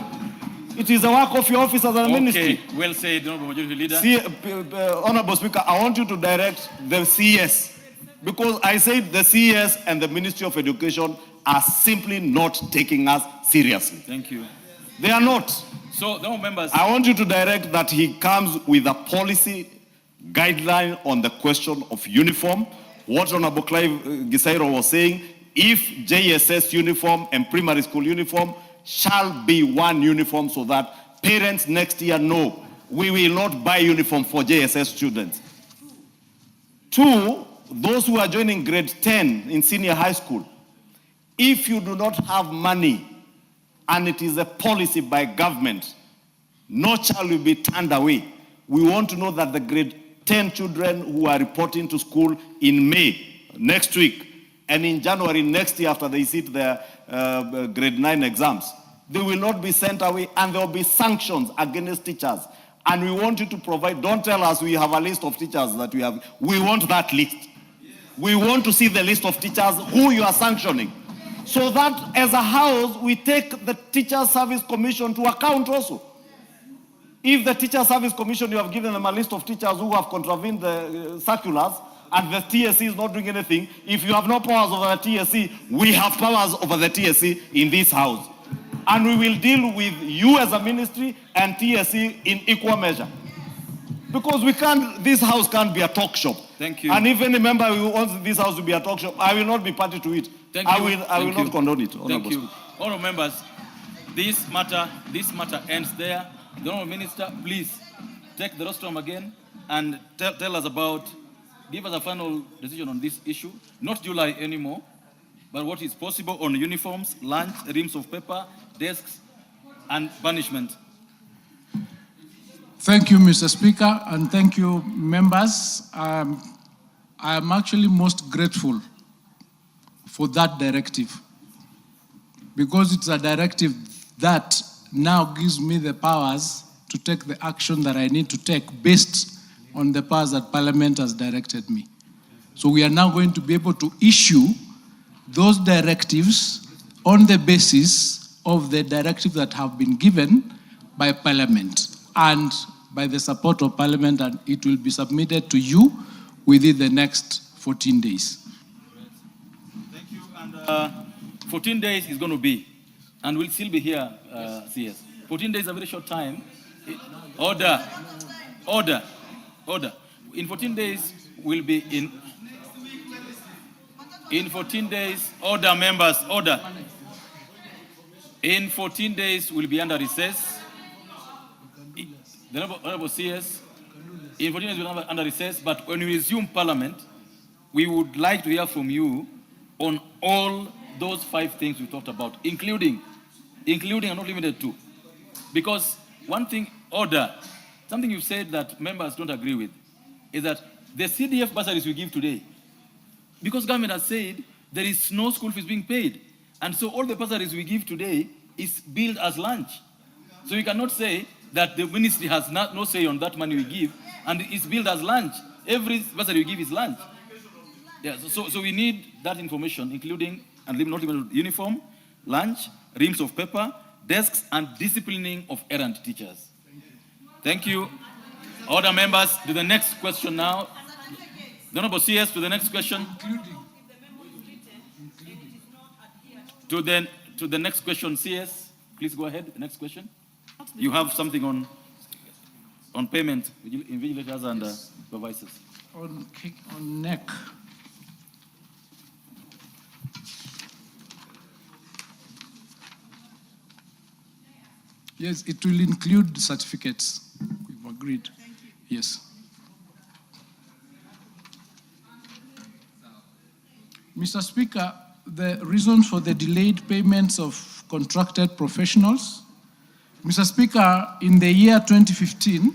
It is the work of your officers and the ministry. Well said, Honorable Majority Leader. Honorable Speaker, I want you to direct the CS, because I said the CS and the Ministry of Education are simply not taking us seriously. Thank you. They are not. So, no members. I want you to direct that he comes with a policy guideline on the question of uniform. What Honorable Clive Gisairo was saying, if JSS uniform and primary school uniform shall be one uniform so that parents next year know we will not buy uniform for JSS students. 2, those who are joining grade 10 in senior high school, if you do not have money and it is a policy by government, no child will be turned away. We want to know that the grade 10 children who are reporting to school in May next week and in January next year after they sit their grade 9 exams, they will not be sent away and there will be sanctions against teachers. and we want you to provide. Don't tell us we have a list of teachers that we have. We want that list. We want to see the list of teachers who you are sanctioning, so that as a house, we take the Teacher Service Commission to account also. If the Teacher Service Commission, you have given them a list of teachers who have contravened the circulars, and the TSC is not doing anything, if you have no powers over the TSC, we have powers over the TSC in this house. And we will deal with you as a ministry and TSC in equal measure. Because we can't, this house can't be a talk shop. Thank you. And if any member who wants this house to be a talk shop, I will not be party to it. Thank I you. will not condone it. Thank you. Honourable members, this matter ends there. The Honourable Minister, please take the rostrum again and tell us about, give us a final decision on this issue. Not July anymore, but what is possible on uniforms, lunch, reams of paper, desks, and punishment. Thank you, Mr. Speaker, and thank you, members. I am actually most grateful for that directive, because it's a directive that now gives me the powers to take the action that I need to take based on the powers that Parliament has directed me. So we are now going to be able to issue those directives on the basis of the directives that have been given by Parliament and by the support of Parliament, and it will be submitted to you within the next 14 days. Thank you. And 14 days is going to be, and we'll still be here, CS. 14 days is a very short time. Order. In 14 days, we'll be in 14 days, order, members, order. In 14 days, we'll be under recess. The Honourable CS, in 14 days, we'll be under recess, but when we resume Parliament, we would like to hear from you on all those 5 things we talked about, including and not limited to. Because one thing, order, something you've said that members don't agree with, is that the CDF bursaries we give today, because government has said there is no school fees being paid, and so all the bursaries we give today is billed as lunch. So you cannot say that the ministry has no say on that money we give, and it's billed as lunch. Every bursary we give is lunch. Yeah, so we need that information, including and not limited to uniform, lunch, reams of paper, desks, and disciplining of errant teachers. Thank you. Order, members, to the next question now. The Honourable CS, to the next question. To the next question, CS, please go ahead. The next question. You have something on payment, invigilators and supervisors. On NEC. Yes, it will include certificates. We've agreed. Yes. Mr. Speaker, the reasons for the delayed payments of contracted professionals. Mr. Speaker, in the year 2015,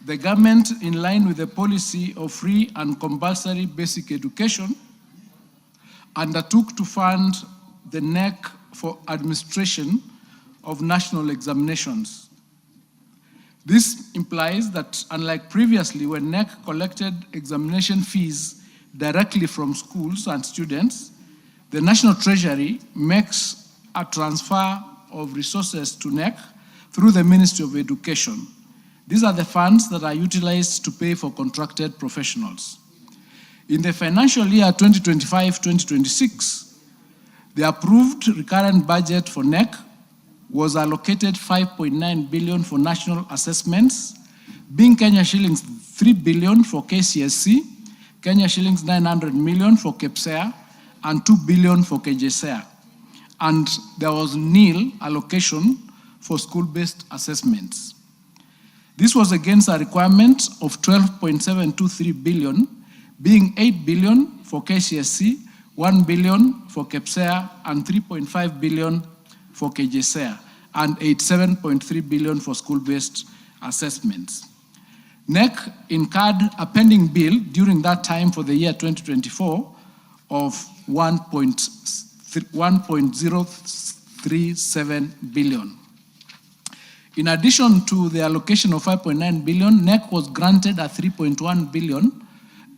the government, in line with the policy of free and compulsory basic education, undertook to fund the NEC for administration of national examinations. This implies that, unlike previously when NEC collected examination fees directly from schools and students, the National Treasury makes a transfer of resources to NEC through the Ministry of Education. These are the funds that are utilized to pay for contracted professionals. In the financial year 2025-2026, the approved recurrent budget for NEC was allocated 5.9 billion for national assessments, being Kenya shillings 3 billion for KCSE, Kenya shillings 900 million for KPSEA, and 2 billion for KJSEA. And there was nil allocation for school-based assessments. This was against a requirement of 12.723 billion, being 8 billion for KCSE, 1 billion for KPSEA, and 3.5 billion for KJSEA, and 87.3 billion for school-based assessments. NEC incurred a pending bill during that time for the year 2024 of 1.037 billion. In addition to the allocation of 5.9 billion, NEC was granted a 3.1 billion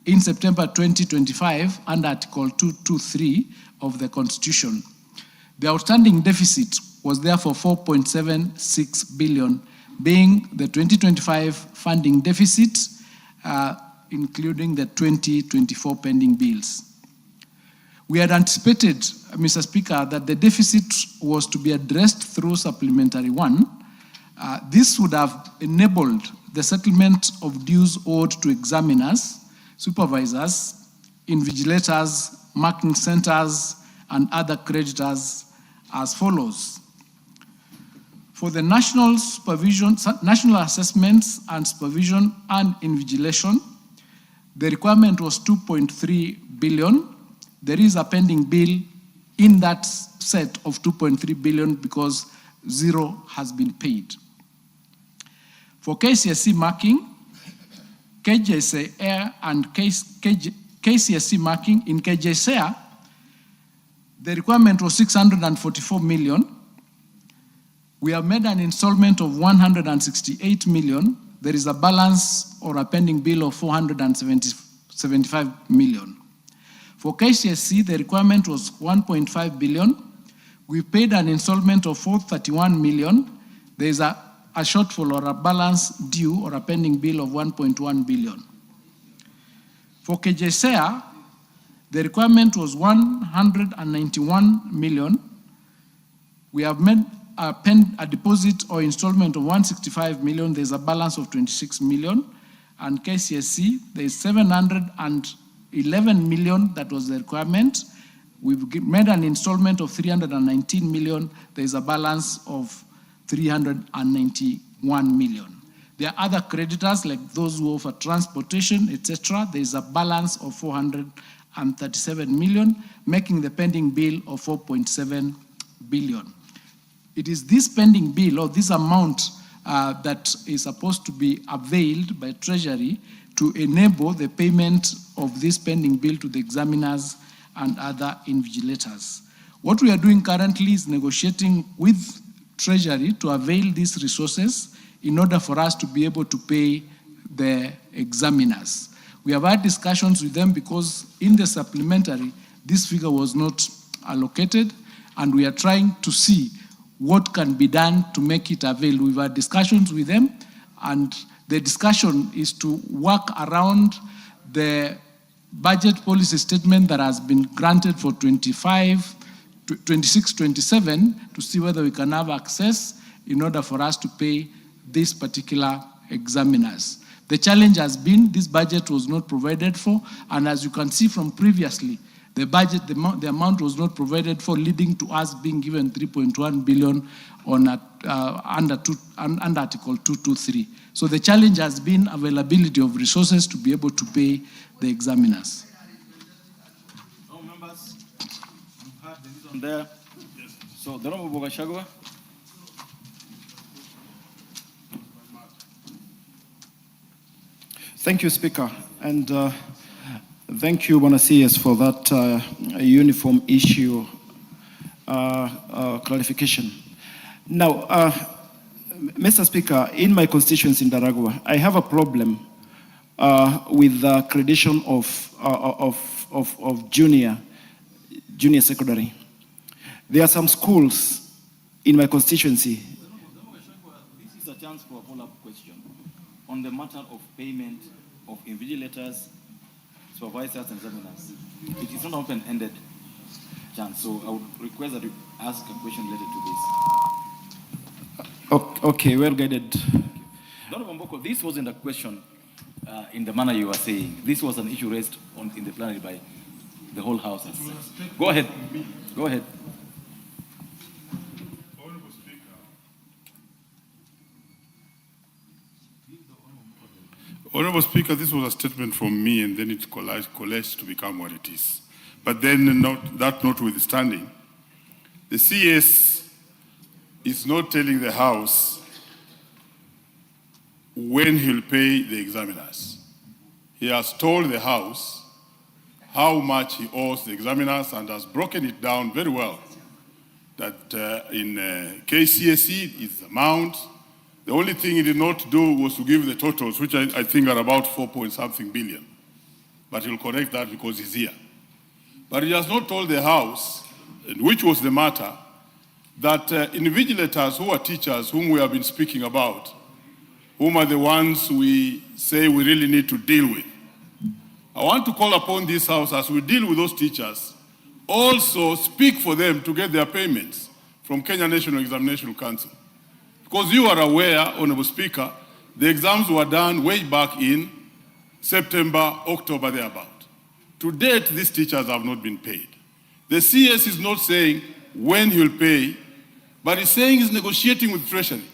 in September 2025 under Article 223 of the Constitution. The outstanding deficit was therefore 4.76 billion, being the 2025 funding deficit, including the 2024 pending bills. We had anticipated, Mr. Speaker, that the deficit was to be addressed through Supplementary 1. This would have enabled the settlement of dues owed to examiners, supervisors, invigilators, marking centers, and other creditors as follows. For the national assessments and supervision and invigilation, the requirement was 2.3 billion. There is a pending bill in that set of 2.3 billion because zero has been paid. For KCSE marking, KJSA and KCSE marking in KJSA, the requirement was 644 million. We have made an installment of 168 million. There is a balance or a pending bill of 475 million. For KCSE, the requirement was 1.5 billion. We paid an installment of 431 million. There is a shortfall or a balance due or a pending bill of 1.1 billion. For KJSEA, the requirement was 191 million. We have made a deposit or installment of 165 million. There's a balance of 26 million. And KCSE, there's 711 million. That was the requirement. We've made an installment of 319 million. There's a balance of 391 million. There are other creditors like those who offer transportation, etc. There's a balance of 437 million, making the pending bill of 4.7 billion. It is this pending bill or this amount that is supposed to be availed by Treasury to enable the payment of this pending bill to the examiners and other invigilators. What we are doing currently is negotiating with Treasury to avail these resources in order for us to be able to pay the examiners. We have had discussions with them because in the supplementary, this figure was not allocated, and we are trying to see what can be done to make it available. We've had discussions with them, and the discussion is to work around the budget policy statement that has been granted for 26-27 to see whether we can have access in order for us to pay these particular examiners. The challenge has been this budget was not provided for, and as you can see from previously, the budget, the amount was not provided for, leading to us being given 3.1 billion on under Article 223. So the challenge has been availability of resources to be able to pay the examiners. All members, you've heard the reason there. So the Honorable Bogashagwa. Thank you, Speaker, and thank you, Bwana CS, for that uniform issue clarification. Now, Mr. Speaker, in my constituency in Daragwa, I have a problem with the accreditation of junior secondary. There are some schools in my constituency. This is a chance for a follow-up question on the matter of payment of invigilators, supervisors, and examiners. It is not open-ended chance, so I would request that you ask a question related to this. Okay, well guided. Dr. Mboko, this wasn't a question in the manner you are saying. This was an issue raised in the plenary by the whole House. Go ahead. Go ahead. Honorable Speaker, this was a statement from me, and then it coalesced to become what it is. But then, that notwithstanding, the CS is not telling the House when he'll pay the examiners. He has told the House how much he owes the examiners and has broken it down very well. That in KCSE is the amount, The only thing he did not do was to give the totals, which I think are about 4-point-something billion. But he'll correct that because he's here. But he has not told the House, which was the matter, that invigilators who are teachers, whom we have been speaking about, whom are the ones we say we really need to deal with. I want to call upon this House, as we deal with those teachers, also speak for them to get their payments from Kenya National Examination Council. Because you are aware, Honorable Speaker, the exams were done way back in September, October, thereabout. To date, these teachers have not been paid. The CS is not saying when he'll pay, but he's saying he's negotiating with Treasury.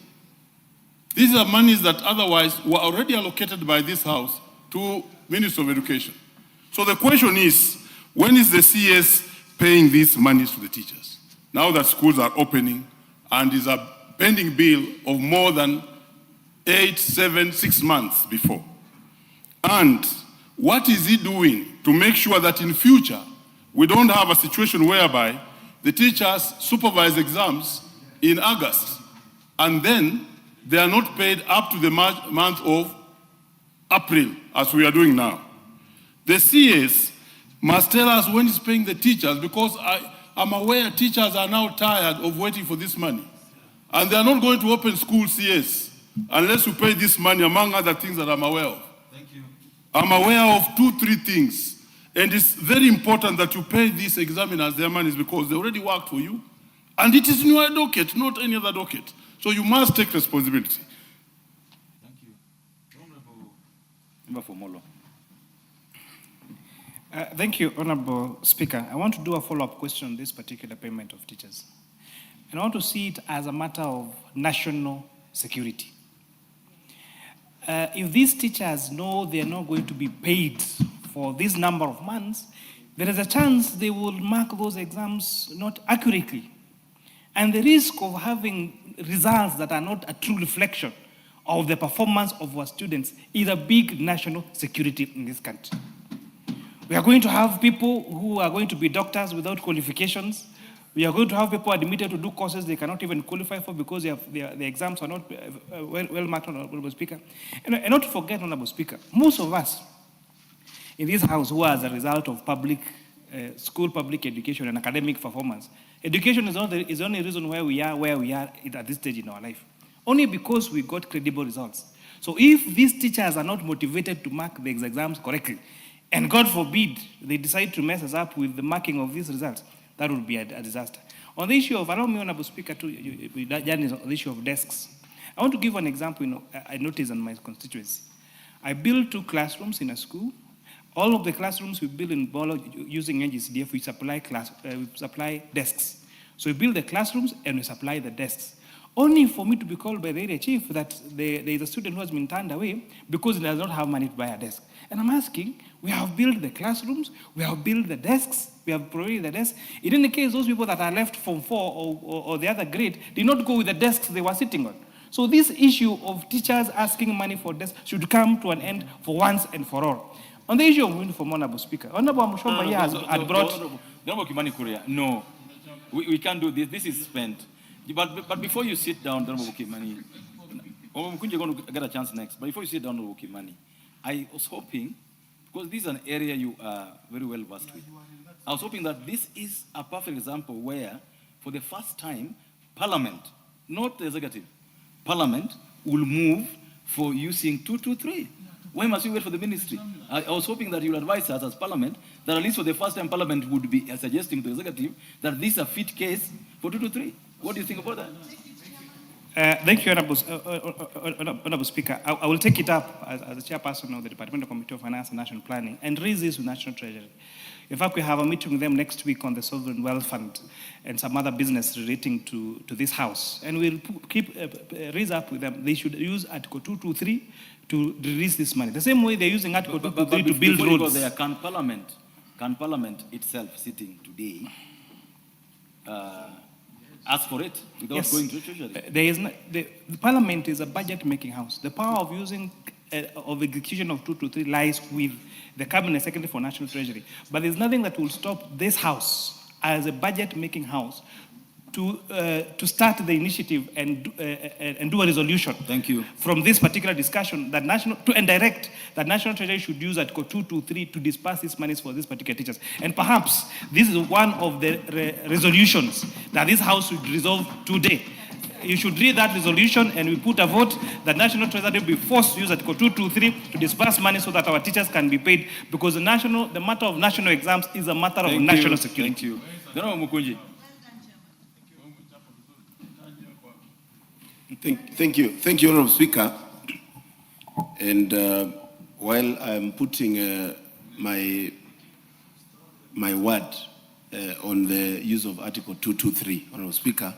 These are monies that otherwise were already allocated by this House to Minister of Education. So the question is, when is the CS paying these monies to the teachers? Now that schools are opening and is a pending bill of more than 8, 7, 6 months before. And what is he doing to make sure that in future we don't have a situation whereby the teachers supervise exams in August and then they are not paid up to the month of April, as we are doing now? The CS must tell us when he's paying the teachers, because I'm aware teachers are now tired of waiting for this money. And they are not going to open school, CS, unless you pay this money, among other things that I'm aware of. Thank you. I'm aware of 2, 3 things. And it's very important that you pay these examiners their monies, because they already worked for you. And it is in your docket, not any other docket. So you must take responsibility. Thank you. Honorable Member for Molo. Thank you, Honorable Speaker. I want to do a follow-up question on this particular payment of teachers. And I want to see it as a matter of national security. If these teachers know they are not going to be paid for this number of months, there is a chance they will mark those exams not accurately. And the risk of having results that are not a true reflection of the performance of our students is a big national security in this country. We are going to have people who are going to be doctors without qualifications. We are going to have people admitted to do courses they cannot even qualify for because the exams are not well marked, Honorable Speaker. And not to forget, Honorable Speaker, most of us in this House who are as a result of school public education and academic performance, education is the only reason why we are at this stage in our life. Only because we got credible results. So if these teachers are not motivated to mark the exams correctly, and God forbid they decide to mess us up with the marking of these results, that would be a disaster. On the issue of, allow me, Honorable Speaker, on the issue of desks. I want to give an example I noticed in my constituency. I built 2 classrooms in a school. All of the classrooms we build in Bolo using NGCDF, we supply desks. So we build the classrooms and we supply the desks. Only for me to be called by the area chief that there is a student who has been turned away because he does not have money to buy a desk. And I'm asking, we have built the classrooms, we have built the desks, we have provided the desks. In any case, those people that are left from 4 or the other grade did not go with the desks they were sitting on. So this issue of teachers asking money for desks should come to an end for once and for all. On the issue of uniform, Honorable Speaker, Honorable Mushomba here has brought... Honorable Kimani Kuria, no, we can't do this. This is spent. But before you sit down, Honorable Kimani, you're going to get a chance next. But before you sit down, Honorable Kimani, I was hoping, because this is an area you are very well versed with, I was hoping that this is a perfect example where, for the first time, Parliament, not the executive, Parliament will move for using 223. Why must we wait for the ministry? I was hoping that you would advise us as Parliament that at least for the first time Parliament would be suggesting to the executive that this is a fit case for 223. What do you think about that? Thank you, Honorable Speaker. I will take it up as the chairperson of the Departmental Committee of Finance and National Planning and raise this with National Treasury. In fact, we have a meeting with them next week on the Sovereign Wealth Fund and some other business relating to this House. And we'll raise up with them. They should use Article 223 to release this money. The same way they're using Article 223 to build roads. There, can Parliament itself sitting today ask for it without going to Treasury? The Parliament is a budget-making house. The power of using of execution of 223 lies with the Cabinet Secretary for National Treasury. But there's nothing that will stop this House as a budget-making house to start the initiative and do a resolution. Thank you. From this particular discussion, that direct that National Treasury should use Article 223 to disperse these monies for these particular teachers. And perhaps this is one of the resolutions that this House should resolve today. You should read that resolution and we put a vote that National Treasury be forced to use Article 223 to disperse money so that our teachers can be paid, because the matter of national exams is a matter of national security. Thank you. Mukunji. Thank you, Honorable Speaker. And while I'm putting my word on the use of Article 223, Honorable Speaker,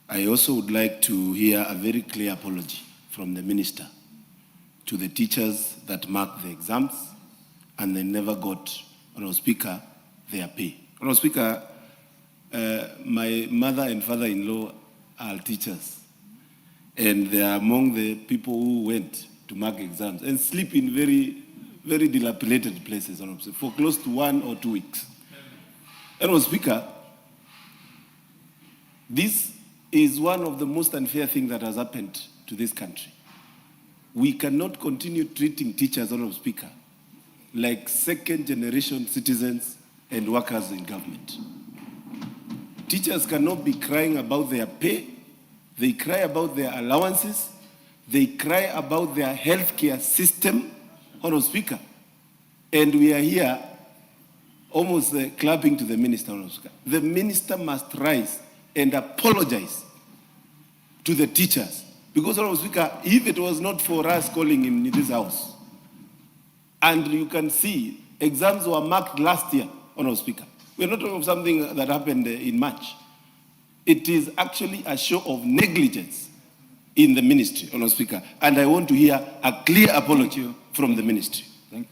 I also would like to hear a very clear apology from the Minister to the teachers that marked the exams and they never got, Honorable Speaker, their pay. Honorable Speaker, my mother and father-in-law are teachers, and they are among the people who went to mark exams and sleep in very, very dilapidated places, Honorable Speaker, for close to 1 or 2 weeks. Honorable Speaker, this is one of the most unfair things that has happened to this country. We cannot continue treating teachers, Honorable Speaker, like second-generation citizens and workers in government. Teachers cannot be crying about their pay. They cry about their allowances. They cry about their healthcare system, Honorable Speaker. And we are here almost clapping to the Minister, Honorable Speaker. The Minister must rise and apologize to the teachers. Because, Honorable Speaker, if it was not for us calling in this House, and you can see exams were marked last year, Honorable Speaker. We're not talking of something that happened in March. It is actually a show of negligence in the ministry, Honorable Speaker. And I want to hear a clear apology from the ministry. Thank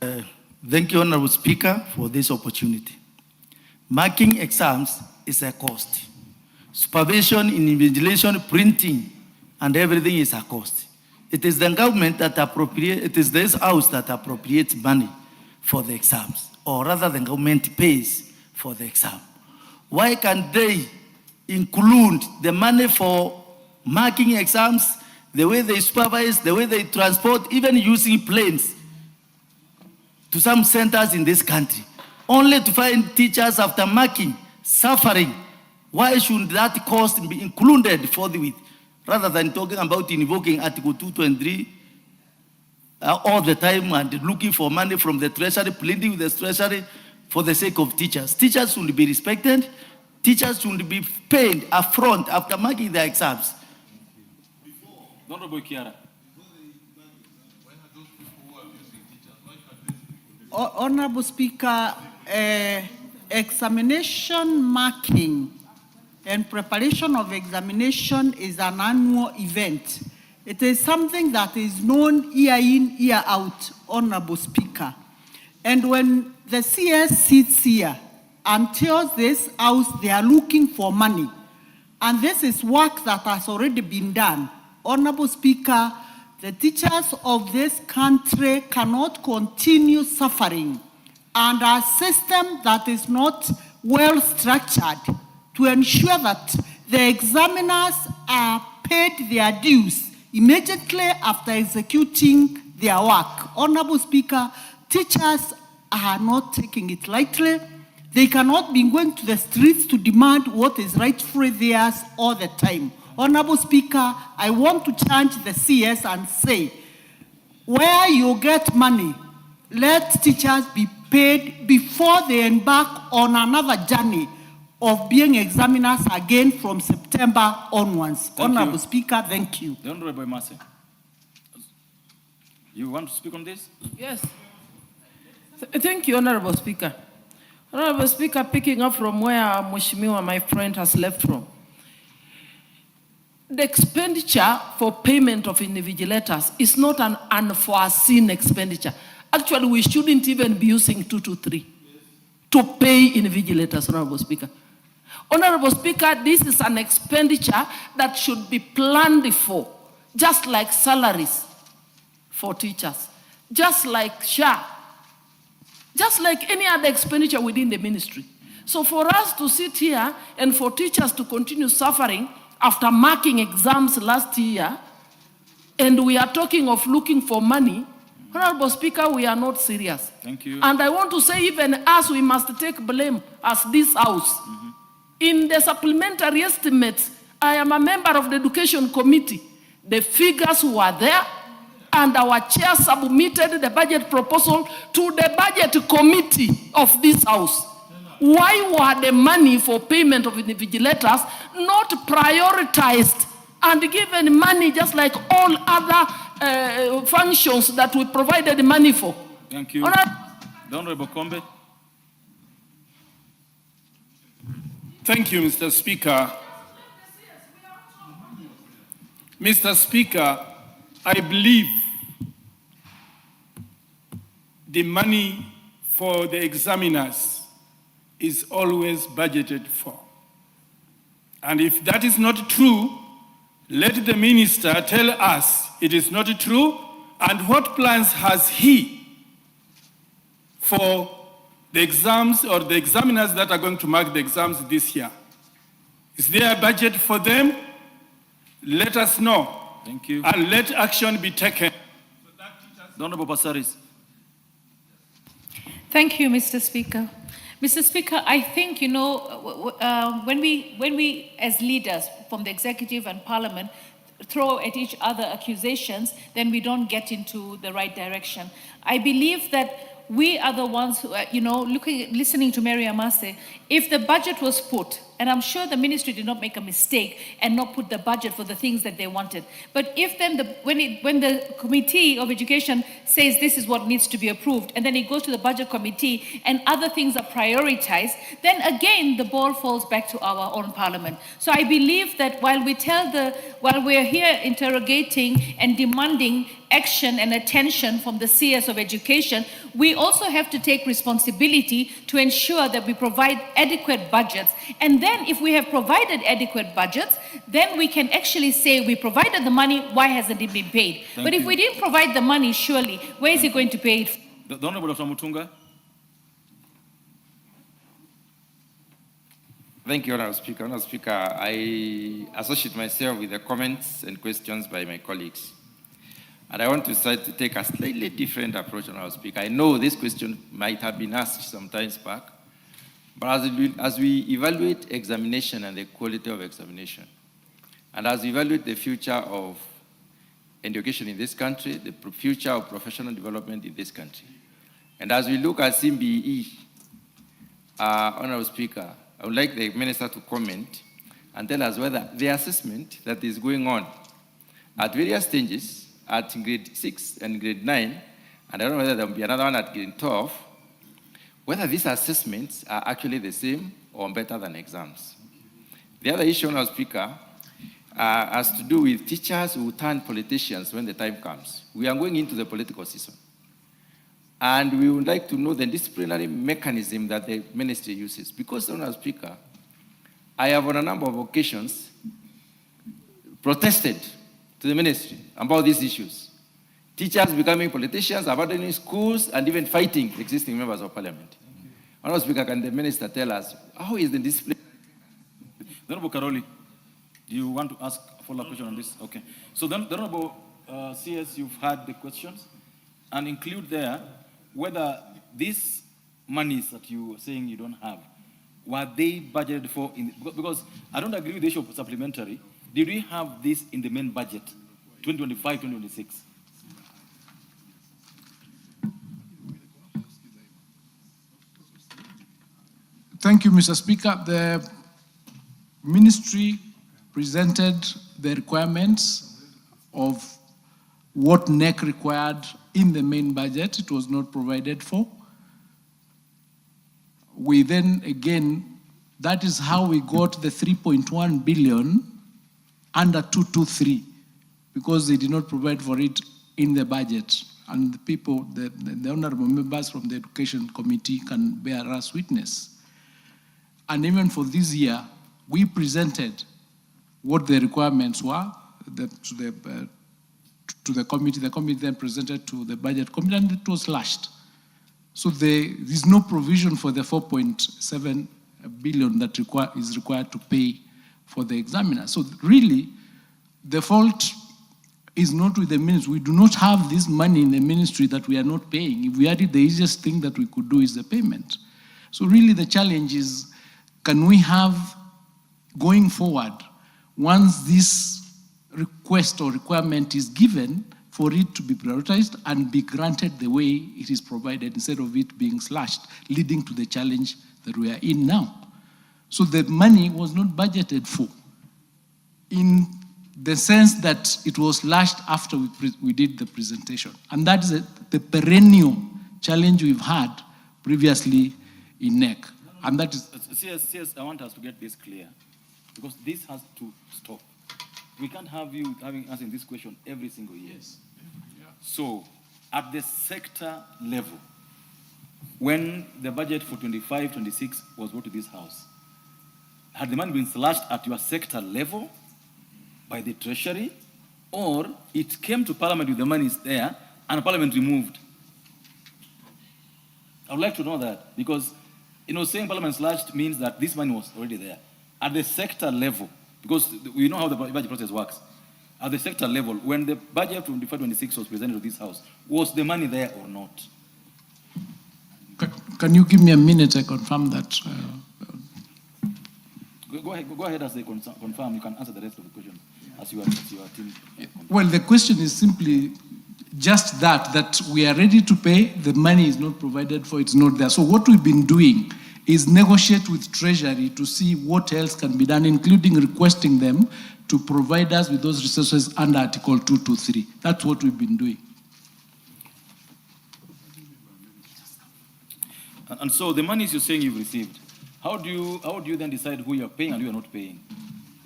you. Thank you, Honorable Speaker, for this opportunity. Marking exams is a cost. Supervision, invigilation, printing, and everything is a cost. It is the government that it is this House that appropriates money for the exams, or rather the government pays for the exam. Why can't they include the money for marking exams, the way they supervise, the way they transport, even using planes to some centers in this country, only to find teachers after marking suffering? Why should that cost be included forthwith, rather than talking about invoking Article 223 all the time and looking for money from the Treasury, pleading with the Treasury for the sake of teachers? Teachers should be respected. Teachers should be paid upfront after marking their exams. Honorable Kiara. Honorable Speaker, examination marking and preparation of examination is an annual event. It is something that is known year in, year out, Honorable Speaker. And when the CS sits here and tells this House they are looking for money, and this is work that has already been done, Honorable Speaker, the teachers of this country cannot continue suffering under a system that is not well structured to ensure that the examiners are paid their dues immediately after executing their work. Honorable Speaker, teachers are not taking it lightly. They cannot be going to the streets to demand what is rightfully theirs all the time. Honorable Speaker, I want to challenge the CS and say, where you get money, let teachers be paid before they embark on another journey of being examiners again from September onwards. Honorable Speaker, thank you. The Honorable Mase. You want to speak on this? Yes. Thank you, Honorable Speaker. Honorable Speaker, picking up from where Mheshimiwa, my friend, has left from. The expenditure for payment of invigilators is not an unforeseen expenditure. Actually, we shouldn't even be using 223 to pay invigilators, Honorable Speaker. Honorable Speaker, this is an expenditure that should be planned for, just like salaries for teachers. just like SHA, just like any other expenditure within the ministry. So for us to sit here and for teachers to continue suffering after marking exams last year, and we are talking of looking for money, Honorable Speaker, we are not serious. Thank you. And I want to say even us, we must take blame as this house. In the supplementary estimates, I am a member of the Education Committee. The figures were there, and our chair submitted the budget proposal to the budget committee of this house. Why were the money for payment of invigilators not prioritized and given money just like all other functions that we provided money for? Thank you. The Honorable Kombe. Thank you, Mr. Speaker. Mr. Speaker, I believe the money for the examiners is always budgeted for. And if that is not true, let the minister tell us it is not true, and what plans has he for the exams or the examiners that are going to mark the exams this year? Is there a budget for them? Let us know. Thank you. And let action be taken. The Honorable Passaris. Thank you, Mr. Speaker. Mr. Speaker, I think, you know, when we as leaders from the executive and parliament throw at each other accusations, then we don't get into the right direction. I believe that we are the ones who are, you know, listening to Mary Amase, if the budget was put, and I'm sure the ministry did not make a mistake and not put the budget for the things that they wanted. But if then, when the Committee of Education says this is what needs to be approved, and then it goes to the Budget Committee and other things are prioritized, then again, the ball falls back to our own parliament. So I believe that while we're here interrogating and demanding action and attention from the CS of Education, we also have to take responsibility to ensure that we provide adequate budgets. And then if we have provided adequate budgets, then we can actually say we provided the money, why hasn't it been paid? But if we didn't provide the money, surely, where is he going to pay it? The Honorable Dr. Mutunga. Thank you, Honorable Speaker. Honorable Speaker, I associate myself with the comments and questions by my colleagues. And I want to start to take a slightly different approach, Honorable Speaker. I know this question might have been asked some times back, but as we evaluate examination and the quality of examination, and as we evaluate the future of education in this country, the future of professional development in this country, and as we look at CBE, Honorable Speaker, I would like the Minister to comment and tell us whether the assessment that is going on at various stages, at grade 6 and grade 9, and I don't know whether there will be another one at grade 12, whether these assessments are actually the same or better than exams. The other issue, Honorable Speaker, has to do with teachers who turn politicians when the time comes. We are going into the political season. And we would like to know the disciplinary mechanism that the ministry uses. Because, Honorable Speaker, I have on a number of occasions protested to the ministry about these issues. Teachers becoming politicians, abandoning schools, and even fighting existing members of parliament. Honorable Speaker, can the minister tell us how is the discipline? Honorable Karoli, do you want to ask a follow-up question on this? Okay. So then, the Honorable CS, you've heard the questions, and include there whether these monies that you are saying you don't have, were they budgeted for? Because I don't agree with the issue of supplementary. Did we have this in the main budget, 2025, 2026? Thank you, Mr. Speaker. The ministry presented the requirements of what NEC required in the main budget. It was not provided for. We then, again, that is how we got the 3.1 billion under 223, because they did not provide for it in the budget. And the people, the honorable members from the Education Committee can bear us witness. And even for this year, we presented what the requirements were to to the committee. The committee then presented to the budget committee, and it was slashed. So there is no provision for the 4.7 billion that is required to pay for the examiner. So really, the fault is not with the ministry. We do not have this money in the ministry that we are not paying. If we had it, the easiest thing that we could do is the payment. So really the challenge is, can we have, going forward, once this request or requirement is given, for it to be prioritized and be granted the way it is provided, instead of it being slashed, leading to the challenge that we are in now. So the money was not budgeted for, in the sense that it was slashed after we did the presentation. And that is the perennial challenge we've had previously in NEC. And that is... CS, I want us to get this clear, because this has to stop. We can't have you answering this question every single year. Yes. Yeah. So, at the sector level, when the budget for 25-26 was brought to this House, had the money been slashed at your sector level by the Treasury, or it came to Parliament with the money is there and Parliament removed? I would like to know that, because saying Parliament slashed means that this money was already there. At the sector level, because we know how the budget process works. At the sector level, when the budget of 25-26 was presented to this House, was the money there or not? Can you give me a minute? I confirm that. Go ahead as they confirm. You can answer the rest of the question as your team. Well, the question is simply just that we are ready to pay, the money is not provided for, it's not there. So what we've been doing is negotiate with Treasury to see what else can be done, including requesting them to provide us with those resources under Article 223. That's what we've been doing. And so the monies you're saying you've received, how do you then decide who you're paying and who you're not paying?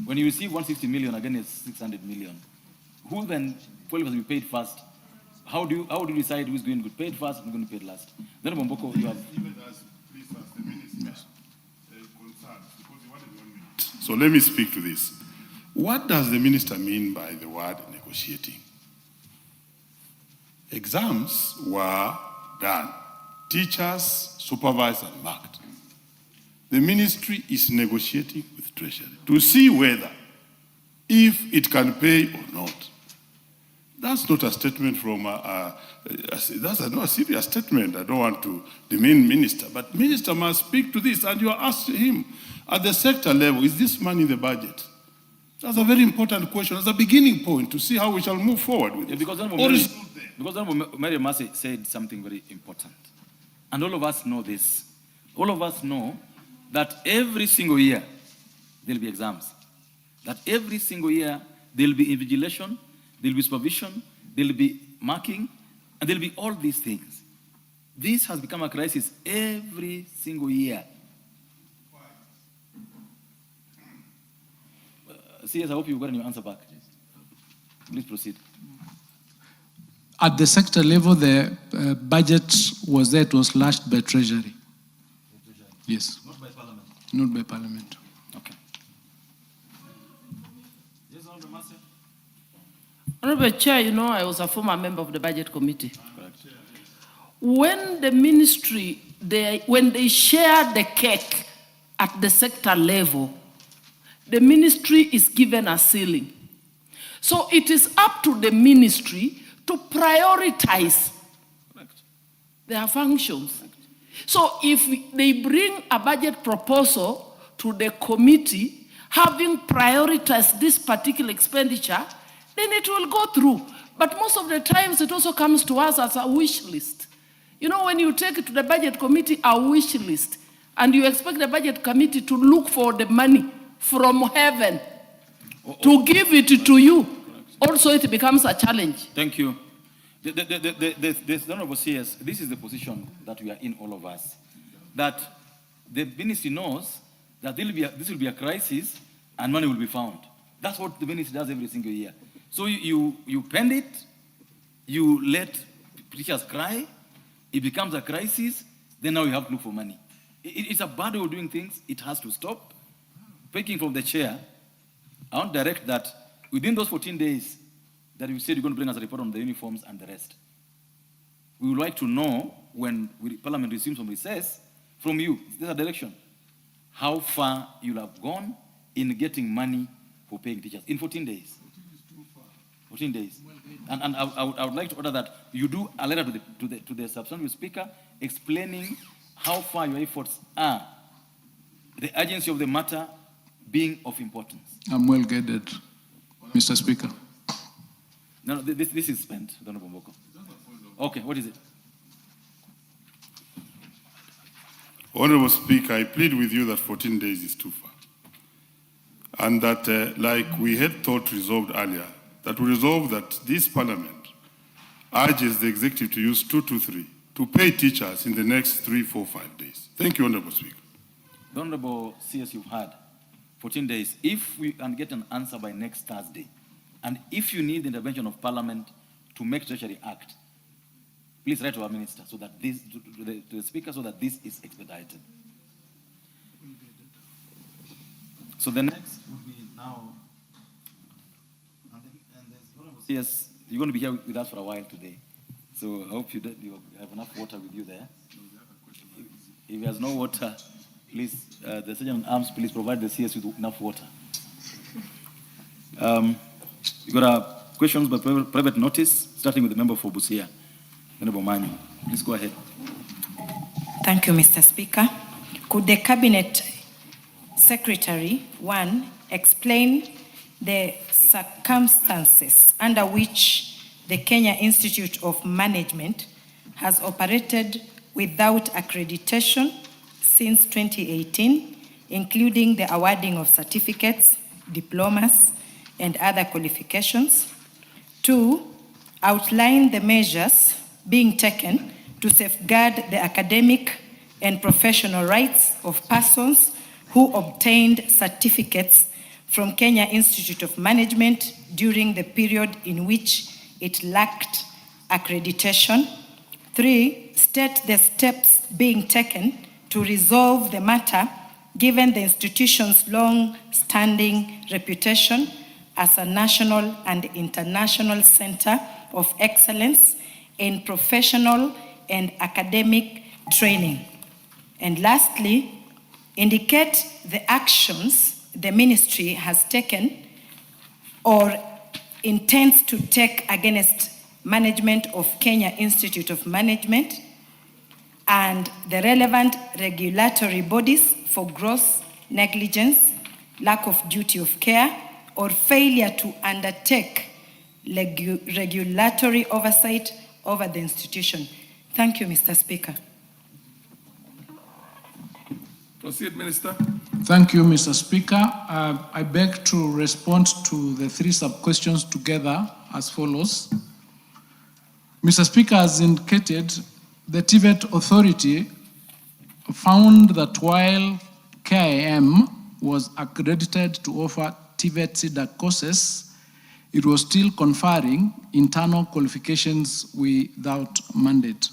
When you receive 160 million against 600 million, who then has to be paid first? How do you decide who's going to be paid first and who's going to be paid last? Then Bomboko, you have... So let me speak to this. What does the minister mean by the word negotiating? Exams were done. Teachers supervised and marked. The ministry is negotiating with Treasury to see whether, if it can pay or not. That's not a statement from that's not a serious statement. I don't want to demean minister, but minister must speak to this, and you are asking him at the sector level, is this money in the budget? That's a very important question as a beginning point to see how we shall move forward with it. Because Mary Massey said something very important, and all of us know this. All of us know that every single year there will be exams. That every single year there will be invigilation, there will be supervision, there will be marking, and there will be all these things. This has become a crisis every single year. CS, I hope you've gotten your answer back. Please proceed. At the sector level, the budget was there, it was slashed by Treasury. Yes. Not by Parliament. Not by Parliament. Okay. Yes, Honorable Massey. Honorable Chair, I was a former member of the Budget Committee. Correct. When the ministry, when they share the cake at the sector level, the ministry is given a ceiling. So it is up to the ministry to prioritize their functions. So if they bring a budget proposal to the committee, having prioritized this particular expenditure, then it will go through. But most of the times it also comes to us as a wish list. When you take it to the budget committee, a wish list, and you expect the budget committee to look for the money from heaven to give it to you, also it becomes a challenge. Thank you. The Honorable CS, this is the position that we are in, all of us. That the ministry knows that this will be a crisis and money will be found. That's what the ministry does every single year. So you pend it, you let teachers cry, it becomes a crisis, then now you have to look for money. It's a bad way of doing things. It has to stop. Speaking from the chair, I want to direct that within those 14 days, that you said you're going to bring us a report on the uniforms and the rest. We would like to know when Parliament resumes from recess from you, there's a direction, how far you'll have gone in getting money for paying teachers in 14 days. 14 days. And I would like to order that you do a letter to the substantive speaker explaining how far your efforts are, the urgency of the matter being of importance. I'm well guided, Mr. Speaker. No, this is spent, Honorable Mboko. Okay, what is it? Honorable Speaker, I plead with you that 14 days is too far. And that, like we had thought resolved earlier, that we resolve that this Parliament urges the Executive to use 223 to pay teachers in the next 3, 4, 5 days. Thank you, Honorable Speaker. The Honorable CS you've had, 14 days. If we can get an answer by next Thursday, and if you need the intervention of Parliament to make Treasury act, please write to our Minister so that this, to the Speaker, so that this is expedited. So the next would be now, and there's Honorable CS, you're going to be here with us for a while today. So I hope you have enough water with you there. If there's no water, please, the Sergeant at Arms, please provide the CS with enough water. You got questions by private notice, starting with the member for Busia, Honorable Manu. Please go ahead. Thank you, Mr. Speaker. Could the Cabinet Secretary, one, explain the circumstances under which the Kenya Institute of Management has operated without accreditation since 2018, including the awarding of certificates, diplomas, and other qualifications? Two, outline the measures being taken to safeguard the academic and professional rights of persons who obtained certificates from Kenya Institute of Management during the period in which it lacked accreditation. Three, state the steps being taken to resolve the matter given the institution's long-standing reputation as a national and international center of excellence in professional and academic training. And lastly, indicate the actions the ministry has taken or intends to take against management of Kenya Institute of Management and the relevant regulatory bodies for gross negligence, lack of duty of care, or failure to undertake regulatory oversight over the institution. Thank you, Mr. Speaker. Proceed, Minister. Thank you, Mr. Speaker. I beg to respond to the three sub-questions together as follows. Mr. Speaker, as indicated, the TVET authority found that while KIM was accredited to offer TVET CEDAC courses, it was still conferring internal qualifications without mandate.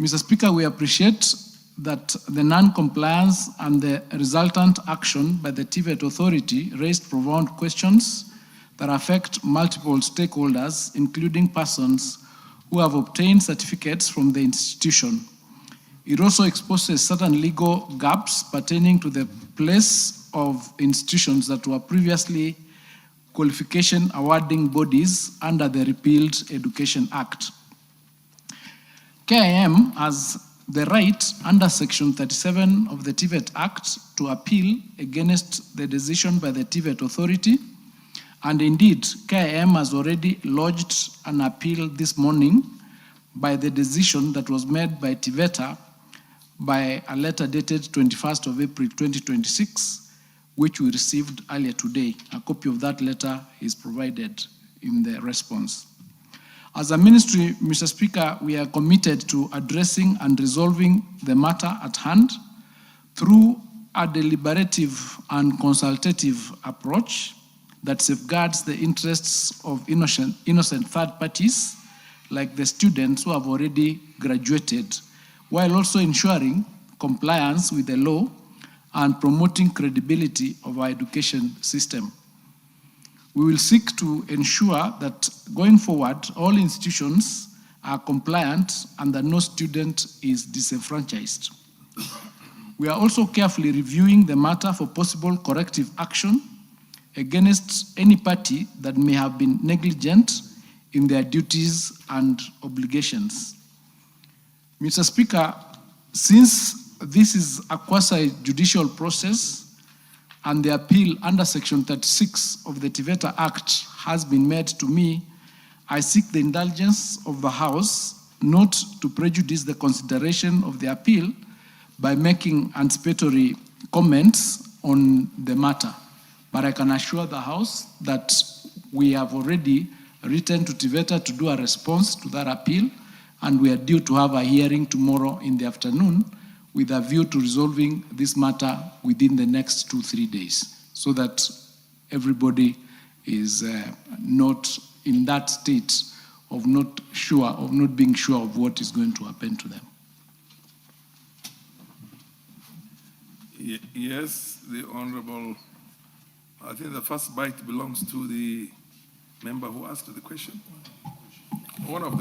Mr. Speaker, we appreciate that the non-compliance and the resultant action by the TVET authority raised profound questions that affect multiple stakeholders, including persons who have obtained certificates from the institution. It also exposes certain legal gaps pertaining to the place of institutions that were previously qualification awarding bodies under the repealed Education Act. KIM has the right under Section 37 of the TVET Act to appeal against the decision by the TVET authority. And indeed, KIM has already lodged an appeal this morning by the decision that was made by TVETA by a letter dated 21st of April 2026, which we received earlier today. A copy of that letter is provided in the response. As a ministry, Mr. Speaker, we are committed to addressing and resolving the matter at hand through a deliberative and consultative approach that safeguards the interests of innocent third parties, like the students who have already graduated, while also ensuring compliance with the law and promoting credibility of our education system. We will seek to ensure that going forward, all institutions are compliant and that no student is disenfranchised. We are also carefully reviewing the matter for possible corrective action against any party that may have been negligent in their duties and obligations. Mr. Speaker, since this is a quasi-judicial process and the appeal under Section 36 of the TVETA Act has been made to me, I seek the indulgence of the House not to prejudice the consideration of the appeal by making anticipatory comments on the matter. But I can assure the House that we have already written to TVETA to do a response to that appeal, and we are due to have a hearing tomorrow in the afternoon with a view to resolving this matter within the next 2-3 days, so that everybody is not in that state of not being sure of what is going to happen to them. Yes, the Honorable, I think the first bite belongs to the member who asked the question. One of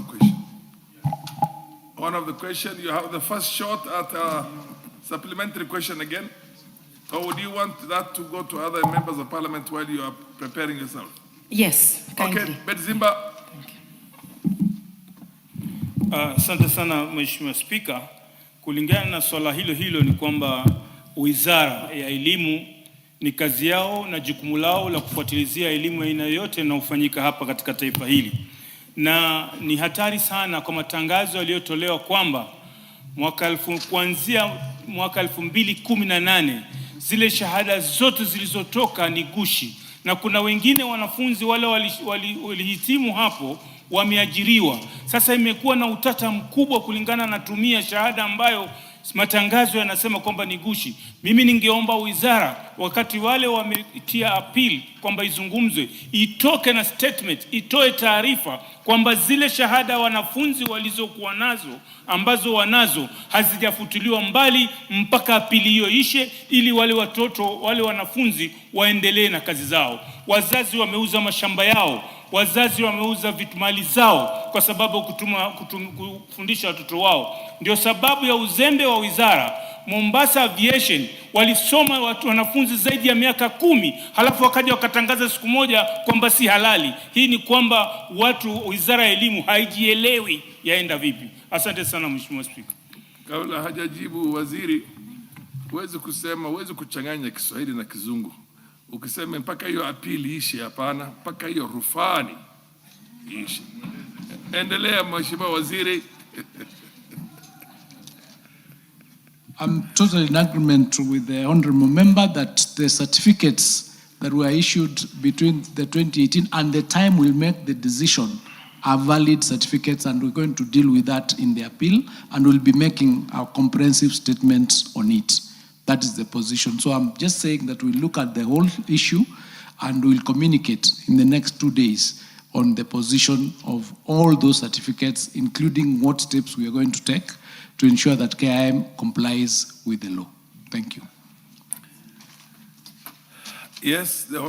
the question, you have the first shot at a supplementary question again? Or would you want that to go to other members of parliament while you are preparing yourself? Yes, kindly. Okay, Bedzimba. Asante sana Mheshimiwa Spika. Kulingana na swala hilo ni kwamba Wizara ya Elimu ni kazi yao na jukumu lao la kufuatilizia elimu ya aina yote inayofanyika hapa katika taifa hili. Na ni hatari sana kwa matangazo yaliyotolewa kwamba kuanzia mwaka 2018 zile shahada zote zilizotoka ni gushi, na kuna wengine wanafunzi wale walihitimu hapo wameajiriwa. Sasa imekuwa na utata mkubwa kulingana na tumia shahada ambayo matangazo yanasema kwamba ni gushi. Mimi ningeomba wizara, wakati wale wametia appeal kwamba izungumzwe, itoke na statement, itoe taarifa kwamba zile shahada wanafunzi walizokuwa nazo ambazo wanazo hazijafutiliwa mbali mpaka appeal hiyo ishe, ili wale watoto, wale wanafunzi waendelee na kazi zao. Wazazi wameuza mashamba yao, wazazi wameuza mali zao kwa sababu kufundisha watoto wao. Ndio sababu ya uzembe wa wizara. Mombasa Aviation walisoma wanafunzi zaidi ya miaka 10, halafu wakaja wakatangaza siku moja kwamba si halali. Hii ni kwamba wizara ya elimu haijielewi yaenda vipi. Asante sana Mheshimiwa Spika. Kabla hajajibu waziri, huwezi kuchanganya Kiswahili na Kizungu. Ukisema mpaka hiyo apili ishi, hapana, mpaka hiyo rufani ishi. Endelea Mheshimiwa Waziri. I'm totally in agreement with the honorable member that the certificates that were issued between the 2018 and the time we'll make the decision are valid certificates, and we're going to deal with that in the appeal, and we'll be making our comprehensive statements on it. That is the position. So I'm just saying that we'll look at the whole issue and we'll communicate in the next 2 days on the position of all those certificates, including what steps we are going to take to ensure that KIM complies with the law. Thank you. Yes, the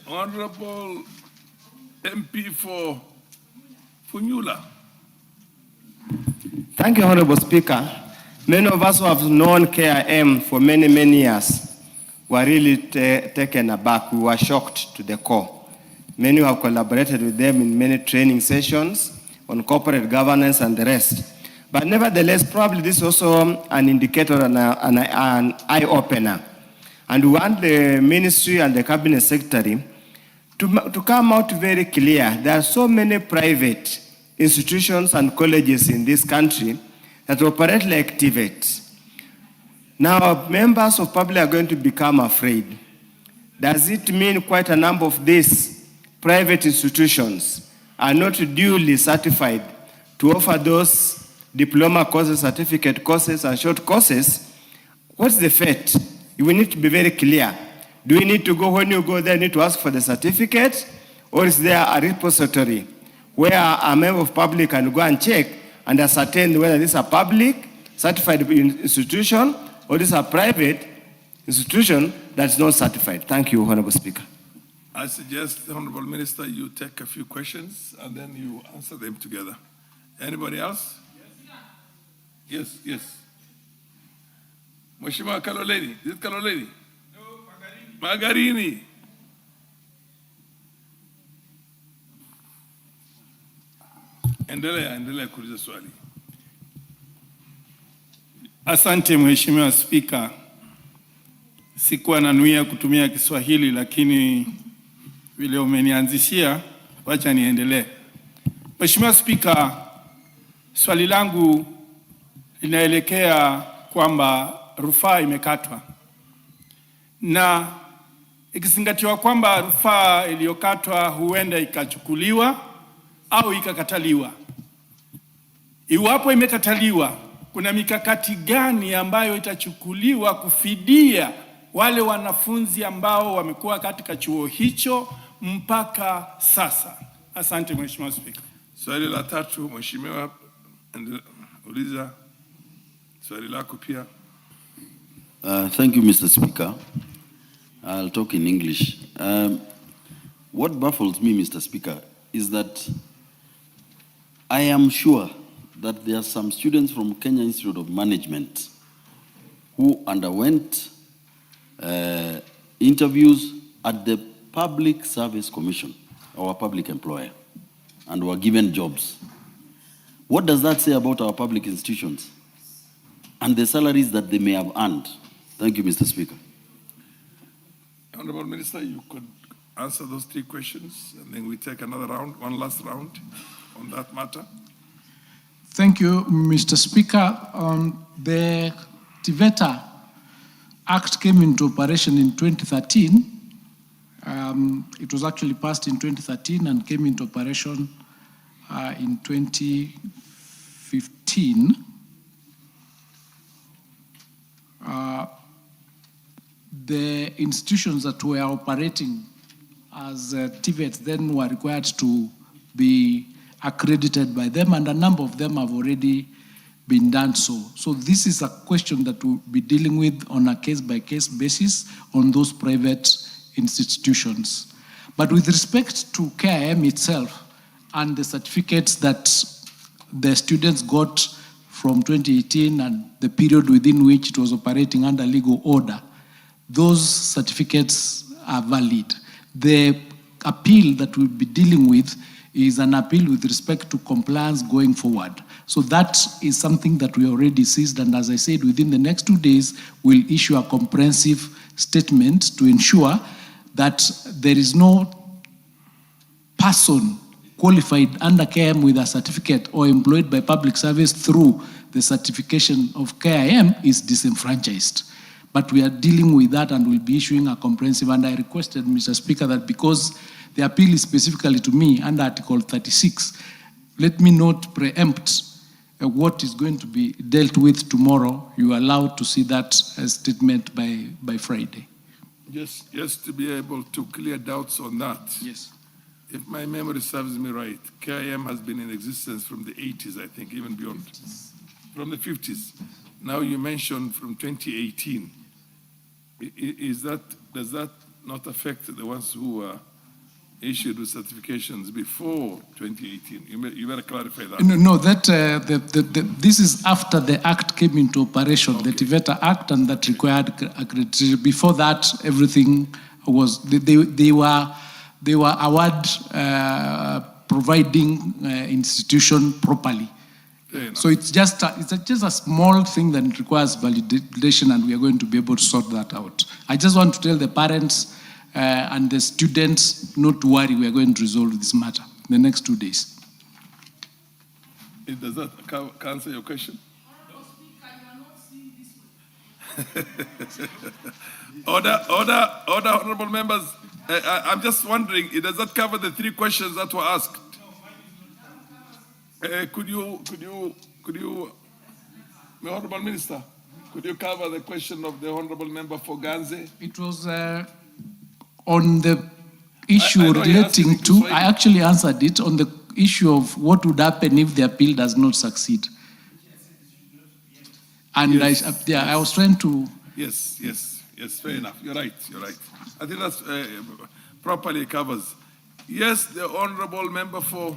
Honorable MP for Funyula. Thank you, Honorable Speaker. Many of us who have known KIM for many, many years were really taken aback. We were shocked to the core. Many who have collaborated with them in many training sessions on corporate governance and the rest. But nevertheless, probably this is also an indicator and an eye-opener. And we want the Ministry and the Cabinet Secretary to come out very clear. There are so many private institutions and colleges in this country that operate like TVET. Now, members of public are going to become afraid. Does it mean quite a number of these private institutions are not duly certified to offer those diploma courses, certificate courses, and short courses? What's the fate? We need to be very clear. Do we need to go, when you go there, need to ask for the certificate? Or is there a repository where a member of public can go and check and ascertain whether this is a public certified institution or this is a private institution that's not certified. Thank you, Honorable Speaker. I suggest, the Honorable Minister, you take a few questions and then you answer them together. Anybody else? Yes, yes. Mheshimiwa Kaloleni. Is it Kaloleni? No, Magarini. Endelea kuuliza swali. Asante Mheshimiwa Spika. Sikuwa nanuia kutumia Kiswahili, lakini vile umenianzishia, wacha niendelee. Mheshimiwa Spika, swali langu linaelekea kwamba rufaa imekatwa, na ikizingatiwa kwamba rufaa iliyokatwa huenda ikachukuliwa au ikakataliwa. Iwapo imekataliwa, kuna mikakati gani ambayo itachukuliwa kufidia wale wanafunzi ambao wamekuwa katika chuo hicho mpaka sasa? Asante Mheshimiwa Spika. Swali la tatu, Mheshimiwa, uliza swali lako pia. Thank you, Mr. Speaker. I'll talk in English. What baffles me, Mr. Speaker, is that I am sure that there are some students from Kenya Institute of Management who underwent interviews at the Public Service Commission, our public employer, and were given jobs. What does that say about our public institutions and the salaries that they may have earned? Thank you, Mr. Speaker. Honorable Minister, you could answer those three questions, and then we take another round, one last round on that matter. Thank you, Mr. Speaker. The TVETA Act came into operation in 2013. It was actually passed in 2013 and came into operation in 2015. The institutions that were operating as TVET then were required to be accredited by them, and a number of them have already been done so. So this is a question that we'll be dealing with on a case-by-case basis on those private institutions. But with respect to KIM itself and the certificates that the students got from 2018 and the period within which it was operating under legal order, those certificates are valid. The appeal that we'll be dealing with is an appeal with respect to compliance going forward. So that is something that we already seized, and as I said, within the next 2 days, we'll issue a comprehensive statement to ensure that there is no person qualified under KIM with a certificate or employed by public service through the certification of KIM is disenfranchised. But we are dealing with that and we'll be issuing a comprehensive, and I requested, Mr. Speaker, that because the appeal is specifically to me under Article 36, let me not preempt what is going to be dealt with tomorrow. You are allowed to see that statement by Friday. Just to be able to clear doubts on that. Yes. If my memory serves me right, KIM has been in existence from the 80s, I think, even beyond, from the 50s. Now you mentioned from 2018. Does that not affect the ones who were issued with certifications before 2018? You better clarify that. No, this is after the Act came into operation, okay. The TVETA Act, and that required accreditation. Before that, everything was, they were award providing institution properly. So it's just a small thing that requires validation, and we are going to be able to sort that out. I just want to tell the parents and the students not to worry. We are going to resolve this matter in the next 2 days. Does that answer your question? No, Speaker, you are not seeing this way. Order, honorable members. I'm just wondering, does that cover the three questions that were asked? Could you, the Honorable Minister, could you cover the question of the Honorable Member for Ganze? It was on the issue relating to, I actually answered it on the issue of what would happen if the appeal does not succeed. And yes. I was trying to... Yes. Yes, fair enough. You're right. I think that's properly covers. Yes, the honorable member for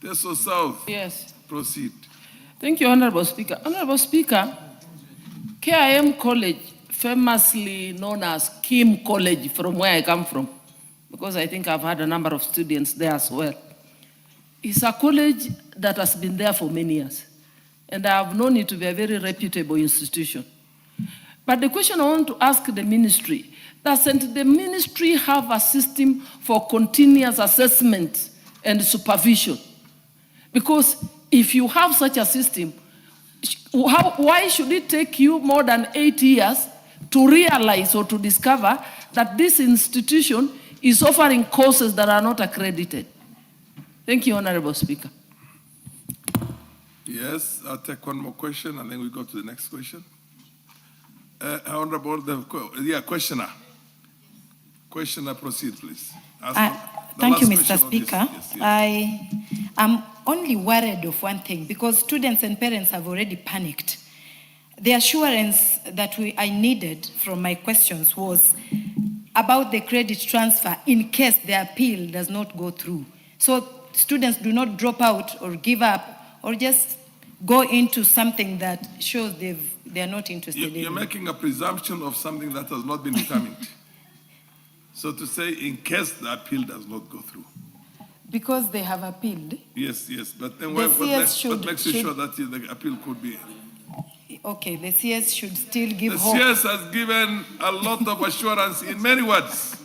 Teso South. Yes. Proceed. Thank you, Honorable Speaker. Honorable Speaker, KIM College, famously known as Kim College from where I come from, because I think I've had a number of students there as well. It's a college that has been there for many years, and I have known it to be a very reputable institution. But the question I want to ask the ministry, doesn't the ministry have a system for continuous assessment and supervision? Because if you have such a system, why should it take you more than 8 years to realize or to discover that this institution is offering courses that are not accredited? Thank you, Honorable Speaker. Yes, I'll take one more question and then we go to the next question. Honorable, questioner. Questioner, proceed, please. Thank you, Mr. Speaker. Yes. I am only worried of one thing, because students and parents have already panicked. The assurance that I needed from my questions was about the credit transfer in case the appeal does not go through. So students do not drop out or give up or just go into something that shows they are not interested in. You're making a presumption of something that has not been determined. So to say, in case the appeal does not go through. Because they have appealed. Yes, but then The what makes you sure that the appeal could be? Okay, the CS should still give The hope. CS has given a lot of assurance in many words.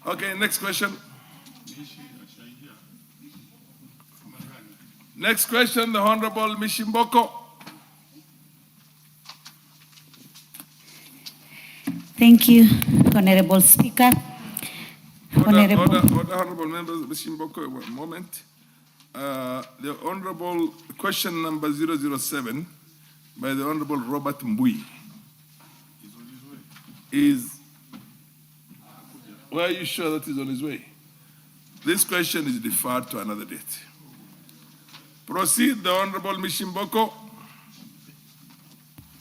Okay, next question. Next question, the Honorable Mishimboko. Thank you, Honorable Speaker. Honorable members, Mishimboko, one moment. The Honorable question number 007 by the Honorable Robert Mbui is, why are you sure that he's on his way? This question is deferred to another date. Proceed, the Honorable Mishimboko.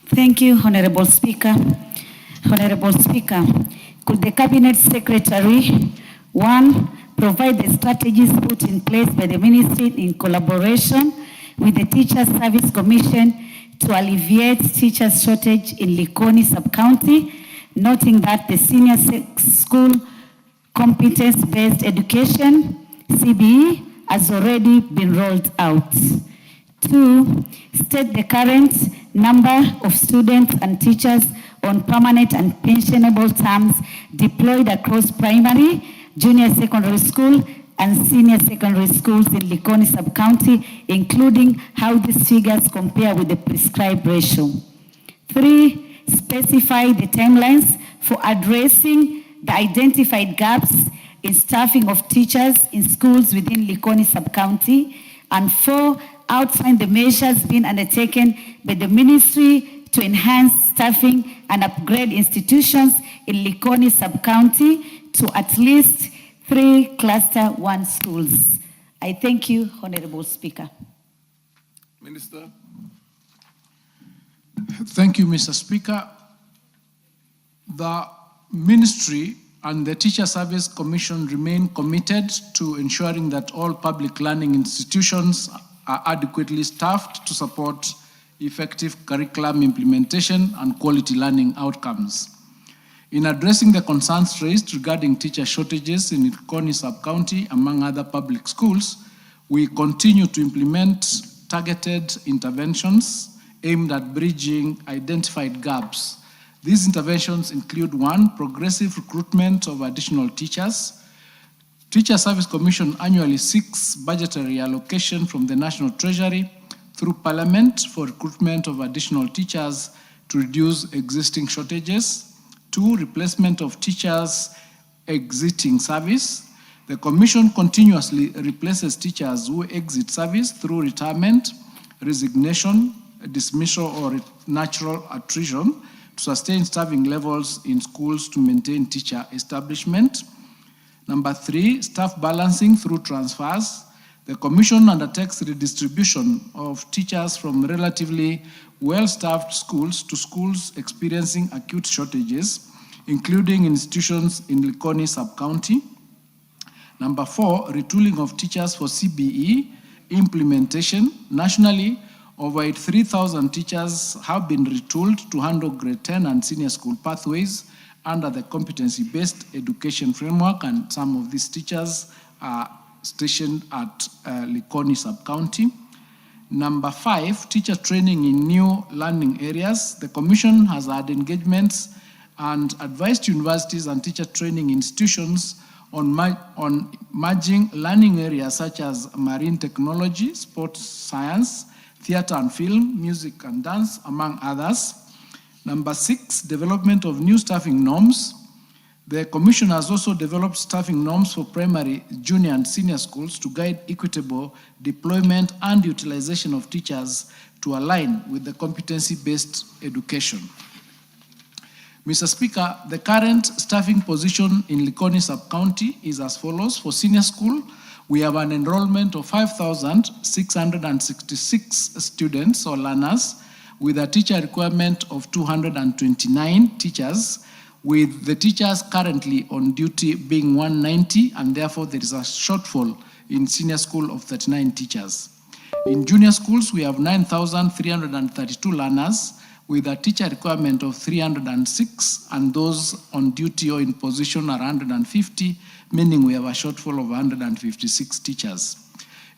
Thank you, Honorable Speaker. Honorable Speaker, could the Cabinet Secretary, 1, provide the strategies put in place by the Ministry in collaboration with the Teachers Service Commission to alleviate teachers' shortage in Likoni Sub-County, noting that the Senior School Competence-Based Education, CBE, has already been rolled out. 2, state the current number of students and teachers on permanent and pensionable terms deployed across primary, junior secondary school, and senior secondary schools in Likoni Sub-County, including how these figures compare with the prescribed ratio. 3, specify the timelines for addressing the identified gaps in staffing of teachers in schools within Likoni Sub-County. And 4, outline the measures being undertaken by the ministry to enhance staffing and upgrade institutions in Likoni Sub-County to at least 3 Cluster 1 schools. I thank you, Honorable Speaker. Minister. Thank you, Mr. Speaker. The Ministry and the Teacher Service Commission remain committed to ensuring that all public learning institutions are adequately staffed to support effective curriculum implementation and quality learning outcomes. In addressing the concerns raised regarding teacher shortages in Likoni Sub-County, among other public schools, we continue to implement targeted interventions aimed at bridging identified gaps. These interventions include 1, progressive recruitment of additional teachers. Teacher Service Commission annually seeks budgetary allocation from the National Treasury through Parliament for recruitment of additional teachers to reduce existing shortages. 2, replacement of teachers exiting service. The Commission continuously replaces teachers who exit service through retirement, resignation, dismissal, or natural attrition to sustain staffing levels in schools to maintain teacher establishment. Number 3, staff balancing through transfers. The Commission undertakes redistribution of teachers from relatively well-staffed schools to schools experiencing acute shortages, including institutions in Likoni sub-county. Number 4, retooling of teachers for CBE implementation. Nationally, over 3,000 teachers have been retooled to handle grade 10 and senior school pathways under the competency-based education framework, and some of these teachers are stationed at Likoni sub-county. Number 5, teacher training in new learning areas. The Commission has had engagements and advised universities and teacher training institutions on merging learning areas such as marine technology, sports science, theater and film, music and dance, among others. Number 6, development of new staffing norms. The Commission has also developed staffing norms for primary, junior and senior schools to guide equitable deployment and utilization of teachers to align with the competency-based education. Mr. Speaker, the current staffing position in Likoni sub-county is as follows. For senior school, we have an enrollment of 5,666 students or learners with a teacher requirement of 229 teachers, with the teachers currently on duty being 190, and therefore there is a shortfall in senior school of 39 teachers. In junior schools, we have 9,332 learners with a teacher requirement of 306, and those on duty or in position are 150, meaning we have a shortfall of 156 teachers.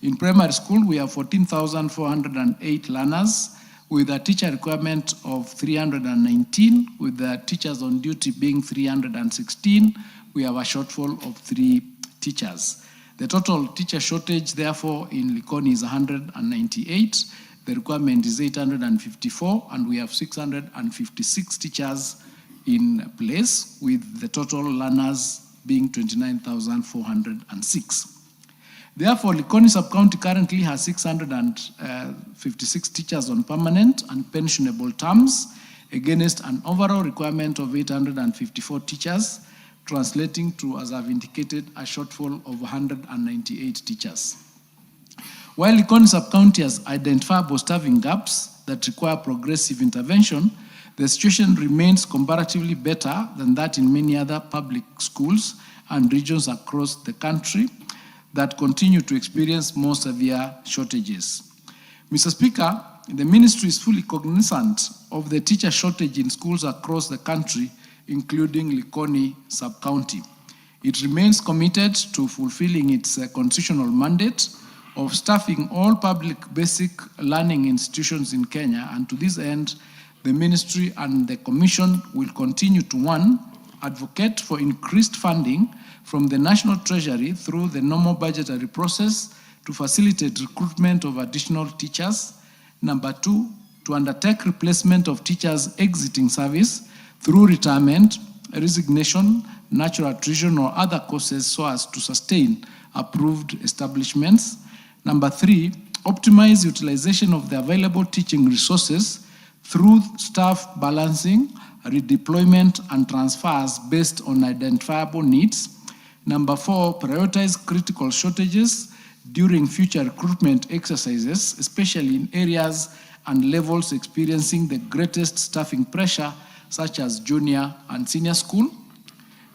In primary school, we have 14,408 learners with a teacher requirement of 319, with the teachers on duty being 316, we have a shortfall of 3 teachers. The total teacher shortage, therefore, in Likoni is 198. The requirement is 854, and we have 656 teachers in place, with the total learners being 29,406. Therefore, Likoni sub-county currently has 656 teachers on permanent and pensionable terms against an overall requirement of 854 teachers, translating to, as I've indicated, a shortfall of 198 teachers. While Likoni sub-county has identifiable staffing gaps that require progressive intervention, the situation remains comparatively better than that in many other public schools and regions across the country that continue to experience more severe shortages. Mr. Speaker, the ministry is fully cognizant of the teacher shortage in schools across the country, including Likoni sub-county. It remains committed to fulfilling its constitutional mandate of staffing all public basic learning institutions in Kenya, and to this end, the ministry and the Commission will continue to, 1, advocate for increased funding from the National Treasury through the normal budgetary process to facilitate recruitment of additional teachers. Number 2, to undertake replacement of teachers exiting service through retirement, resignation, natural attrition, or other causes so as to sustain approved establishments. Number 3, optimize utilization of the available teaching resources through staff balancing, redeployment, and transfers based on identifiable needs. Number 4, prioritize critical shortages during future recruitment exercises, especially in areas and levels experiencing the greatest staffing pressure, such as junior and senior school.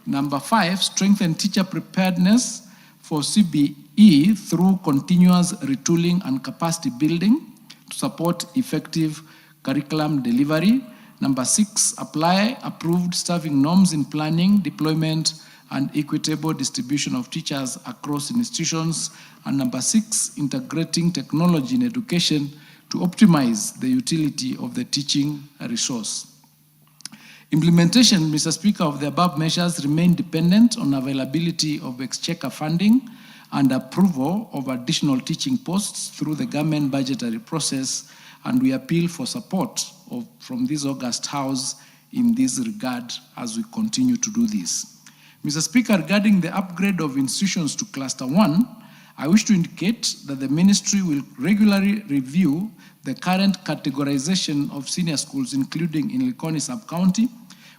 Number 5, strengthen teacher preparedness for CBE through continuous retooling and capacity building to support effective curriculum delivery. Number 6, apply approved staffing norms in planning, deployment, and equitable distribution of teachers across institutions. And number 6, integrating technology in education to optimize the utility of the teaching resource. Implementation, Mr. Speaker, of the above measures remain dependent on availability of exchequer funding and approval of additional teaching posts through the government budgetary process, and we appeal for support from this August House in this regard as we continue to do this. Mr. Speaker, regarding the upgrade of institutions to Cluster 1, I wish to indicate that the Ministry will regularly review the current categorization of senior schools, including in Likoni sub-county,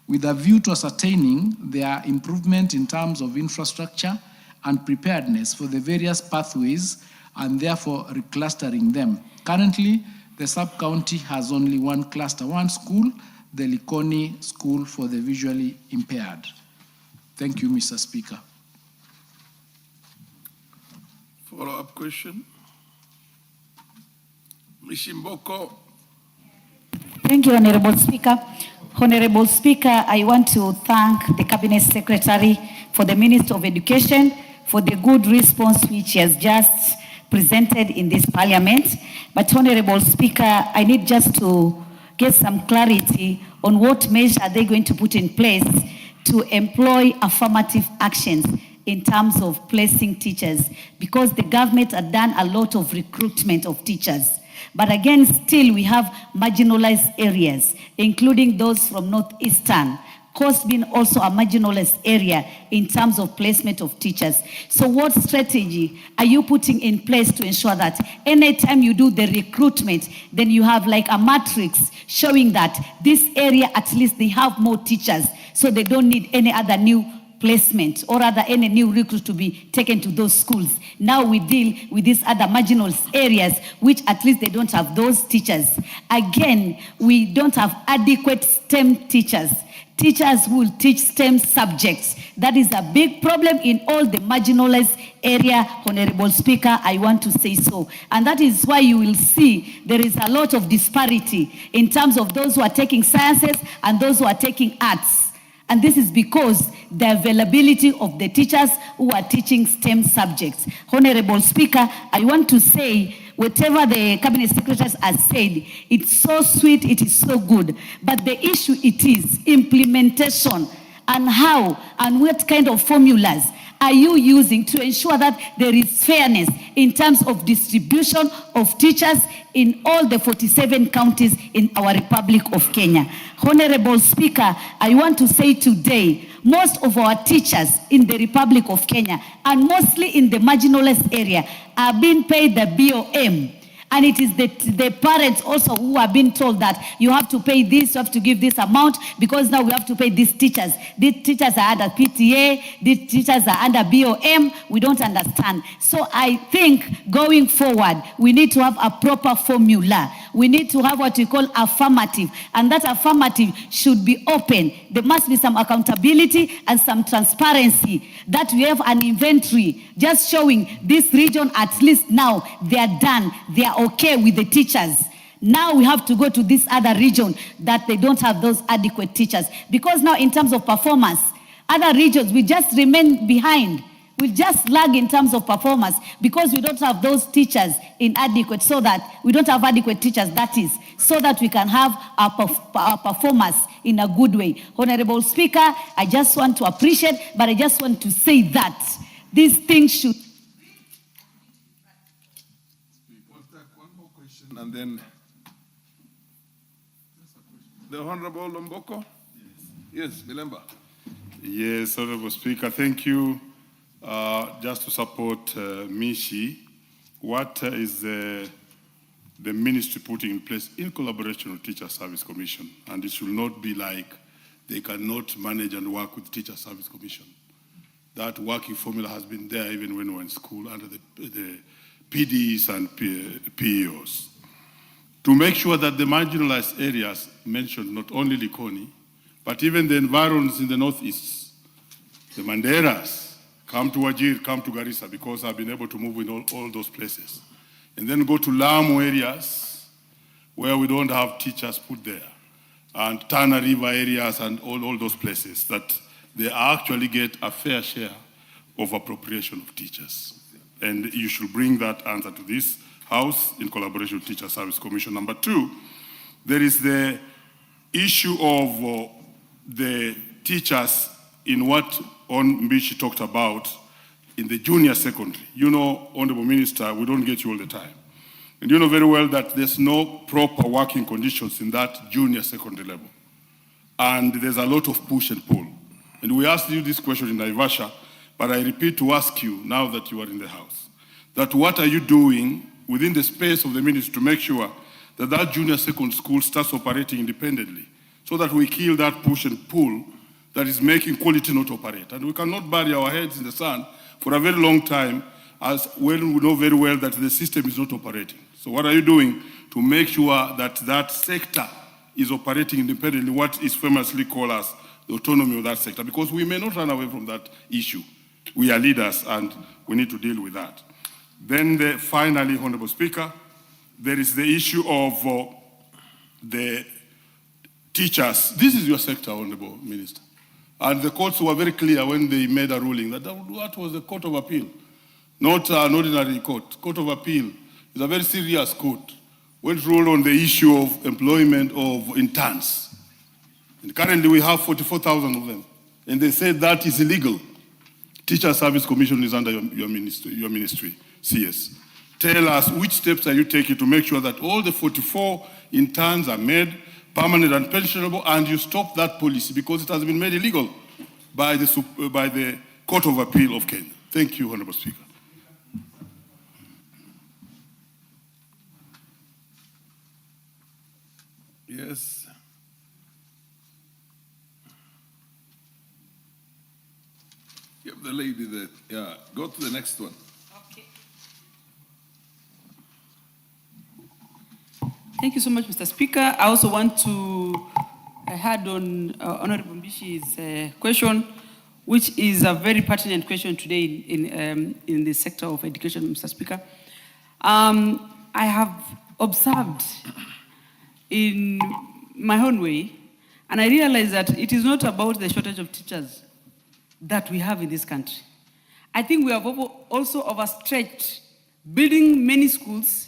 with a view to ascertaining their improvement in terms of infrastructure and preparedness for the various pathways and therefore reclustering them. Currently, the sub-county has only one cluster, one school, the Likoni School for the Visually Impaired. Thank you, Mr. Speaker. Follow-up question. Mishimboko. Thank you, Honorable Speaker. Honorable Speaker, I want to thank the Cabinet Secretary for the Minister of Education for the good response which he has just presented in this Parliament. But Honorable Speaker, I need just to get some clarity on what measure they're going to put in place to employ affirmative actions in terms of placing teachers, because the government had done a lot of recruitment of teachers. But again, still we have marginalized areas, including those from Northeastern, Coast being also a marginalized area in terms of placement of teachers. So what strategy are you putting in place to ensure that anytime you do the recruitment, then you have like a matrix showing that this area, at least they have more teachers, so they don't need any other new placement or rather any new recruits to be taken to those schools. Now we deal with these other marginal areas which at least they don't have those teachers. Again, we don't have adequate STEM teachers. Teachers who will teach STEM subjects. That is a big problem in all the marginalized area, Honorable Speaker, I want to say so. And that is why you will see there is a lot of disparity in terms of those who are taking sciences and those who are taking arts. And this is because the availability of the teachers who are teaching STEM subjects. Honorable Speaker, I want to say, whatever the Cabinet Secretaries has said, it's so sweet, it is so good. But the issue it is implementation, and how and what kind of formulas are you using to ensure that there is fairness in terms of distribution of teachers in all the 47 counties in our Republic of Kenya? Honorable Speaker, I want to say today, most of our teachers in the Republic of Kenya, and mostly in the marginalized area, are being paid the BOM. And it is the parents also who are being told that you have to pay this, you have to give this amount, because now we have to pay these teachers. These teachers are under PTA, these teachers are under BOM. We don't understand. So I think going forward, we need to have a proper formula. We need to have what we call affirmative. And that affirmative should be open. There must be some accountability and some transparency, that we have an inventory just showing this region, at least now they are done, they are okay with the teachers. Now we have to go to this other region that they don't have those adequate teachers. Because now in terms of performance, other regions, we just remain behind. We just lag in terms of performance because we don't have those teachers inadequate, so that we don't have adequate teachers, that is, so that we can have our performance in a good way. Honorable Speaker, I just want to appreciate, but I just want to say that these things should... And then the Honorable Lomboko. Yes, Milemba. Yes, Honorable Speaker, thank you. Just to support Mishi, what is the ministry putting in place in collaboration with Teacher Service Commission? And it should not be like they cannot manage and work with Teacher Service Commission. That working formula has been there even when we were in school under the PDs and PEOs. To make sure that the marginalized areas mentioned, not only Likoni, but even the environs in the northeast, the Manderas, come to Wajir, come to Garissa, because I've been able to move in all those places. And then go to Lamu areas where we don't have teachers put there, and Tana River areas and all those places, that they actually get a fair share of appropriation of teachers. And you should bring that answer to this House in collaboration with Teacher Service Commission. Number two, there is the issue of the teachers in what Mbishi talked about in the junior secondary. You know, Honorable Minister, we don't get you all the time. And you know very well that there's no proper working conditions in that junior secondary level. And there's a lot of push and pull. And we asked you this question in Naivasha, but I repeat to ask you now that you are in the House, that what are you doing within the space of the ministry to make sure that that junior secondary school starts operating independently, so that we kill that push and pull that is making quality not operate. And we cannot bury our heads in the sand for a very long time as when we know very well that the system is not operating. So what are you doing to make sure that that sector is operating independently, what is famously called as the autonomy of that sector? Because we may not run away from that issue. We are leaders and we need to deal with that. Then finally, Honorable Speaker, there is the issue of the teachers. This is your sector, Honorable Minister. And the courts were very clear when they made a ruling that that was the Court of Appeal, not an ordinary court. Court of Appeal is a very serious court. Went ruled on the issue of employment of interns. And currently we have 44,000 of them. And they said that is illegal. Teacher Service Commission is under your ministry, CS. Tell us which steps are you taking to make sure that all the 44 interns are made permanent and pensionable, and you stop that policy because it has been made illegal by the Court of Appeal of Kenya. Thank you, Honorable Speaker. Yes. Give the lady the, yeah, go to the next one. Thank you so much, Mr. Speaker. I also want to add on Honorable Mbishi's question, which is a very pertinent question today in the sector of education, Mr. Speaker. I have observed in my own way, and I realize that it is not about the shortage of teachers that we have in this country. I think we have also overstretched building many schools,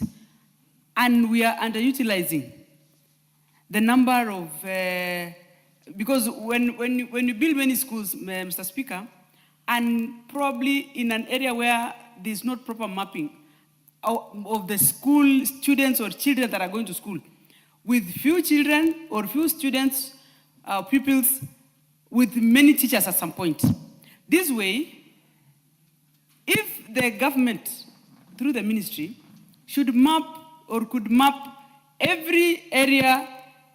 and we are underutilizing the number of, because when you build many schools, Mr. Speaker, and probably in an area where there's not proper mapping of the school students or children that are going to school, with few children or few students, pupils, with many teachers at some point. This way, if the government, through the ministry, should map or could map every area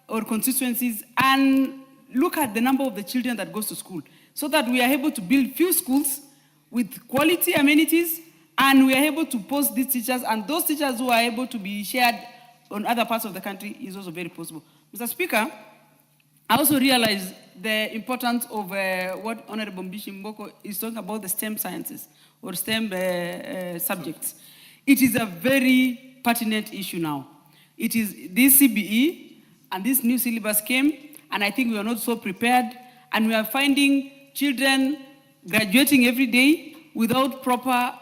or constituencies and look at the number of the children that goes to school so that we are able to build few schools with quality amenities, and we are able to post these teachers, and those teachers who are able to be shared on other parts of the country is also very possible. Mr. Speaker, I also realize the importance of what Honorable Mbishi Mboko is talking about, the STEM sciences or STEM subjects. It is a very pertinent issue now. It is this CBE and this new syllabus came, and I think we are not so prepared, and we are finding children graduating every day without proper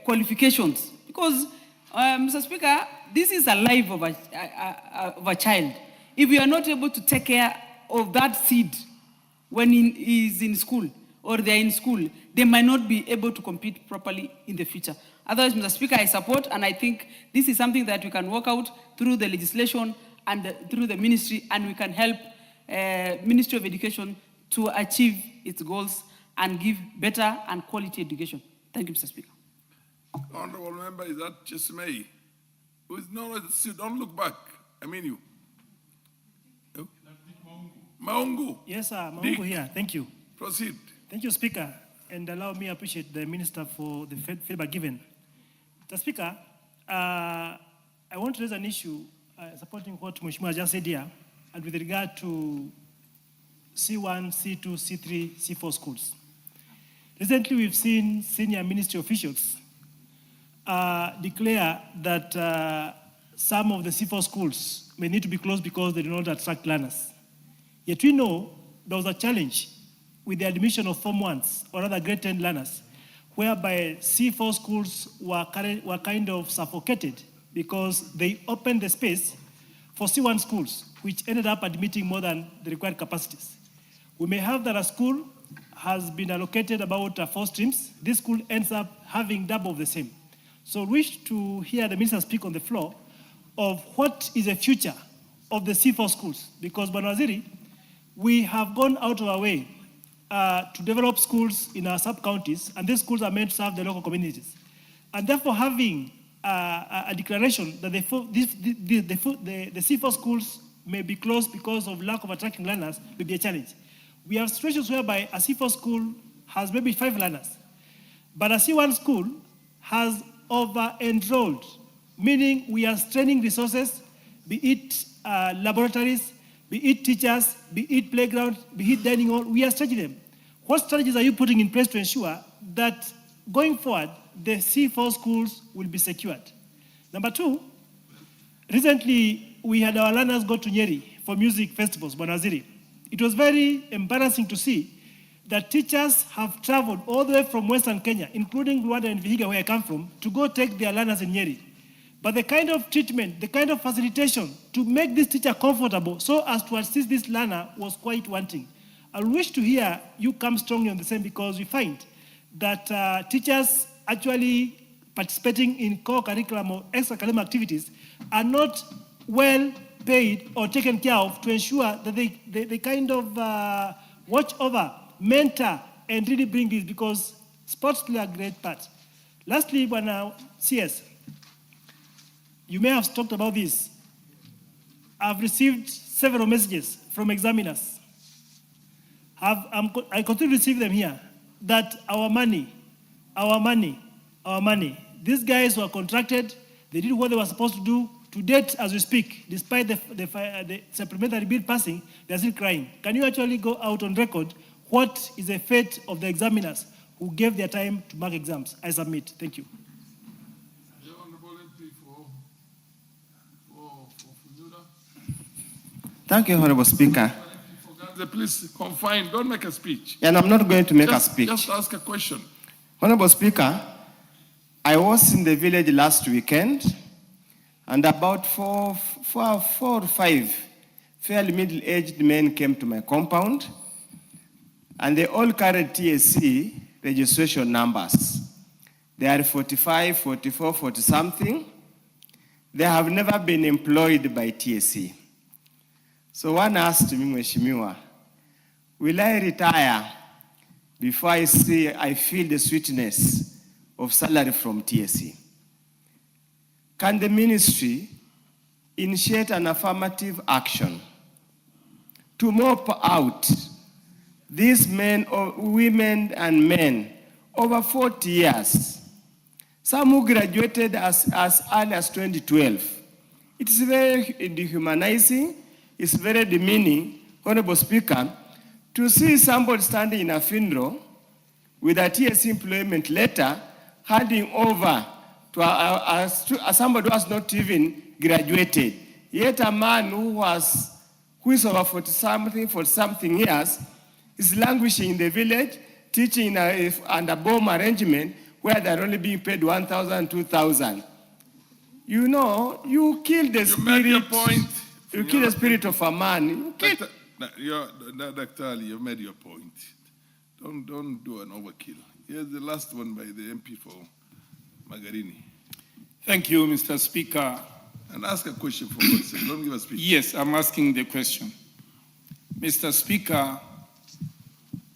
qualifications. Because, Mr. Speaker, this is a life of a child. If we are not able to take care of that seed when he is in school or they are in school, they might not be able to compete properly in the future. Otherwise, Mr. Speaker, I support, and I think this is something that we can work out through the legislation and through the ministry, and we can help Ministry of Education to achieve its goals and give better and quality education. Thank you, Mr. Speaker. Honorable Member, is that just me? No, don't look back. I mean you. Maungu. Yes, sir. Maungu here. Thank you. Proceed. Thank you, Speaker. And allow me to appreciate the Minister for the feedback given. Mr. Speaker, I want to raise an issue supporting what Mheshimiwa just said here, and with regard to C1, C2, C3, C4 schools. Recently, we've seen senior ministry officials declare that some of the C4 schools may need to be closed because they do not attract learners. Yet we know there was a challenge with the admission of Form 1s, or other grade 10 learners, whereby C4 schools were kind of suffocated because they opened the space for C1 schools, which ended up admitting more than the required capacities. We may have that a school has been allocated about 4 streams. This school ends up having double of the same. So we wish to hear the Minister speak on the floor of what is the future of the C4 schools, because Banwaziri, we have gone out of our way to develop schools in our sub-counties, and these schools are meant to serve the local communities. And therefore having a declaration that the C4 schools may be closed because of lack of attracting learners may be a challenge. We have situations whereby a C4 school has maybe 5 learners, but a C1 school has over-enrolled, meaning we are straining resources, be it laboratories, be it teachers, be it playground, be it dining hall, we are stretching them. What strategies are you putting in place to ensure that going forward, the C4 schools will be secured? Number two, recently we had our learners go to Nyeri for music festivals, Bonaziri. It was very embarrassing to see that teachers have traveled all the way from Western Kenya, including Rwanda and Vihiga, where I come from, to go take their learners in Nyeri. But the kind of treatment, the kind of facilitation to make this teacher comfortable so as to assist this learner was quite wanting. I wish to hear you come strongly on the same, because we find that teachers actually participating in core curriculum or extracurricular activities are not well paid or taken care of to ensure that they kind of watch over, mentor, and really bring this, because sports play a great part. Lastly, when CS, you may have talked about this. I've received several messages from examiners. I continue to receive them here, that our money, these guys were contracted, they did what they were supposed to do. To date, as we speak, despite the supplementary bill passing, they're still crying. Can you actually go out on record what is the fate of the examiners who gave their time to mark exams? I submit. Thank you. Thank you, Honorable Speaker. Please confine, don't make a speech. And I'm not going to make a speech. Just ask a question. Honorable Speaker, I was in the village last weekend, and about four or five fairly middle-aged men came to my compound, and they all carried TSC registration numbers. They are 45, 44, 40-something. They have never been employed by TSC. So one asked me, Mheshimiwa, will I retire before I feel the sweetness of salary from TSC? Can the ministry initiate an affirmative action to mop out these men, or women and men over 40 years, some who graduated as early as 2012? It is very dehumanizing. It's very demeaning, Honorable Speaker, to see somebody standing in a funeral with a TSC employment letter handing over to somebody who has not even graduated. Yet a man who is over 40-something years is languishing in the village, teaching under bomb arrangement where they're only being paid 1,000, 2,000. You know, you kill the spirit. You made your point. You kill the spirit of a man. Dr. Ali, you made your point. Don't do an overkill. Here's the last one by the MP for Magarini. Thank you, Mr. Speaker. And ask a question for God's sake. Don't give a speech. Yes, I'm asking the question. Mr. Speaker,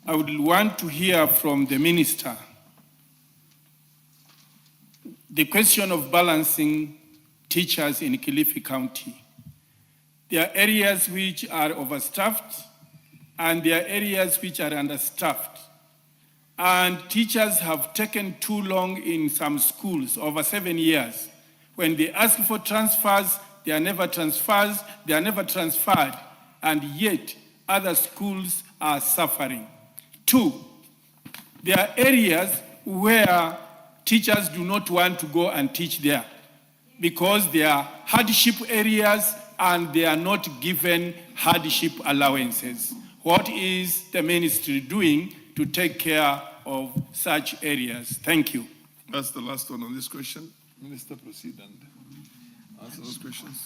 I would want to hear from the minister the question of balancing teachers in Kilifi County. There are areas which are overstaffed, and there are areas which are understaffed. And teachers have taken too long in some schools, over 7 years. When they ask for transfers, they are never transferred, and yet other schools are suffering. 2, there are areas where teachers do not want to go and teach there because they are hardship areas and they are not given hardship allowances. What is the ministry doing to take care of such areas? Thank you. That's the last one on this question. Minister, proceed and answer those questions.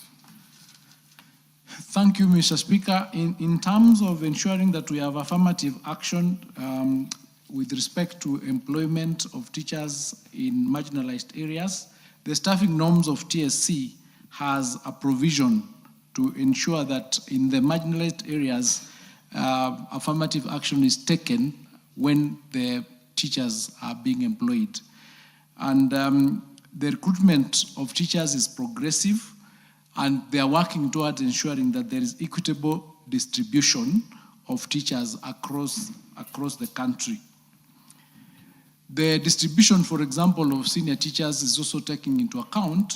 Thank you, Mr. Speaker. In terms of ensuring that we have affirmative action with respect to employment of teachers in marginalized areas, the staffing norms of TSC has a provision to ensure that in the marginalized areas, affirmative action is taken when the teachers are being employed. And the recruitment of teachers is progressive, and they are working towards ensuring that there is equitable distribution of teachers across the country. The distribution, for example, of senior teachers is also taking into account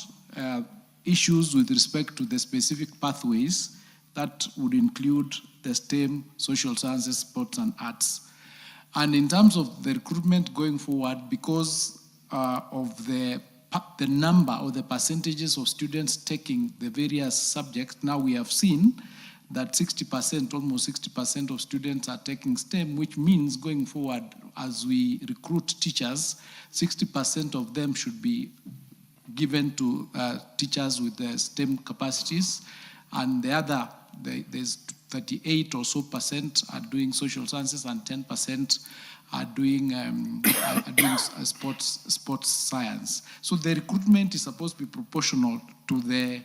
issues with respect to the specific pathways that would include the STEM, social sciences, sports, and arts. And in terms of the recruitment going forward, because of the number or the percentages of students taking the various subjects, now we have seen that 60%, almost 60% of students are taking STEM, which means going forward, as we recruit teachers, 60% of them should be given to teachers with the STEM capacities, and the other, there's 38 or so percent are doing social sciences, and 10% are doing sports science. So the recruitment is supposed to be proportional to the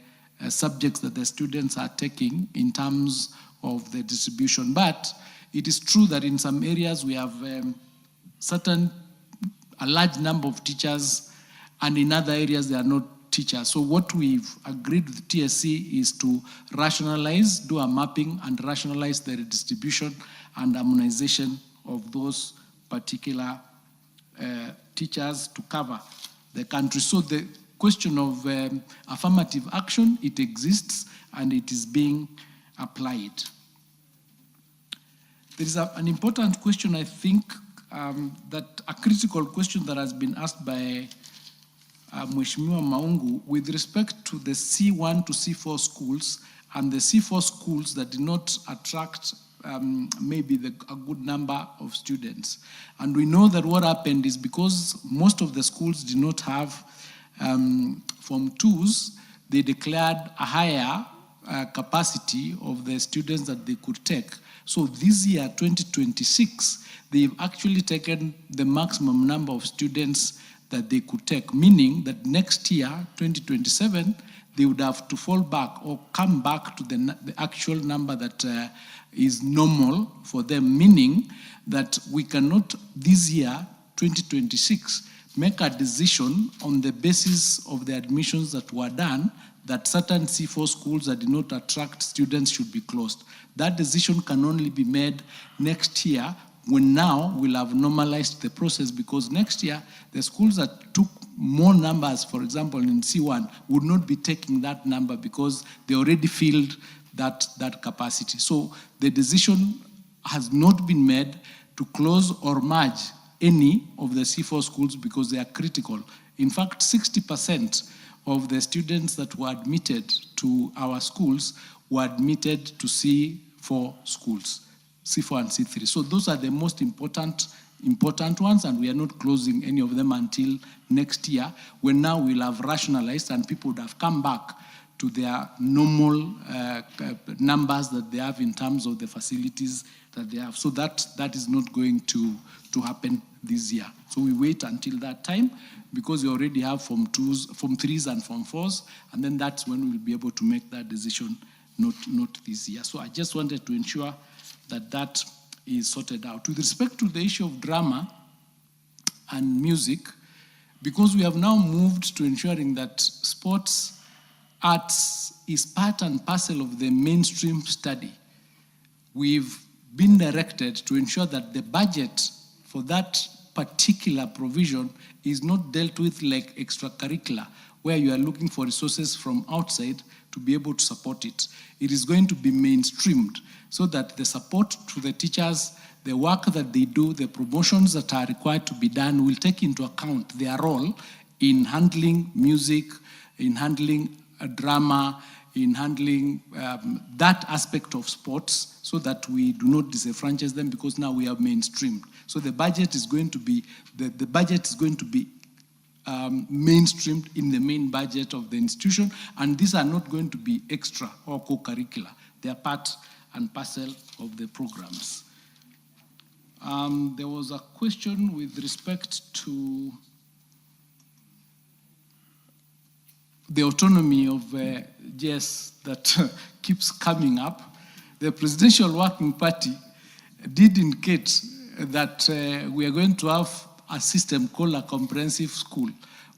subjects that the students are taking in terms of the distribution. But it is true that in some areas we have a large number of teachers, and in other areas they are not teachers. So what we've agreed with TSC is to rationalize, do a mapping and rationalize the redistribution and harmonization of those particular teachers to cover the country. So the question of affirmative action, it exists and it is being applied. There is an important question, I think, that a critical question that has been asked by Mheshimiwa Maungu with respect to the C1 to C4 schools and the C4 schools that do not attract maybe a good number of students. And we know that what happened is because most of the schools did not have Form 2s, they declared a higher capacity of the students that they could take. So this year, 2026, they've actually taken the maximum number of students that they could take, meaning that next year, 2027, they would have to fall back or come back to the actual number that is normal for them, meaning that we cannot this year, 2026, make a decision on the basis of the admissions that were done that certain C4 schools that did not attract students should be closed. That decision can only be made next year, when now we'll have normalized the process, because next year the schools that took more numbers, for example in C1, would not be taking that number because they already filled that capacity. So the decision has not been made to close or merge any of the C4 schools because they are critical. In fact, 60% of the students that were admitted to our schools were admitted to C4 schools, C4 and C3. So those are the most important ones, and we are not closing any of them until next year, when now we'll have rationalized and people would have come back to their normal numbers that they have in terms of the facilities that they have. So that is not going to happen this year. So we wait until that time, because we already have Form 2s, Form 3s and Form 4s, and then that's when we'll be able to make that decision, not this year. So I just wanted to ensure that is sorted out. With respect to the issue of drama and music, because we have now moved to ensuring that sports, arts is part and parcel of the mainstream study, we've been directed to ensure that the budget for that particular provision is not dealt with like extracurricular, where you are looking for resources from outside to be able to support it. It is going to be mainstreamed so that the support to the teachers, the work that they do, the promotions that are required to be done will take into account their role in handling music, in handling drama, in handling that aspect of sports, so that we do not disenfranchise them, because now we have mainstreamed. So the budget is going to be mainstreamed in the main budget of the institution, and these are not going to be extra or co-curricular. They are part and parcel of the programs. There was a question with respect to the autonomy of JS that keeps coming up. The Presidential Working Party did indicate that we are going to have a system called a comprehensive school,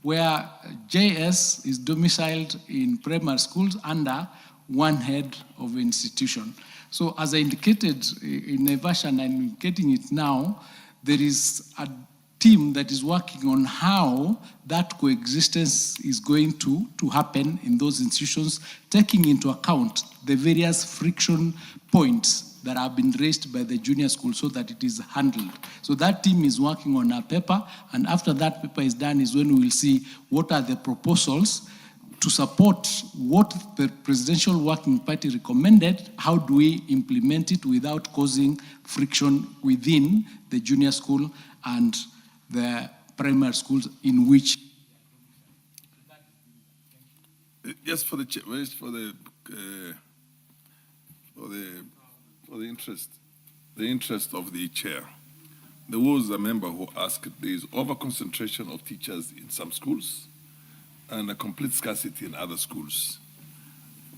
where JS is domiciled in primary schools under one head of institution. So as I indicated in a version, I'm indicating it now, there is team that is working on how that coexistence is going to happen in those institutions, taking into account the various friction points that have been raised by the junior school so that it is handled. So that team is working on a paper, and after that paper is done is when we will see what are the proposals to support what the Presidential Working Party recommended. How do we implement it without causing friction within the junior school and the primary schools in which? Just for the interest of the chair, there was a member who asked, there is over-concentration of teachers in some schools and a complete scarcity in other schools.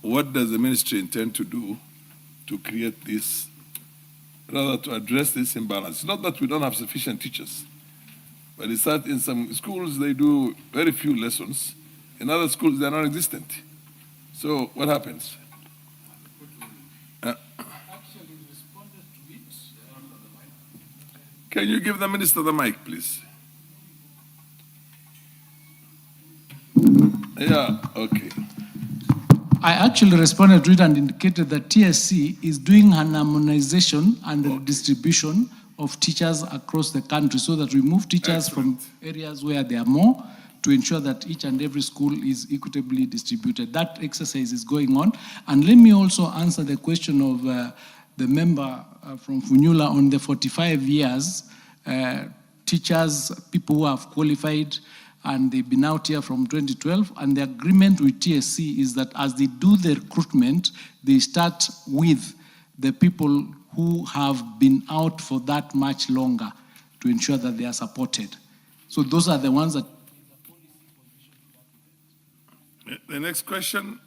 What does the ministry intend to do to create this, rather to address this imbalance? Not that we don't have sufficient teachers, but it's that in some schools they do very few lessons, in other schools they're non-existent. So what happens? Can you give the minister the mic, please? Yeah, okay. I actually responded to it and indicated that TSC is doing an harmonization and the distribution of teachers across the country so that we move teachers from areas where there are more to ensure that each and every school is equitably distributed. That exercise is going on. And let me also answer the question of the member from Funyula on the 45 years, teachers, people who have qualified, and they've been out here from 2012, and the agreement with TSC is that as they do the recruitment, they start with the people who have been out for that much longer to ensure that they are supported. So those are the ones that... The next question.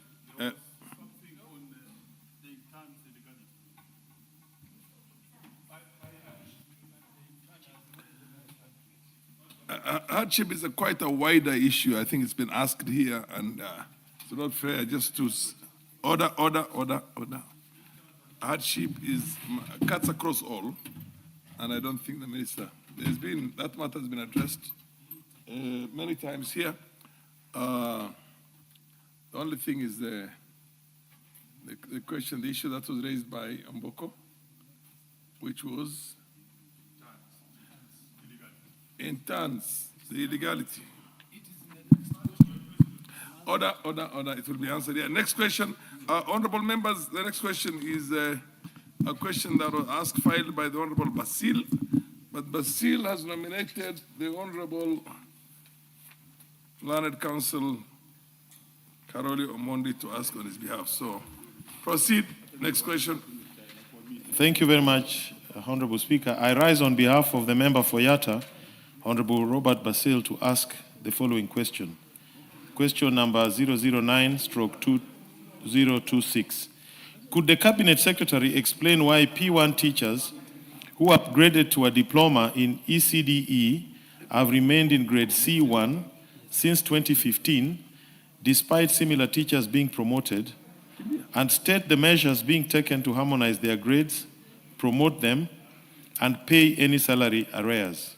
Hardship is quite a wider issue. I think it's been asked here, and it's not fair just to order. Hardship cuts across all, and I don't think the minister, that matter has been addressed many times here. The only thing is the question, the issue that was raised by Mboko, which was in tons, the illegality. Order, it will be answered here. Next question, honorable members, the next question is a question that was asked, filed by the Honorable Basil, but Basil has nominated the Honorable Learned Counsel Karoli Omondi to ask on his behalf. So proceed, next question. Thank you very much, Honorable Speaker. I rise on behalf of the member for Yatta, Honorable Robert Basil, to ask the following question. Question number 009/2026. Could the Cabinet Secretary explain why P1 teachers who upgraded to a diploma in ECDE have remained in grade C1 since 2015, despite similar teachers being promoted, and state the measures being taken to harmonize their grades, promote them, and pay any salary arrears?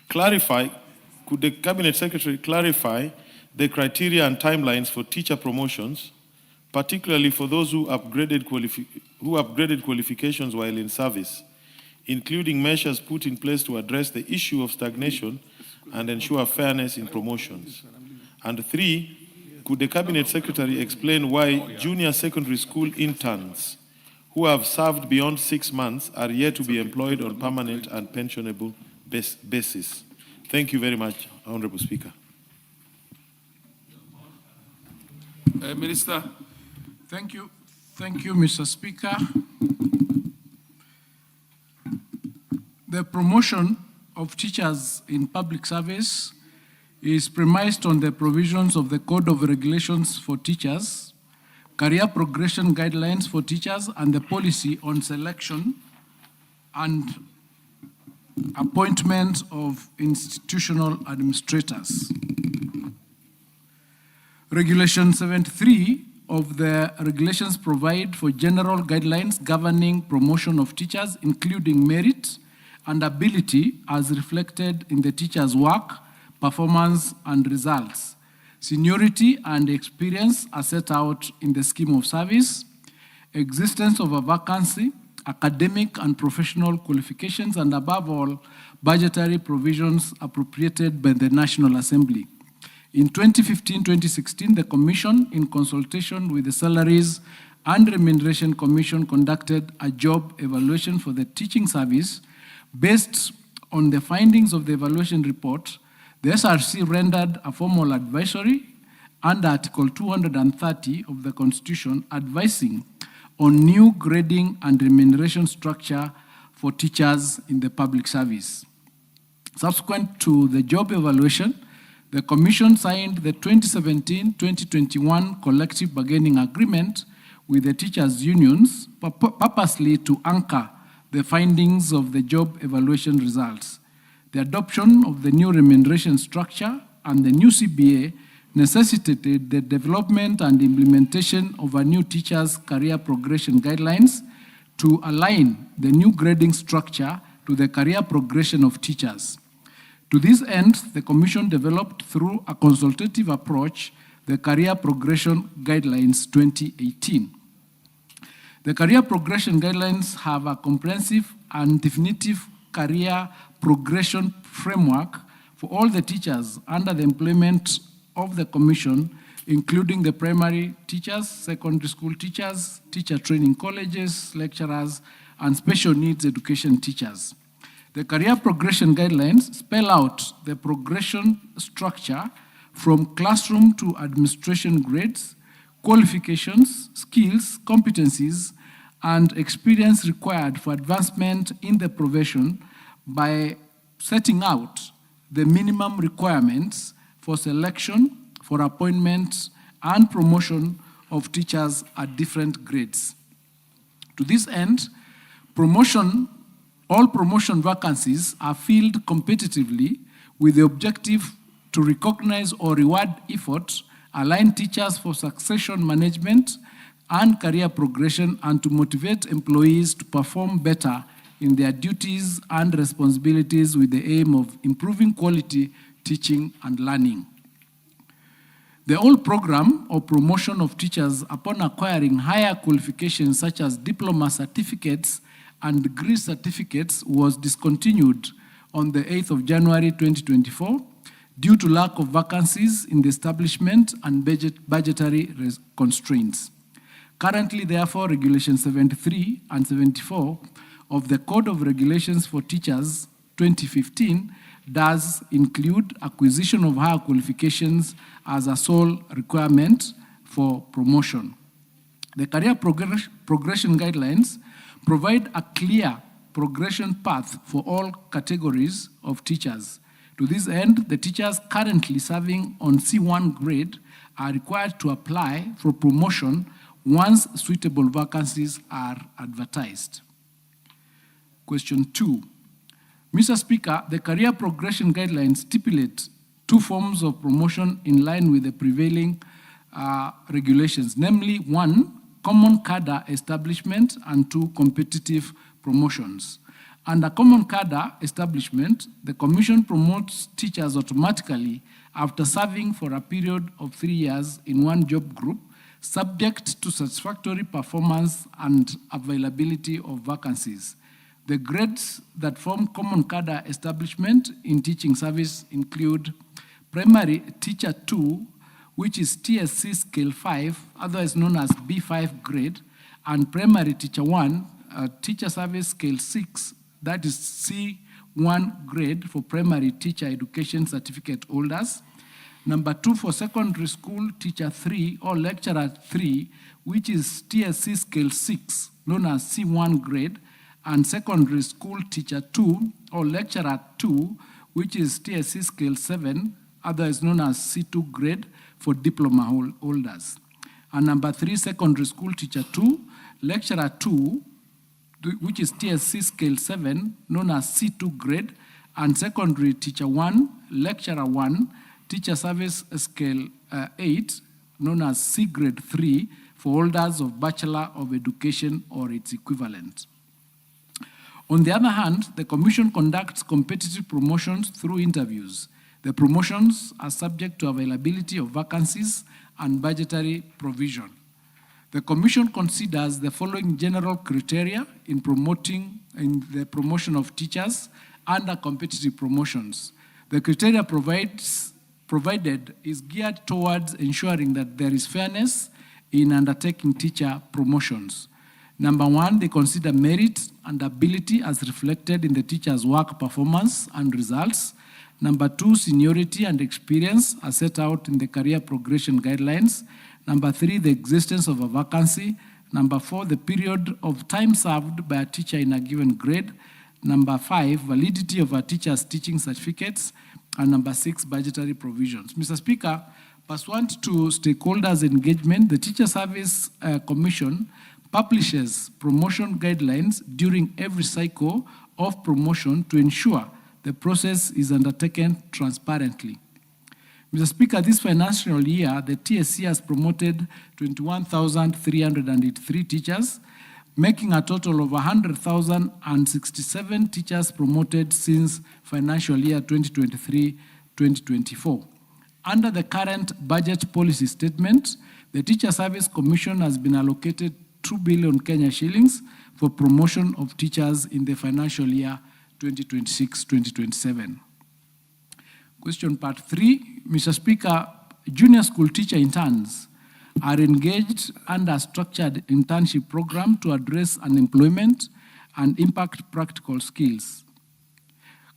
Could the Cabinet Secretary clarify the criteria and timelines for teacher promotions, particularly for those who upgraded qualifications while in service, including measures put in place to address the issue of stagnation and ensure fairness in promotions? And 3, could the Cabinet Secretary explain why junior secondary school interns who have served beyond 6 months are yet to be employed on permanent and pensionable basis? Thank you very much, Honorable Speaker. Minister. Thank you, Mr. Speaker. The promotion of teachers in public service is premised on the provisions of the Code of Regulations for Teachers, career progression guidelines for teachers, and the policy on selection and appointment of institutional administrators. Regulation 73 of the regulations provide for general guidelines governing promotion of teachers, including merit and ability as reflected in the teacher's work, performance, and results. Seniority and experience are set out in the scheme of service. Existence of a vacancy, academic and professional qualifications, and above all, budgetary provisions appropriated by the National Assembly. In 2015-2016, the Commission, in consultation with the Salaries and Remuneration Commission, conducted a job evaluation for the teaching service. Based on the findings of the evaluation report, the SRC rendered a formal advisory under Article 230 of the Constitution, advising on new grading and remuneration structure for teachers in the public service. Subsequent to the job evaluation, the Commission signed the 2017-2021 collective bargaining agreement with the teachers' unions, purposely to anchor the findings of the job evaluation results. The adoption of the new remuneration structure and the new CBA necessitated the development and implementation of a new teachers' career progression guidelines to align the new grading structure to the career progression of teachers. To this end, the Commission developed, through a consultative approach, the Career Progression Guidelines 2018. The Career Progression Guidelines have a comprehensive and definitive career progression framework for all the teachers under the employment of the Commission, including the primary teachers, secondary school teachers, teacher training colleges, lecturers, and special needs education teachers. The Career Progression Guidelines spell out the progression structure from classroom to administration grades, qualifications, skills, competencies, and experience required for advancement in the profession by setting out the minimum requirements for selection, for appointment, and promotion of teachers at different grades. To this end, all promotion vacancies are filled competitively with the objective to recognize or reward effort, align teachers for succession management and career progression, and to motivate employees to perform better in their duties and responsibilities with the aim of improving quality teaching and learning. The whole program of promotion of teachers upon acquiring higher qualifications such as diploma certificates and degree certificates was discontinued on the 8th of January 2024 due to lack of vacancies in the establishment and budgetary constraints. Currently, therefore, Regulation 73 and 74 of the Code of Regulations for Teachers 2015 does include acquisition of higher qualifications as a sole requirement for promotion. The Career Progression Guidelines provide a clear progression path for all categories of teachers. To this end, the teachers currently serving on C1 grade are required to apply for promotion once suitable vacancies are advertised. Question 2. Mr. Speaker, the Career Progression Guidelines stipulate two forms of promotion in line with the prevailing regulations, namely 1, common cadre establishment, and 2, competitive promotions. Under common cadre establishment, the Commission promotes teachers automatically after serving for a period of 3 years in one job group, subject to satisfactory performance and availability of vacancies. The grades that form common cadre establishment in teaching service include primary teacher 2, which is TSC scale 5, otherwise known as B5 grade, and primary teacher 1, teacher service scale 6, that is C1 grade for primary teacher education certificate holders. Number 2 for secondary school teacher 3 or lecturer 3, which is TSC scale 6, known as C1 grade, and secondary school teacher 2 or lecturer 2, which is TSC scale 7, otherwise known as C2 grade for diploma holders. And number 3, secondary school teacher 2, lecturer 2, which is TSC scale 7, known as C2 grade, and secondary teacher 1, lecturer 1, teacher service scale 8, known as C grade 3, for holders of Bachelor of Education or its equivalent. On the other hand, the Commission conducts competitive promotions through interviews. The promotions are subject to availability of vacancies and budgetary provision. The Commission considers the following general criteria in the promotion of teachers under competitive promotions. The criteria provided is geared towards ensuring that there is fairness in undertaking teacher promotions. Number one, they consider merit and ability as reflected in the teacher's work performance and results. Number two, seniority and experience as set out in the career progression guidelines. Number three, the existence of a vacancy. Number four, the period of time served by a teacher in a given grade. Number five, validity of a teacher's teaching certificates. And number six, budgetary provisions. Mr. Speaker, pursuant to stakeholders' engagement, the Teacher Service Commission publishes promotion guidelines during every cycle of promotion to ensure the process is undertaken transparently. Mr. Speaker, this financial year, the TSC has promoted 21,383 teachers, making a total of 100,067 teachers promoted since financial year 2023-2024. Under the current budget policy statement, the Teacher Service Commission has been allocated 2 billion Kenya shillings for promotion of teachers in the financial year 2026-2027. Question part 3, Mr. Speaker, junior school teacher interns are engaged under a structured internship program to address unemployment and impact practical skills.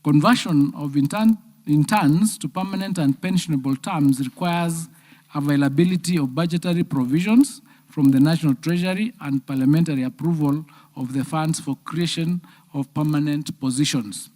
Conversion of interns to permanent and pensionable terms requires availability of budgetary provisions from the National Treasury and Parliamentary approval of the funds for creation of permanent positions.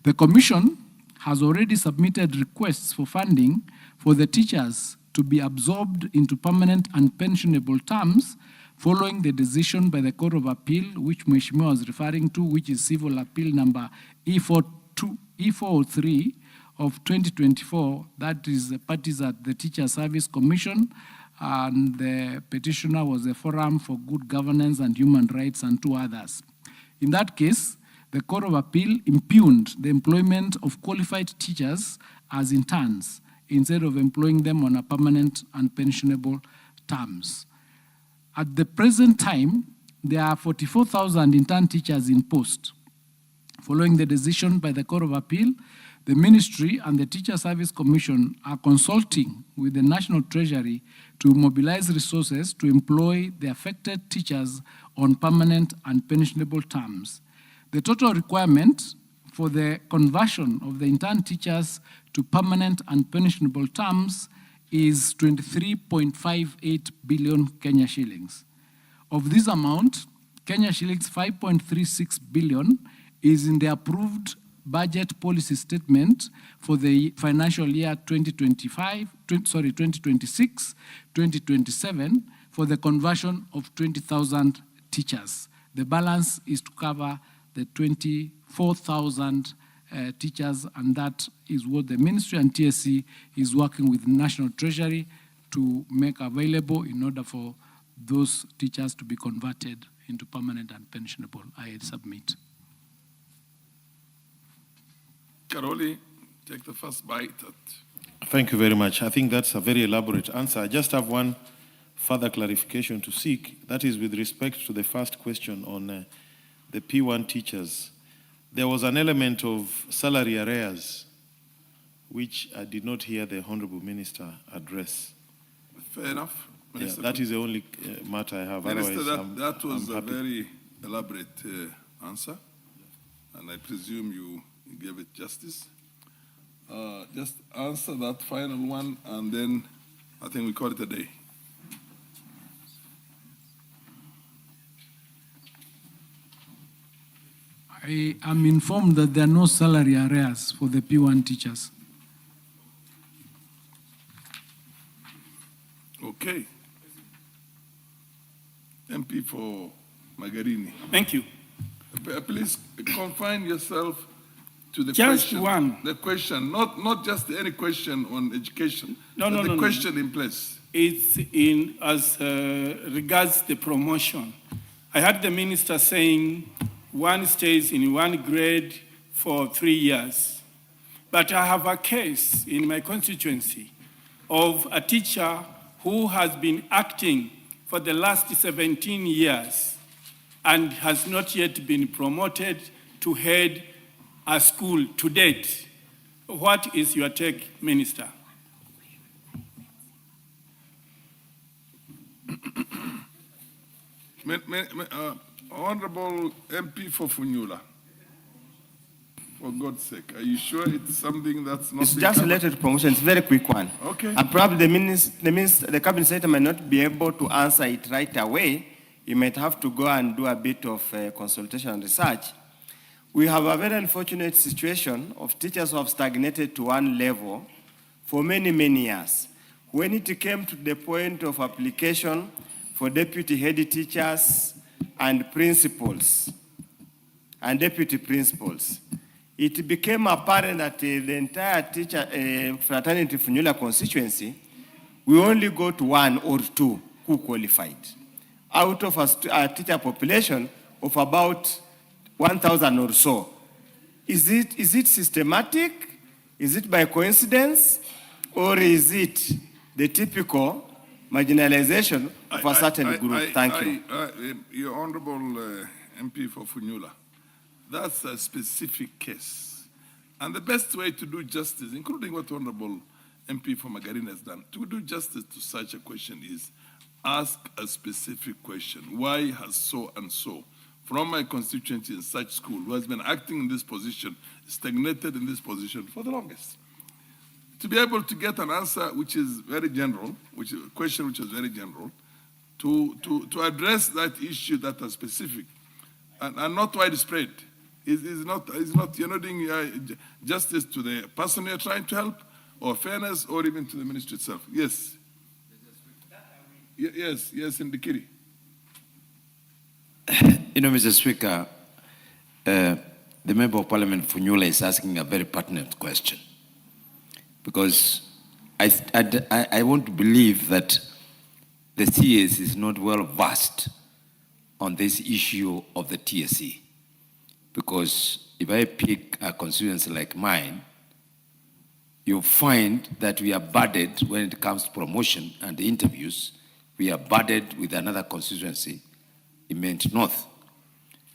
The Commission has already submitted requests for funding for the teachers to be absorbed into permanent and pensionable terms following the decision by the Court of Appeal, which Mheshimiwa was referring to, which is Civil Appeal number E403 of 2024. That is the parties at the Teacher Service Commission, and the petitioner was the Forum for Good Governance and Human Rights and two others. In that case, the Court of Appeal impugned the employment of qualified teachers as interns instead of employing them on a permanent and pensionable terms. At the present time, there are 44,000 intern teachers in post. Following the decision by the Court of Appeal, the Ministry and the Teacher Service Commission are consulting with the National Treasury to mobilize resources to employ the affected teachers on permanent and pensionable terms. The total requirement for the conversion of the intern teachers to permanent and pensionable terms is 23.58 billion Kenya shillings. Of this amount, Kenya shillings 5.36 billion is in the approved budget policy statement for the financial year 2026-2027 for the conversion of 20,000 teachers. The balance is to cover the 24,000 teachers, and that is what the Ministry and TSC is working with the National Treasury to make available in order for those teachers to be converted into permanent and pensionable. I submit. Karoli, take the first bite at. Thank you very much. I think that's a very elaborate answer. I just have one further clarification to seek. That is with respect to the first question on the P1 teachers. There was an element of salary arrears, which I did not hear the Honorable Minister address. Fair enough. Yeah, that is the only matter I have. Minister, Otherwise, that was a very elaborate answer, and I presume you gave it justice. Just answer that final one, and then I think we call it a day. I am informed that there are no salary arrears for the P1 teachers. Okay. MP for Magarini. Thank you. Please confine yourself to the Just question. one. The question, not just any question on education. No, but no, the no, question no. in place. It's in as regards the promotion. I heard the minister saying one stays in one grade for 3 years. But I have a case in my constituency of a teacher who has been acting for the last 17 years and has not yet been promoted to head a school to date. What is your take, Minister? Honorable MP for Funyula, for God's sake, are you sure it's something that's not? It's being just covered? related to promotion. It's a very quick one. Okay. And probably the cabinet secretary might not be able to answer it right away. You might have to go and do a bit of consultation and research. We have a very unfortunate situation of teachers who have stagnated to one level for many, many years. When it came to the point of application for deputy head teachers and principals and deputy principals, it became apparent that the entire teacher fraternity Funyula constituency, we only got 1 or 2 who qualified out of a teacher population of about 1,000 or so. Is it systematic? Is it by coincidence? Or is it the typical marginalization of a certain group? Thank you. Your Honorable MP for Funyula, that's a specific case. And the best way to do justice, including what Honorable MP for Magarin has done, to do justice to such a question is ask a specific question. Why has so and so from my constituency in such school who has been acting in this position, stagnated in this position for the longest? To be able to get an answer which is very general, which is a question which is very general, to address that issue that are specific and not widespread. Is not, you're not doing justice to the person you're trying to help, or fairness, or even to the ministry itself. Yes. Yes, Ndikiri. You know, Mr. Speaker, the Member of Parliament Funyula is asking a very pertinent question, because I want to believe that the CS is not well versed on this issue of the TSC. Because if I pick a constituency like mine, you'll find that we are burdened when it comes to promotion and the interviews. We are burdened with another constituency, in Mount North.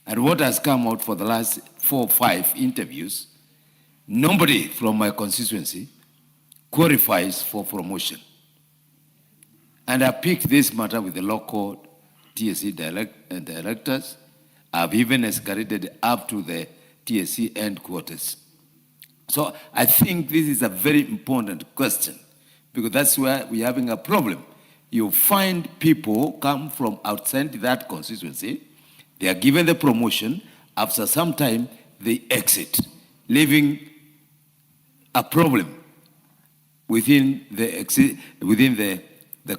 And what has come out for the last 4 or 5 interviews, nobody from my constituency qualifies for promotion. And I picked this matter with the local TSC directors. I've even escalated up to the TSC headquarters. So I think this is a very important question, because that's where we're having a problem. You find people come from outside that constituency, they are given the promotion, after some time they exit, leaving a problem within the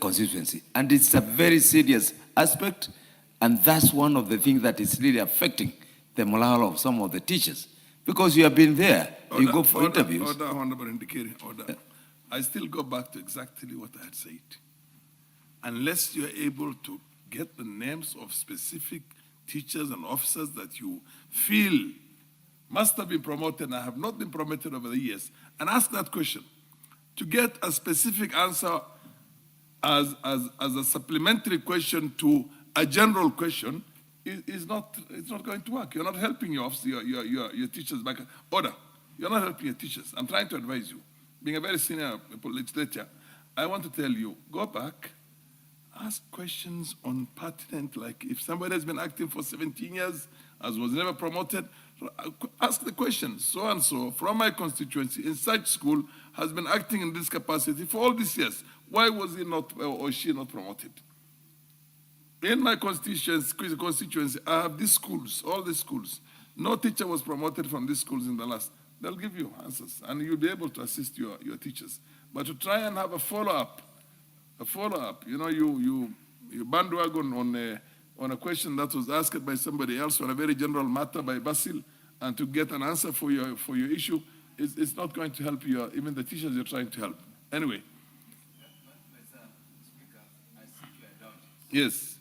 constituency. And it's a very serious aspect, and that's one of the things that is really affecting the morale of some of the teachers. Because you have been there, you go for interviews. Order, Honorable Ndikiri, order. I still go back to exactly what I had said. Unless you're able to get the names of specific teachers and officers that you feel must have been promoted and have not been promoted over the years, and ask that question, to get a specific answer as a supplementary question to a general question it's not going to work. You're not helping your teachers back. Order. You're not helping your teachers. I'm trying to advise you. Being a very senior legislator, I want to tell you, go back, ask questions on pertinent, like if somebody has been acting for 17 years, as was never promoted, ask the question, so-and-so from my constituency in such school has been acting in this capacity for all these years. Why was he not or she not promoted? In my constituency, I have these schools, all these schools. No teacher was promoted from these schools in the last. They'll give you answers, and you'll be able to assist your teachers. But to try and have a follow-up, you know, you bandwagon on a question that was asked by somebody else on a very general matter by Basil, and to get an answer for your issue, it's not going to help you, even the teachers you're trying to help. Anyway. Yes.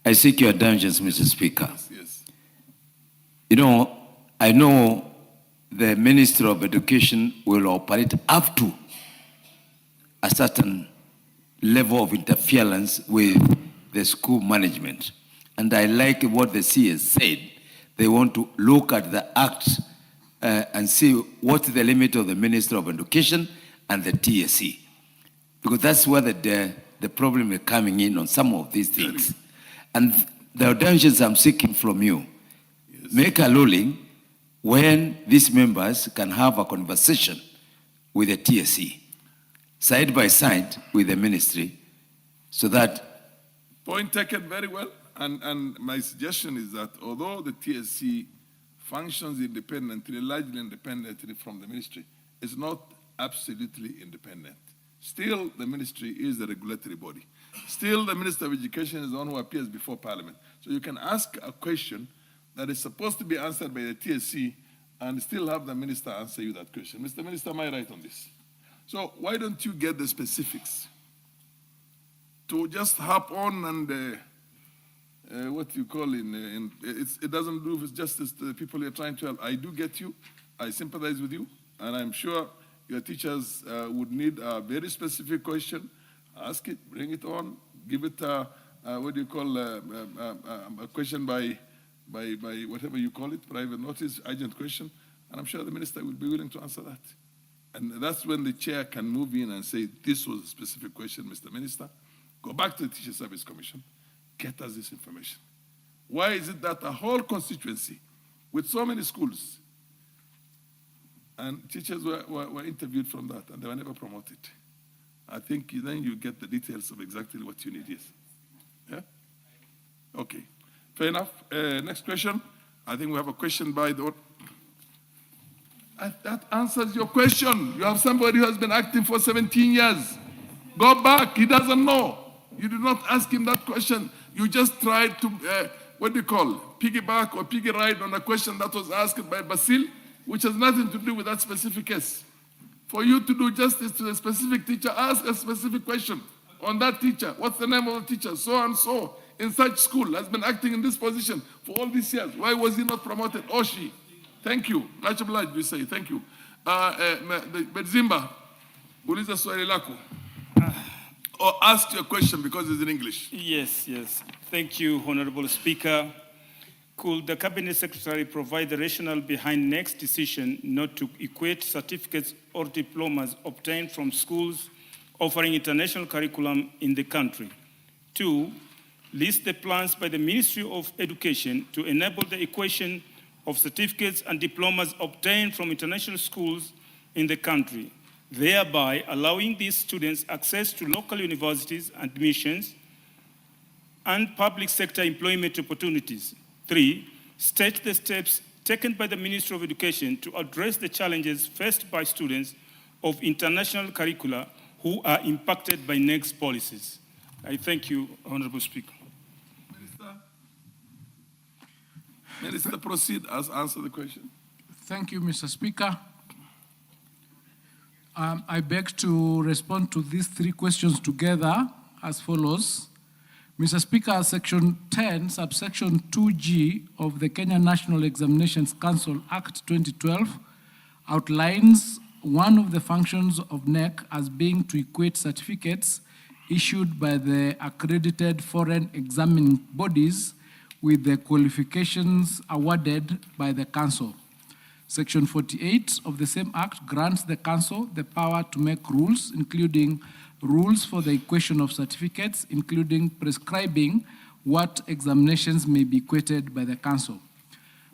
I seek your indulgence, Mr. Speaker. Yes. You know, I know the Minister of Education will operate up to a certain level of interference with the school management. And I like what the CS said. They want to look at the act and see what's the limit of the Minister of Education and the TSC. Because that's where the problem is coming in on some of these things. And the audiences I'm seeking from you, make a ruling when these members can have a conversation with the TSC, side by side with the ministry, so that... Point taken very well. And my suggestion is that although the TSC functions independently, largely independently from the ministry, it's not absolutely independent. Still, the ministry is the regulatory body. Still, the Minister of Education is the one who appears before Parliament. So you can ask a question that is supposed to be answered by the TSC and still have the minister answer you that question. Mr. Minister, am I right on this? So why don't you get the specifics? To just hop on and what you call it doesn't do justice to the people you're trying to help. I do get you. I sympathize with you. And I'm sure your teachers would need a very specific question. Ask it, bring it on, give it a question by whatever you call it, private notice, urgent question. And I'm sure the minister will be willing to answer that. And that's when the chair can move in and say, this was a specific question, Mr. Minister. Go back to the Teacher Service Commission. Get us this information. Why is it that a whole constituency with so many schools and teachers were interviewed from that and they were never promoted? I think then you get the details of exactly what you need, yes? Yeah? Okay, fair enough. Next question. I think we have a question by the... That answers your question. You have somebody who has been acting for 17 years. Go back, he doesn't know. You did not ask him that question. You just tried to, piggyback or piggy ride on a question that was asked by Basil, which has nothing to do with that specific case. For you to do justice to a specific teacher, ask a specific question on that teacher. What's the name of the teacher? So and so in such school has been acting in this position for all these years. Why was he not promoted or she? Thank you. Much obliged, we say. Thank you. Bedzimba, uliza swali lako. Or ask your question because it's in English. Yes. Thank you, Honorable Speaker. Could the Cabinet Secretary provide the rationale behind NEC's decision not to equate certificates or diplomas obtained from schools offering international curriculum in the country? 2, list the plans by the Ministry of Education to enable the equation of certificates and diplomas obtained from international schools in the country, thereby allowing these students access to local universities, admissions, and public sector employment opportunities. 3, state the steps taken by the Ministry of Education to address the challenges faced by students of international curricula who are impacted by NEC's policies. I thank you, Honorable Speaker. Minister, proceed as answer the question. Thank you, Mr. Speaker. I beg to respond to these 3 questions together as follows. Mr. Speaker, Section 10, subsection 2G of the Kenya National Examinations Council Act 2012 outlines one of the functions of NEC as being to equate certificates issued by the accredited foreign examining bodies with the qualifications awarded by the Council. Section 48 of the same Act grants the Council the power to make rules, including rules for the equation of certificates, including prescribing what examinations may be equated by the Council.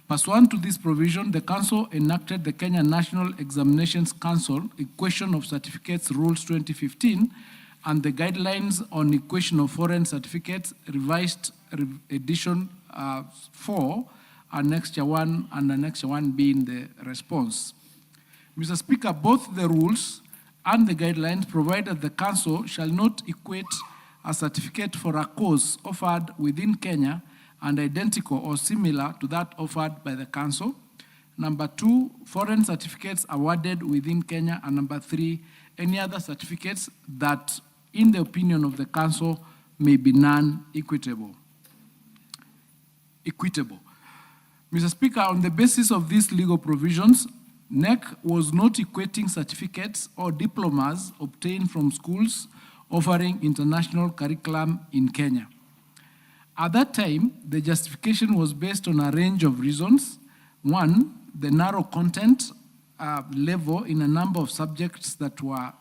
Pursuant to this provision, the Council enacted the Kenya National Examinations Council Equation of Certificates Rules 2015 and the Guidelines on Equation of Foreign Certificates, revised edition 4, Annexure 1 and Annexure 1 being the response. Mr. Speaker, both the rules and the guidelines provide that the Council shall not equate a certificate for a course offered within Kenya and identical or similar to that offered by the Council. Number 2, foreign certificates awarded within Kenya. And number 3, any other certificates that, in the opinion of the Council, may be non-equitable. Mr. Speaker, on the basis of these legal provisions, NEC was not equating certificates or diplomas obtained from schools offering international curriculum in Kenya. At that time, the justification was based on a range of reasons. One, the narrow content level in a number of subjects that were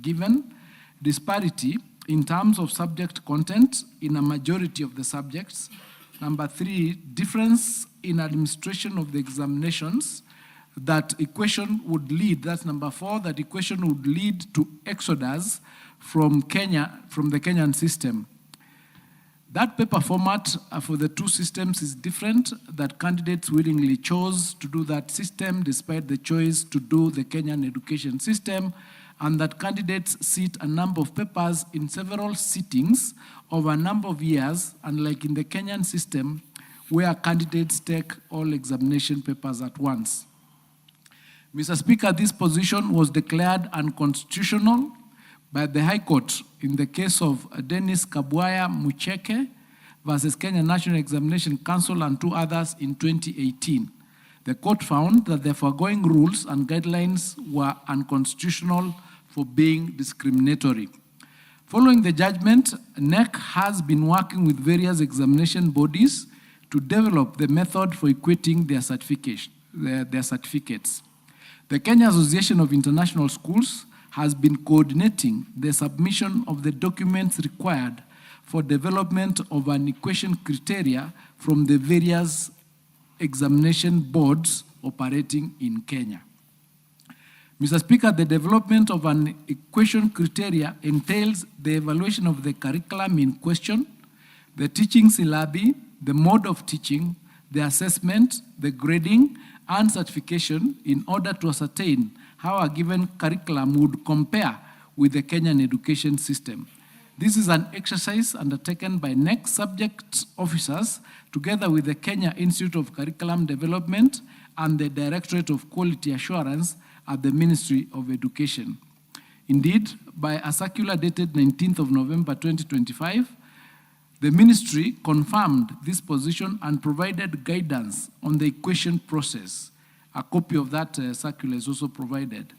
given, disparity in terms of subject content in a majority of the subjects. Number three, difference in administration of the examinations. That equation would lead, that's number four, that equation would lead to exodus from the Kenyan system. That paper format for the two systems is different, that candidates willingly chose to do that system despite the choice to do the Kenyan education system, and that candidates sit a number of papers in several sittings over a number of years, unlike in the Kenyan system, where candidates take all examination papers at once. Mr. Speaker, this position was declared unconstitutional by the High Court in the case of Dennis Kabwaya Mucheke versus Kenya National Examination Council and two others in 2018. The court found that the foregoing rules and guidelines were unconstitutional for being discriminatory. Following the judgment, NEC has been working with various examination bodies to develop the method for equating their certificates. The Kenya Association of International Schools has been coordinating the submission of the documents required for development of an equation criteria from the various examination boards operating in Kenya. Mr. Speaker, the development of an equation criteria entails the evaluation of the curriculum in question, the teaching syllabi, the mode of teaching, the assessment, the grading, and certification in order to ascertain how a given curriculum would compare with the Kenyan education system. This is an exercise undertaken by NEC subject officers together with the Kenya Institute of Curriculum Development and the Directorate of Quality Assurance at the Ministry of Education. Indeed, by a circular dated 19th of November 2025, the ministry confirmed this position and provided guidance on the equation process. A copy of that circular is also provided.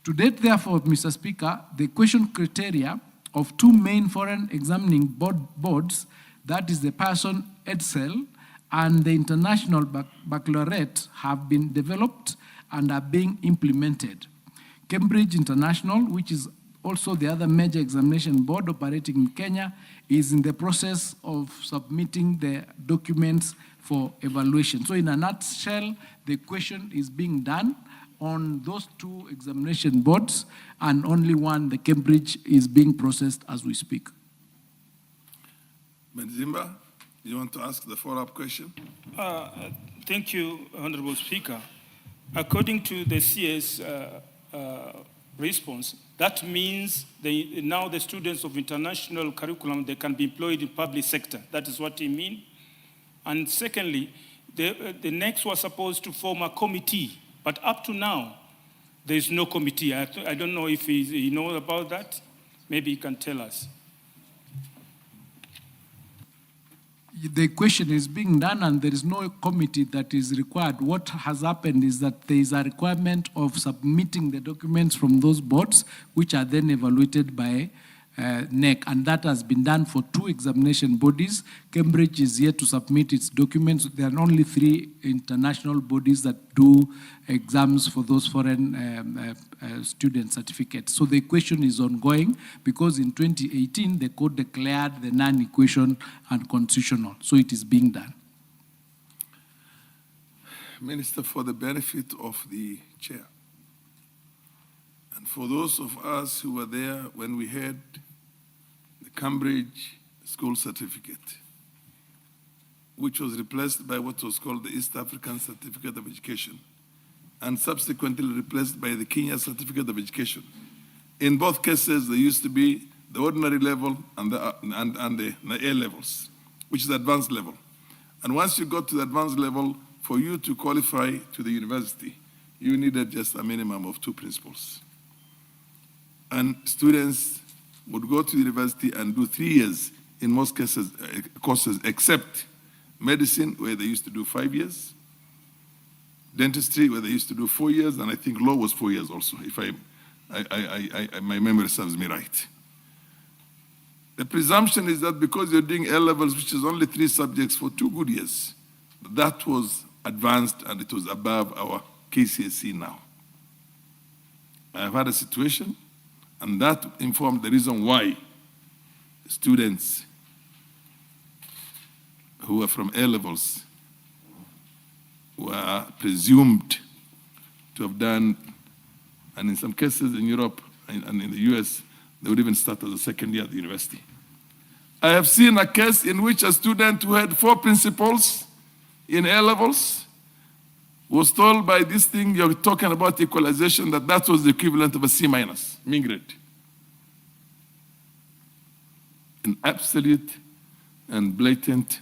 To date, therefore, Mr. Speaker, the equation criteria of two main foreign examining boards, that is the Pearson Edsel and the International Baccalaureate, have been developed and are being implemented. Cambridge International, which is also the other major examination board operating in Kenya, is in the process of submitting the documents for evaluation. So in a nutshell, the question is being done on those two examination boards, and only one, the Cambridge, is being processed as we speak. Medzimba, you want to ask the follow-up question? Thank you, Honorable Speaker. According to the CS response, that means now the students of international curriculum, they can be employed in public sector. That is what he means. And secondly, the next was supposed to form a committee, but up to now, there is no committee. I don't know if he knows about that. Maybe he can tell us. The question is being done and there is no committee that is required. What has happened is that there is a requirement of submitting the documents from those boards, which are then evaluated by NEC, and that has been done for two examination bodies. Cambridge is yet to submit its documents. There are only 3 international bodies that do exams for those foreign student certificates. So the equation is ongoing because in 2018, the court declared the non-equation unconstitutional. So it is being done. Minister, for the benefit of the chair, and for those of us who were there when we had the Cambridge school certificate, which was replaced by what was called the East African Certificate of Education, and subsequently replaced by the Kenya Certificate of Education. In both cases, there used to be the ordinary level and the A levels, which is the advanced level. And once you got to the advanced level, for you to qualify to the university, you needed just a minimum of 2 principals. And students would go to university and do 3 years in most cases, courses, except medicine, where they used to do 5 years, dentistry, where they used to do 4 years, and I think law was 4 years also, if my memory serves me right. The presumption is that because you're doing A levels, which is only 3 subjects for 2 good years, that was advanced and it was above our KCSE now. I have had a situation, and that informed the reason why students who are from A levels were presumed to have done, and in some cases in Europe and in the US, they would even start as a second year at the university. I have seen a case in which a student who had 4 principals in A levels was told by this thing you're talking about, equalization, that that was the equivalent of a C minus, mean grade. An absolute and blatant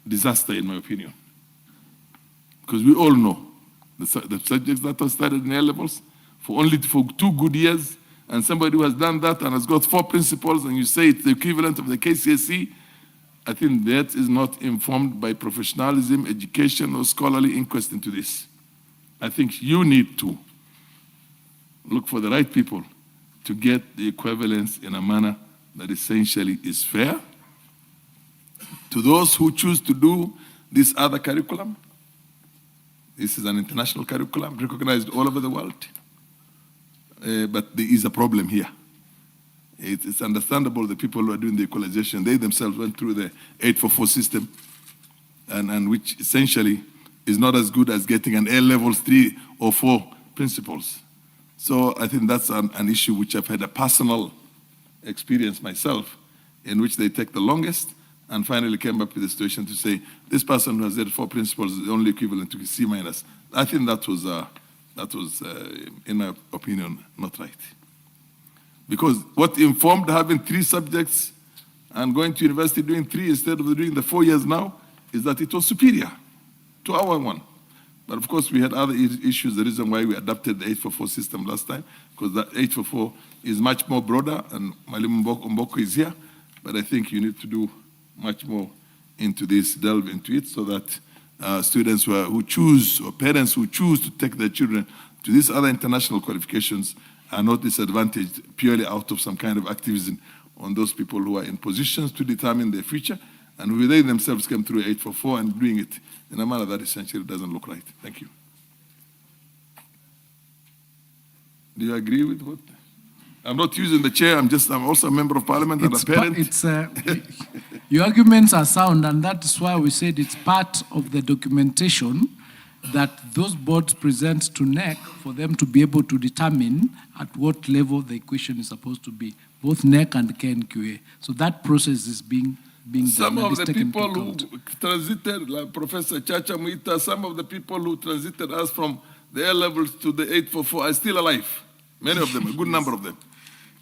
disaster, in my opinion. Because we all know the subjects that are studied in A levels for 2 good years, and somebody who has done that and has got 4 principles, and you say it's the equivalent of the KCSE, I think that is not informed by professionalism, education, or scholarly inquest into this. I think you need to look for the right people to get the equivalence in a manner that essentially is fair to those who choose to do this other curriculum. This is an international curriculum recognized all over the world. But there is a problem here. It's understandable the people who are doing the equalization, they themselves went through the 844 system, and which essentially is not as good as getting an A levels 3 or 4 principles. So I think that's an issue which I've had a personal experience myself, in which they take the longest and finally came up with a situation to say, this person who has had 4 principles is only equivalent to C minus. I think that was, in my opinion, not right. Because what informed having 3 subjects and going to university doing 3 instead of doing the 4 years now is that it was superior to our one. But of course, we had other issues, the reason why we adopted the 844 system last time, because that 844 is much more broader, and Mwalimu Mboko is here, but I think you need to do much more into this, delve into it, so that students who choose, or parents who choose to take their children to these other international qualifications are not disadvantaged purely out of some kind of activism on those people who are in positions to determine their future, and who they themselves came through 844 and doing it in a manner that essentially doesn't look right. Thank you. Do you agree with what? I'm not using the chair, I'm also a member of parliament and a parent. Your arguments are sound, and that's why we said it's part of the documentation that those boards present to NEC for them to be able to determine at what level the equation is supposed to be, both NEC and KNQA. So that process is being some done. of the people who transited, like Professor Chacha Muita, some of the people who transited us from the A levels to the 844 are still alive. Many of them, a good number of them.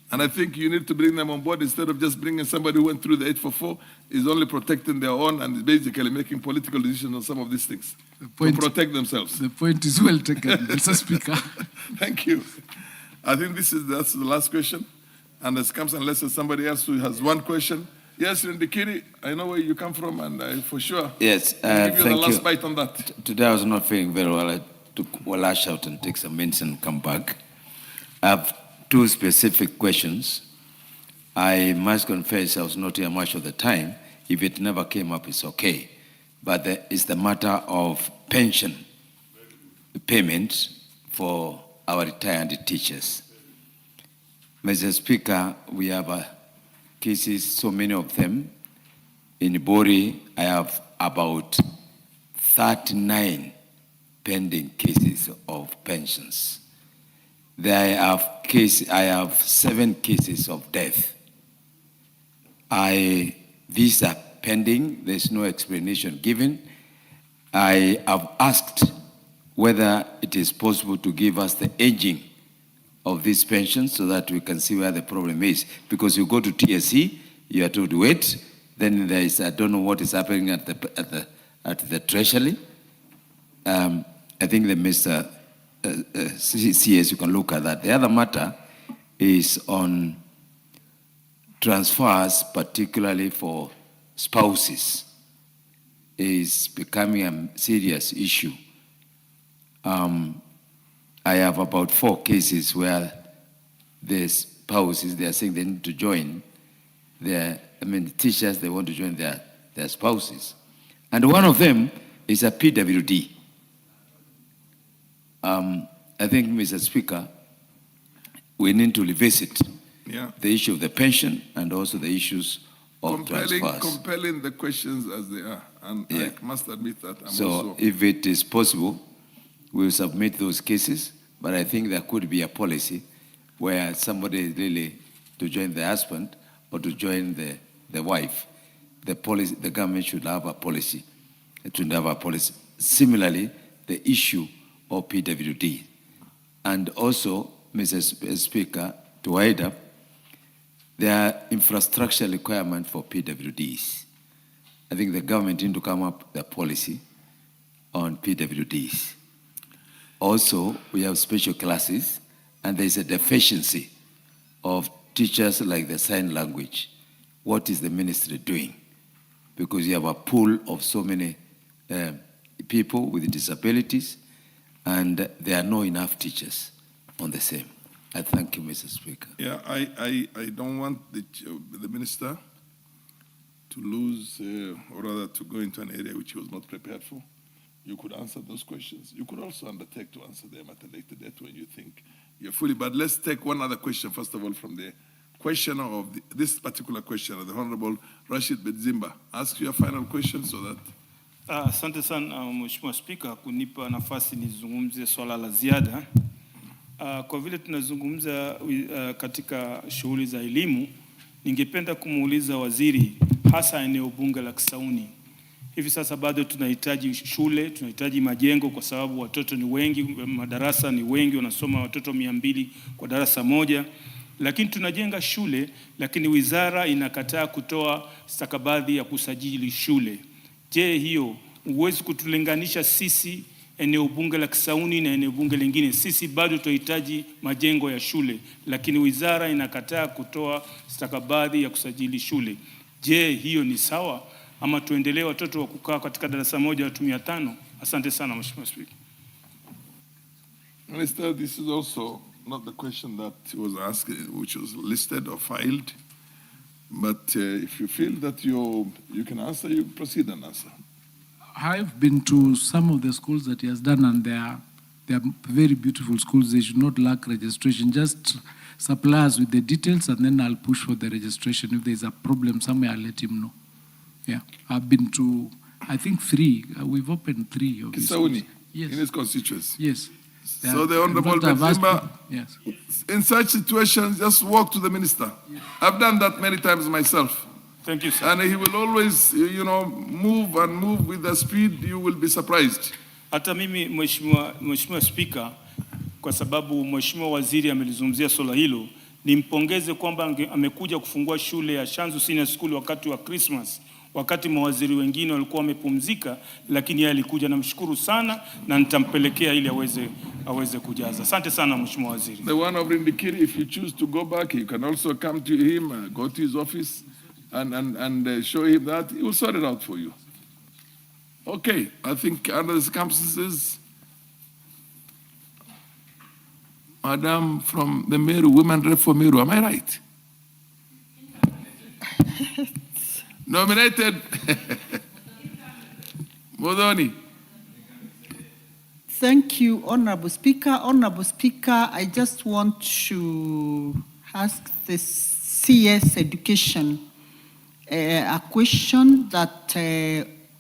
And I think you need to bring them on board instead of just bringing somebody who went through the 844, is only protecting their own and basically making political decisions on some of these things to protect themselves. The point is well taken, Mr. Speaker. Thank you. I think that's the last question. And this comes unless there's somebody else who has one question. Yes, Rindikiri, I know where you come from, and I for sure yes, I'll give you the thank last you. bite on that. Today I was not feeling very well. I took a lash out and take some medicine and come back. I have 2 specific questions. I must confess I was not here much of the time. If it never came up, it's okay. But it's the matter of pension payment for our retired teachers. Mr. Speaker, we have cases, so many of them. In Bori, I have about 39 pending cases of pensions. I have 7 cases of death. These are pending, there's no explanation given. I have asked whether it is possible to give us the aging of these pensions so that we can see where the problem is. Because you go to TSC, you are told to wait, then there is, I don't know what is happening at the Treasury. I think the Mr. CS, you can look at that. The other matter is on transfers, particularly for spouses is becoming a serious issue. I have about 4 cases where the spouses, they are saying they need to join the teachers, they want to join their spouses. And one of them is a PWD. I think, Mr. Speaker, we need to revisit the issue of the pension and also the issues of transfers. Compelling the questions as they are. And I must admit that I'm so if it is possible, we'll submit those cases, but I think there could be a policy where somebody is really to join the husband or to join the wife. The government should have a policy. It should have a policy. Similarly, the issue of PWD. And also, Mr. Speaker, to wind up, there are infrastructure requirements for PWDs. I think the government need to come up with a policy on PWDs. Also, we have special classes, and there is a deficiency of teachers like the sign language. What is the ministry doing? Because you have a pool of so many people with disabilities, and there are not enough teachers on the same. I thank you, Mr. Speaker. Yeah, I don't want the minister to lose, or rather to go into an area which he was not prepared for. You could answer those questions. You could also undertake to answer them at a later date when you think you're fully. But let's take one other question, first of all, from the questioner of this particular question, the Honorable Rashid Bedzimba. Ask your final question so that... Asante sana Mheshimiwa Spika kunipa nafasi nizungumzie swala la ziada. Kwa vile tunazungumza katika shughuli za elimu, ningependa kumuuliza waziri hasa eneo bunge la Kisauni. Hivi sasa bado tunahitaji shule, tunahitaji majengo kwa sababu watoto ni wengi, madarasa ni wengi, wanasoma watoto 200 kwa darasa moja. Lakini tunajenga shule, lakini wizara inakataa kutoa stakabadhi ya kusajili shule. Je, hiyo huwezi kutulinganisha sisi eneo bunge la Kisauni na eneo bunge lingine? Sisi bado tunahitaji majengo ya shule, lakini wizara inakataa kutoa stakabadhi ya kusajili shule. Je, hiyo ni sawa ama tuendelee watoto wa kukaa katika darasa moja watu 500? Asante sana Mheshimiwa Spika. Minister, this is also not the question that was asked, which was listed or filed. But if you feel that you can answer, you proceed and answer. I've been to some of the schools that he has done, and they are very beautiful schools. They should not lack registration. Just supply us with the details, and then I'll push for the registration. If there's a problem somewhere, I'll let him know. Yeah, I've been to, I think 3. We've opened 3 of these schools. Yes. In his constituency. Yes. So the Honorable Bedzimba, yes, in such situations, just walk to the minister. Yes. I've done that many times myself. Thank you, sir. And he will always, move with the speed, you will be surprised. Hata mimi Mheshimiwa Spika, kwa sababu Mheshimiwa Waziri amelizungumzia swala hilo, nimpongeze kwamba amekuja kufungua shule ya Shanzu Senior School wakati wa Christmas, wakati mawaziri wengine walikuwa wamepumzika, lakini yeye alikuja. Namshukuru sana na nitampelekea ili aweze kujaza. Asante sana Mheshimiwa Waziri. The one of Rindikiri, if you choose to go back, you can also come to him, go to his office and show him that. He will sort it out for you. Okay, I think under the circumstances, Madam from the Meru, Women Rep for Meru, am I right? Nominated Modoni. Thank you, Honorable Speaker. Honorable Speaker, I just want to ask the CS Education a question that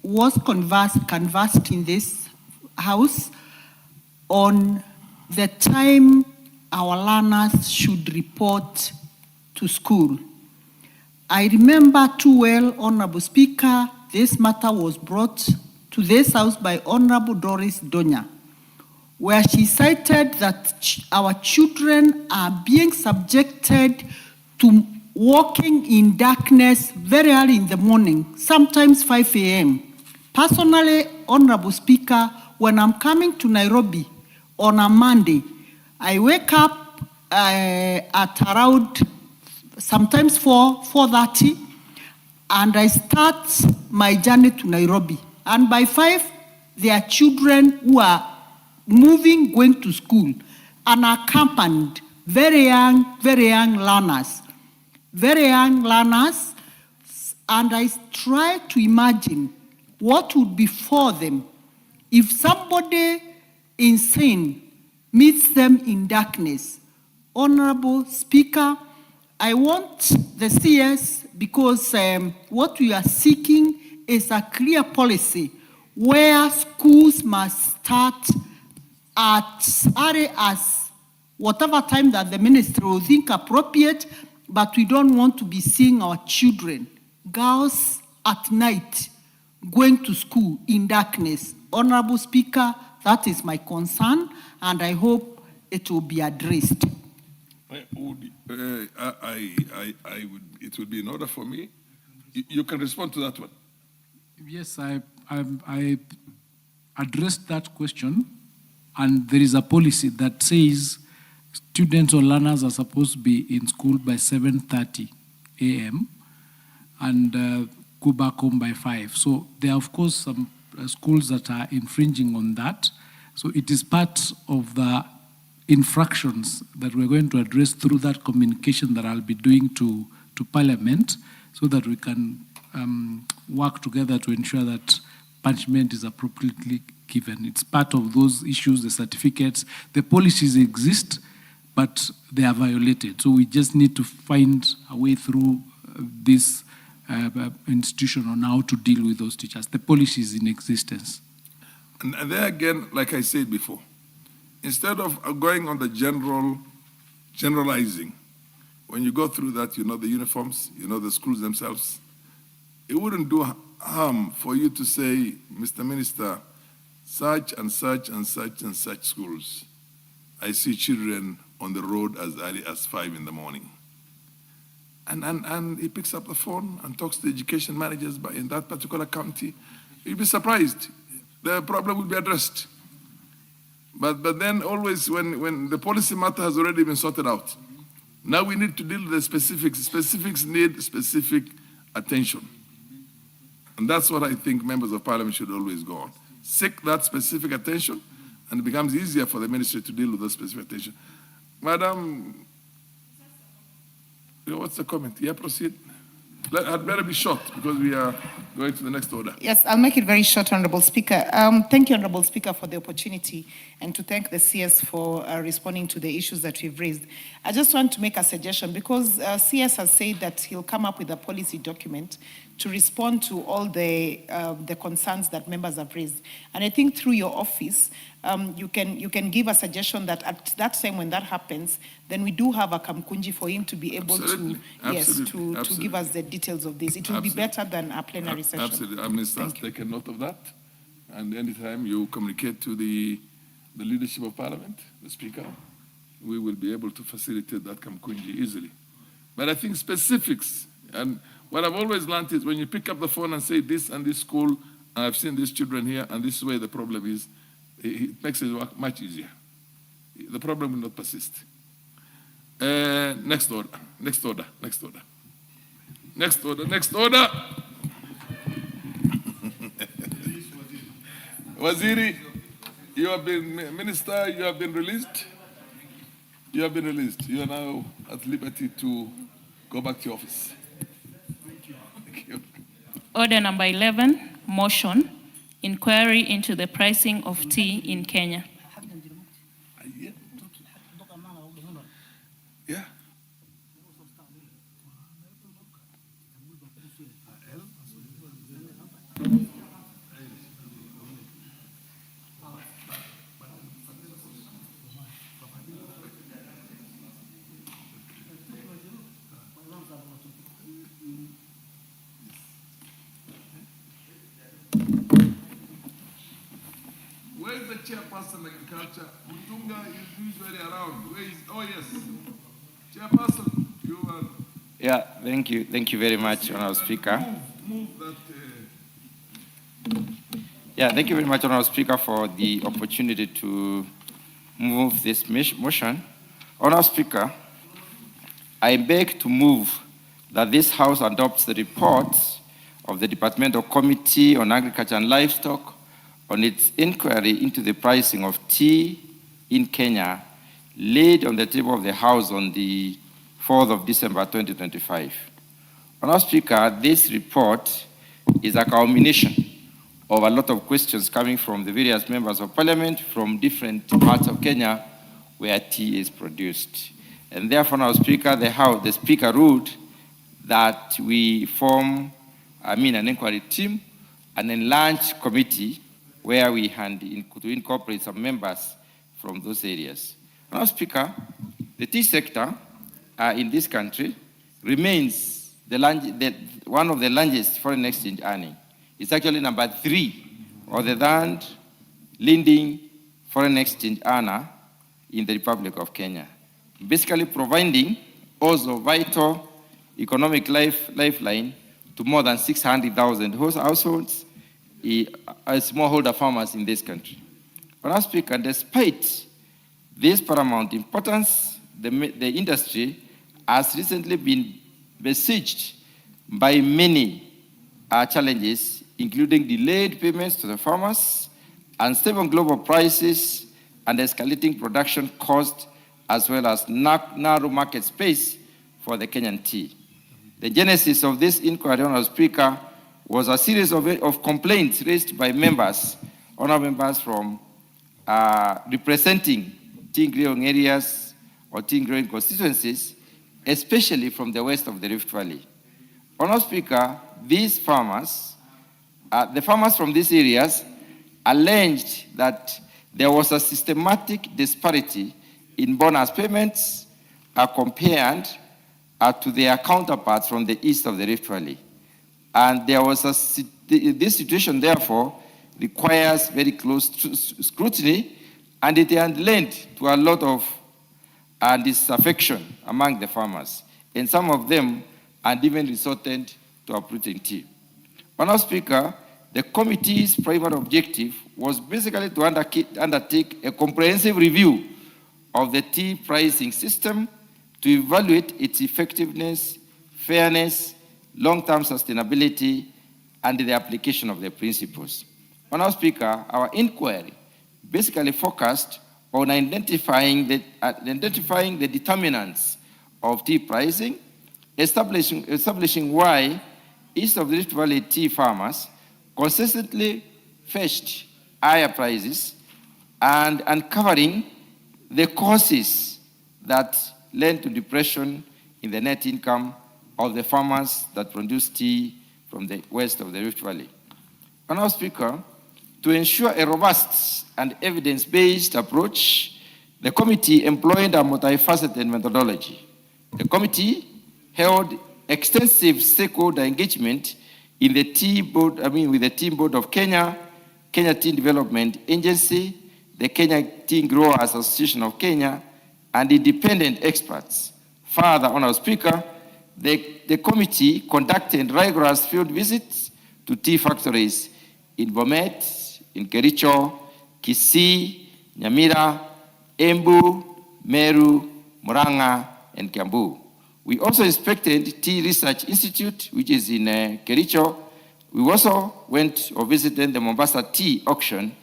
was canvassed in this House on the time our learners should report to school. I remember too well, Honorable Speaker, this matter was brought to this House by Honorable Doris Donya, where she cited that our children are being subjected to walking in darkness very early in the morning, sometimes 5 a.m. Personally, Honorable Speaker, when I'm coming to Nairobi on a Monday, I wake up at around sometimes 4:30, and I start my journey to Nairobi. And by 5, there are children who are moving, going to school, unaccompanied, very young learners. Very young learners, and I try to imagine what would befall them if somebody insane meets them in darkness. Honorable Speaker, I want the CS, because what we are seeking is a clear policy where schools must start at early as whatever time that the ministry will think appropriate, but we don't want to be seeing our children, girls at night, going to school in darkness. Honorable Speaker, that is my concern, and I hope it will be addressed. It would be in order for me. You can respond to that one. Yes, I addressed that question, and there is a policy that says students or learners are supposed to be in school by 7:30 a.m. and go back home by 5. So there are, of course, some schools that are infringing on that. So it is part of the infractions that we're going to address through that communication that I'll be doing to Parliament, so that we can work together to ensure that punishment is appropriately given. It's part of those issues, the certificates. The policies exist, but they are violated. So we just need to find a way through this institution on how to deal with those teachers. The policy is in existence. And there again, like I said before, instead of going on the generalizing, when you go through that, you know the uniforms, you know the schools themselves, it wouldn't do harm for you to say, Mr. Minister, such and such and such and such schools, I see children on the road as early as 5 in the morning. And he picks up the phone and talks to the education managers in that particular county. You'll be surprised. The problem will be addressed. But then always when the policy matter has already been sorted out, now we need to deal with the specifics. Specifics need specific attention. And that's what I think members of Parliament should always go on. Seek that specific attention, and it becomes easier for the ministry to deal with the specific attention. Madam, what's the comment? Yeah, proceed. I'd better be short because we are going to the next order. Yes, I'll make it very short, Honorable Speaker. Thank you, Honorable Speaker, for the opportunity, and to thank the CS for responding to the issues that we've raised. I just want to make a suggestion, because CS has said that he'll come up with a policy document to respond to all the concerns that members have raised. And I think through your office, you can give a suggestion that at that time when that happens, then we do have a Kamkunji for him to be able to give us the details of this. It will be better than a plenary session. Absolutely. Our minister has taken note of that. And anytime you communicate to the leadership of Parliament, the Speaker, we will be able to facilitate that Kamkunji easily. But I think specifics, and what I've always learned is when you pick up the phone and say this and this school, and I've seen these children here, and this is where the problem is, it makes it work much easier. The problem will not persist. Next order. Waziri, you have been minister, you have been released. You have been released. You are now at liberty to go back to your office. Thank you. Order number 11, motion, inquiry into the pricing of tea in Kenya. Yeah. Where's the chairperson of agriculture? Mutunga is usually around. Where is? Oh yes, chairperson, you are. Yeah, thank you very much, Honourable Speaker. Move that. Yeah, thank you very much, Honourable Speaker, for the opportunity to move this motion. Honourable Speaker, I beg to move that this House adopts the reports of the Departmental Committee on Agriculture and Livestock on its inquiry into the pricing of tea in Kenya, laid on the table of the House on the 4th of December 2025. Honourable Speaker, this report is a culmination of a lot of questions coming from the various members of Parliament from different parts of Kenya where tea is produced. And therefore, Honourable Speaker, the Speaker ruled that we form, an inquiry team, an enlarged committee where we to incorporate some members from those areas. Honourable Speaker, the tea sector in this country remains one of the largest foreign exchange earning. It's actually number 3 of the third leading foreign exchange earner in the Republic of Kenya, basically providing also vital economic lifeline to more than 600,000 households, smallholder farmers in this country. Honourable Speaker, despite this paramount importance, the industry has recently been besieged by many challenges, including delayed payments to the farmers, unstable global prices, and escalating production costs, as well as narrow market space for the Kenyan tea. The genesis of this inquiry, Honourable Speaker, was a series of complaints raised by honourable members from representing tea growing areas or tea growing constituencies, especially from the west of the Rift Valley. Honourable Speaker, these farmers, the farmers from these areas alleged that there was a systematic disparity in bonus payments compared to their counterparts from the east of the Rift Valley. And there was this situation, therefore, requires very close scrutiny, and it had led to a lot of disaffection among the farmers. And some of them had even resorted to uprooting tea. Honourable Speaker, the committee's primary objective was basically to undertake a comprehensive review of the tea pricing system to evaluate its effectiveness, fairness, long-term sustainability, and the application of the principles. Honourable Speaker, our inquiry basically focused on identifying the determinants of tea pricing, establishing why east of the Rift Valley tea farmers consistently fetched higher prices, and uncovering the causes that led to depression in the net income of the farmers that produce tea from the west of the Rift Valley. Honourable Speaker, to ensure a robust and evidence-based approach, the committee employed a multifaceted methodology. The committee held extensive stakeholder engagement in the tea board, with the Tea Board of Kenya, Kenya Tea Development Agency, the Kenya Tea Growers Association of Kenya, and independent experts. Further, Honourable Speaker, the committee conducted rigorous field visits to tea factories in Bomet, in Kericho, Kisii, Nyamira, Embu, Meru, Murang'a, and Kiambu. We also inspected Tea Research Institute, which is in Kericho. We also went or visited the Mombasa Tea Auction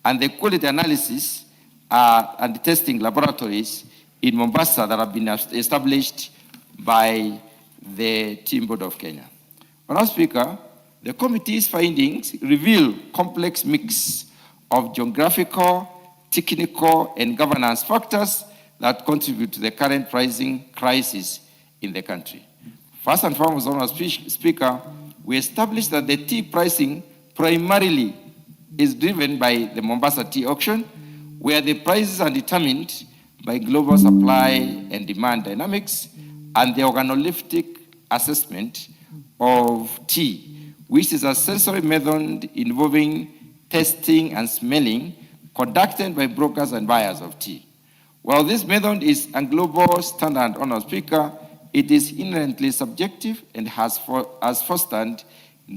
and the quality analysis and the testing laboratories in Mombasa that have been established by the Tea Board of Kenya. Honourable Speaker, the committee's findings reveal complex mix of geographical, technical, and governance factors that contribute to the current pricing crisis in the country. First and foremost, Honourable Speaker, we established that the tea pricing primarily is driven by the Mombasa Tea Auction, where the prices are determined by global supply and demand dynamics and the organoleptic assessment of tea, which is a sensory method involving tasting and smelling conducted by brokers and buyers of tea. While this method is a global standard, Honourable Speaker, it is inherently subjective and has fostered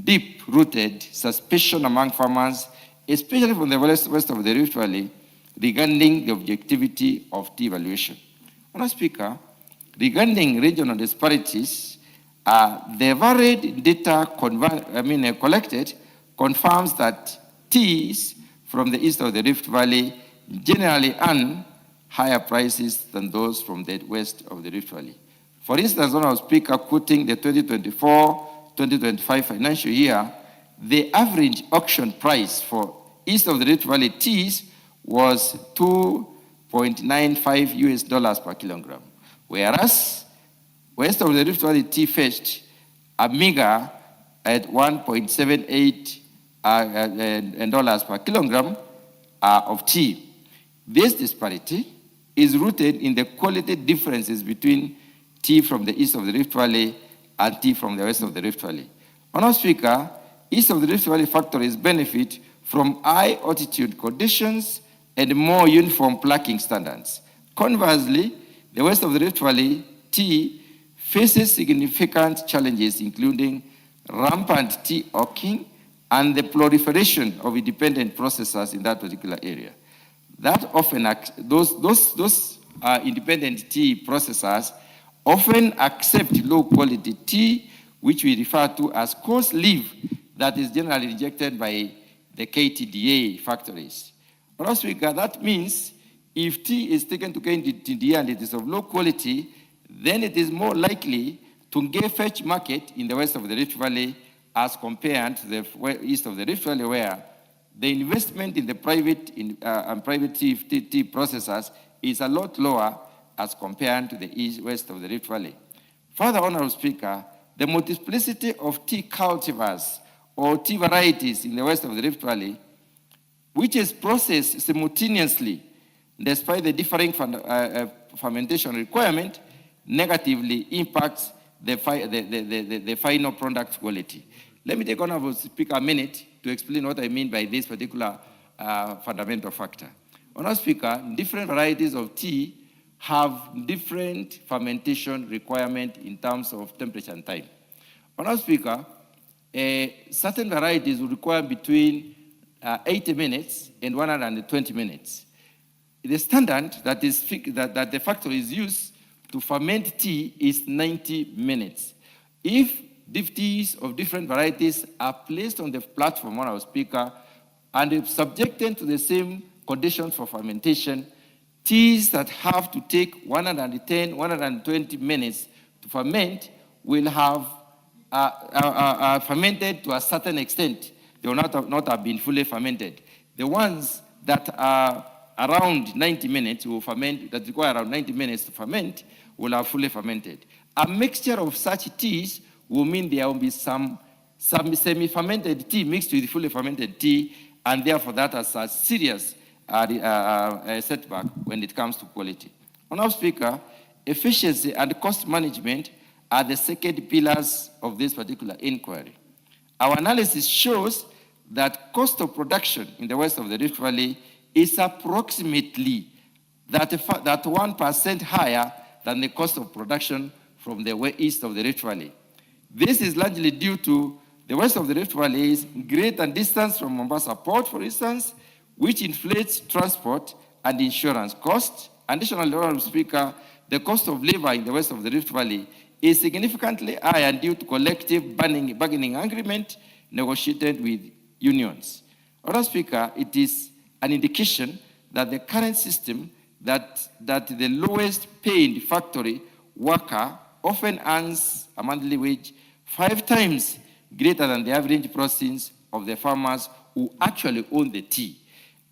deep-rooted suspicion among farmers, especially from the west of the Rift Valley, regarding the objectivity of tea valuation. Honourable Speaker, regarding regional disparities, The varied data collected confirms that teas from the east of the Rift Valley generally earn higher prices than those from the west of the Rift Valley. For instance, Honorable Speaker, quoting the 2024-2025 financial year, the average auction price for east of the Rift Valley teas was $2.95 US per kilogram, whereas west of the Rift Valley tea fetched a meager at $1.78 dollars per kilogram of tea. This disparity is rooted in the quality differences between tea from the east of the Rift Valley and tea from the west of the Rift Valley. Honorable Speaker, east of the Rift Valley factories benefit from high altitude conditions and more uniform plucking standards. Conversely, the west of the Rift Valley tea faces significant challenges, including rampant tea hawking and the proliferation of independent processors in that particular area. That often, those independent tea processors often accept low quality tea, which we refer to as coarse leaf, that is generally rejected by the KTDA factories. Honorable Speaker, that means if tea is taken to KTDA and it is of low quality, then it is more likely to get fetch market in the west of the Rift Valley as compared to the east of the Rift Valley, where the investment in the private tea processors is a lot lower as compared to the west of the Rift Valley. Further, Honorable Speaker, the multiplicity of tea cultivars or tea varieties in the west of the Rift Valley, which is processed simultaneously despite the differing fermentation requirement, negatively impacts the final product quality. Let me take, Honorable Speaker, a minute to explain what I mean by this particular fundamental factor. Honorable Speaker, different varieties of tea have different fermentation requirement in terms of temperature and time. Honorable Speaker, certain varieties will require between 80 minutes and 120 minutes. The standard that the factories use to ferment tea is 90 minutes. If teas of different varieties are placed on the platform, Honorable Speaker, and subjected to the same conditions for fermentation, teas that have to take 110, 120 minutes to ferment will have fermented to a certain extent. They will not have been fully fermented. The ones that are around 90 minutes will ferment, that require around 90 minutes to ferment, will have fully fermented. A mixture of such teas will mean there will be some semi-fermented tea mixed with fully fermented tea, and therefore that has a serious setback when it comes to quality. Honorable Speaker, efficiency and cost management are the second pillars of this particular inquiry. Our analysis shows that cost of production in the west of the Rift Valley is approximately that 1% higher than the cost of production from the east of the Rift Valley. This is largely due to the west of the Rift Valley is greater distance from Mombasa Port, for instance, which inflates transport and insurance costs. Additionally, Honorable Speaker, the cost of labor in the west of the Rift Valley is significantly higher due to collective bargaining agreement negotiated with unions. Honorable Speaker, it is an indication that the current system that the lowest paid factory worker often earns a monthly wage 5 times greater than the average proceeds of the farmers who actually own the tea.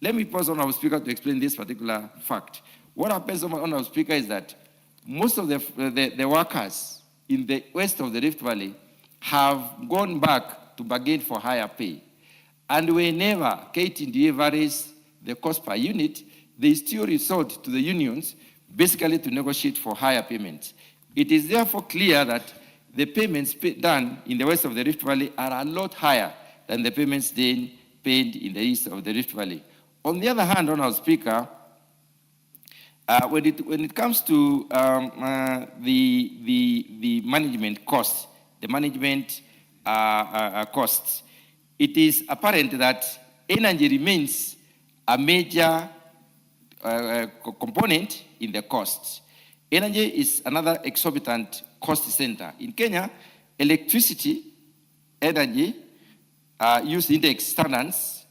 Let me pause, Honorable Speaker, to explain this particular fact. What happens, Honorable Speaker, is that most of the workers in the west of the Rift Valley have gone back to bargain for higher pay. And whenever KTDA varies the cost per unit, they still resort to the unions basically to negotiate for higher payments. It is therefore clear that the payments done in the west of the Rift Valley are a lot higher than the payments then paid in the east of the Rift Valley. On the other hand, Honorable Speaker, when it comes to the management costs, it is apparent that energy remains a major component in the costs. Energy is another exorbitant cost center. In Kenya, electricity, energy, use index standards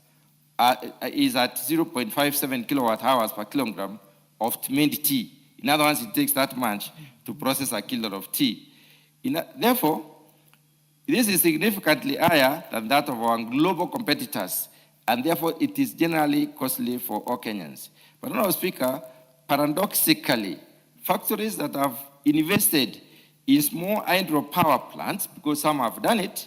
is at 0.57 kilowatt hours per kilogram of made tea. In other words, it takes that much to process a kilo of tea. Therefore, this is significantly higher than that of our global competitors, and therefore it is generally costly for all Kenyans. But, Honourable Speaker, paradoxically, factories that have invested in small hydropower plants, because some have done it,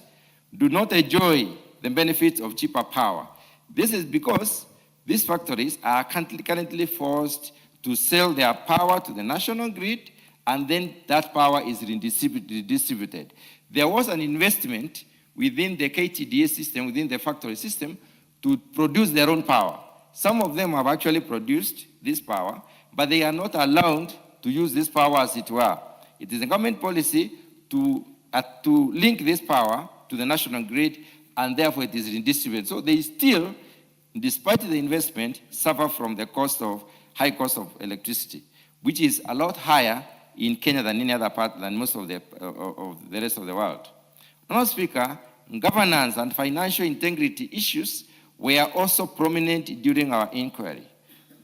do not enjoy the benefits of cheaper power. This is because these factories are currently forced to sell their power to the national grid, and then that power is redistributed. There was an investment within the KTDA system, within the factory system, to produce their own power. Some of them have actually produced this power, but they are not allowed to use this power as it were. It is a government policy to link this power to the national grid, and therefore it is redistributed. So they still, despite the investment, suffer from the high cost of electricity, which is a lot higher in Kenya than any other part, than most of the rest of the world. Honourable Speaker, governance and financial integrity issues were also prominent during our inquiry.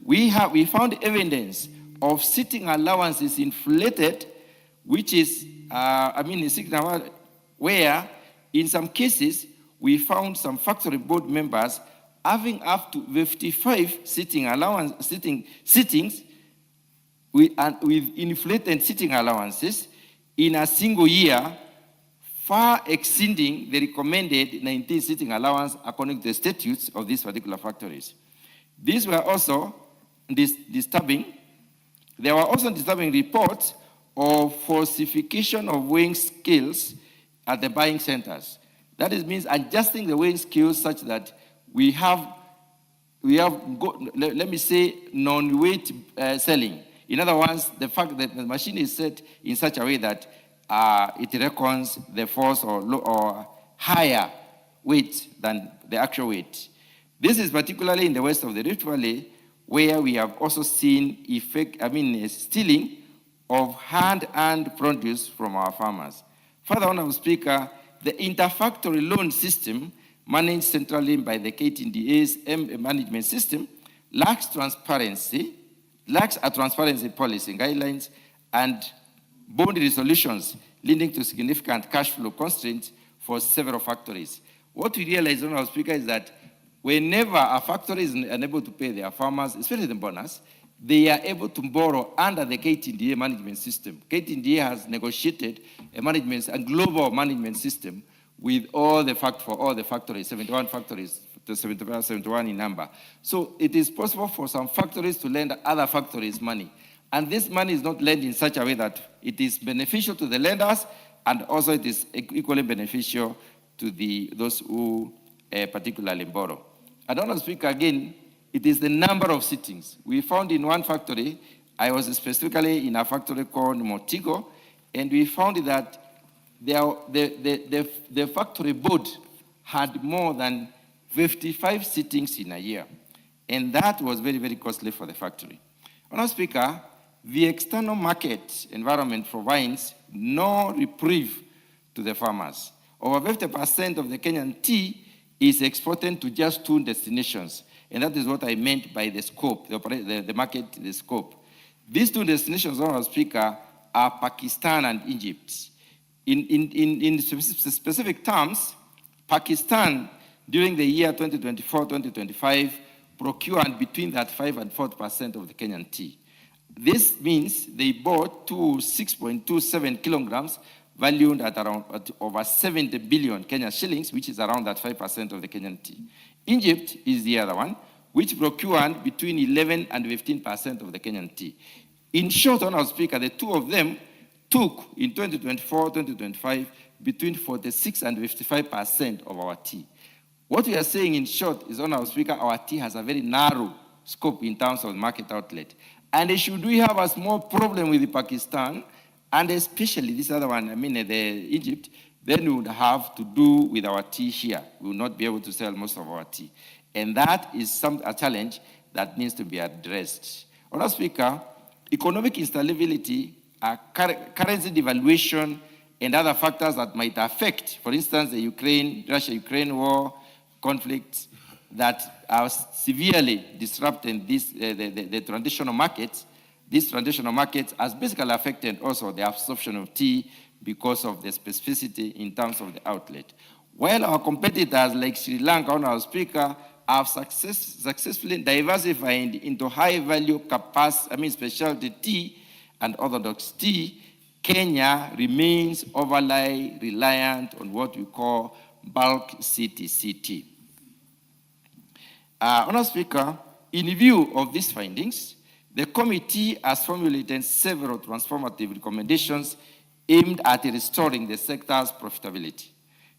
We found evidence of sitting allowances inflated, which is, where in some cases we found some factory board members having up to 55 sittings with inflated sitting allowances in a single year, far exceeding the recommended 19 sitting allowance according to the statutes of these particular factories. These were also disturbing. There were also disturbing reports of falsification of weighing scales at the buying centers. That means adjusting the weighing scales such that we have non-weight selling. In other words, the fact that the machine is set in such a way that it reckons the force or higher weight than the actual weight. This is particularly in the west of the Rift Valley, where we have also seen stealing of hand-earned produce from our farmers. Further, Honourable Speaker, the interfactory loan system managed centrally by the KTDA's management system lacks a transparency policy guidelines and bond resolutions, leading to significant cash flow constraints for several factories. What we realize, Honourable Speaker, is that whenever a factory is unable to pay their farmers, especially the bonus, they are able to borrow under the KTDA management system. KTDA has negotiated a global management system with all the factories, 71 factories, 71 in number. So it is possible for some factories to lend other factories money. And this money is not lent in such a way that it is beneficial to the lenders, and also it is equally beneficial to those who particularly borrow. I don't want to speak again. It is the number of sittings. We found in one factory, I was specifically in a factory called Motigo, and we found that the factory board had more than 55 sittings in a year. And that was very, very costly for the factory. Honourable Speaker, the external market environment provides no reprieve to the farmers. Over 50% of the Kenyan tea is exported to just 2 destinations. And that is what I meant by the scope, the market, the scope. These 2 destinations, Honourable Speaker, are Pakistan and Egypt. In specific terms, Pakistan, during the year 2024-2025, procured between that 5 and 4% of the Kenyan tea. This means they bought 6.27 kilograms, valued at over 70 billion Kenyan shillings, which is around that 5% of the Kenyan tea. Egypt is the other one, which procured between 11 and 15% of the Kenyan tea. In short, Honourable Speaker, the 2 of them took in 2024-2025 between 46 and 55% of our tea. What we are saying in short is, Honourable Speaker, our tea has a very narrow scope in terms of market outlet. And should we have a small problem with Pakistan, and especially this other one, the Egypt, then we would have to do with our tea here. We will not be able to sell most of our tea. And that is a challenge that needs to be addressed. Honourable Speaker, economic instability, currency devaluation, and other factors that might affect, for instance, the Russia-Ukraine war conflicts that are severely disrupting the traditional markets. These traditional markets has basically affected also the absorption of tea because of the specificity in terms of the outlet. While our competitors like Sri Lanka, Honorable Speaker, have successfully diversified into high-value specialty tea and orthodox tea, Kenya remains overly reliant on what we call bulk CTC tea. Honorable Speaker, in view of these findings, the committee has formulated several transformative recommendations aimed at restoring the sector's profitability.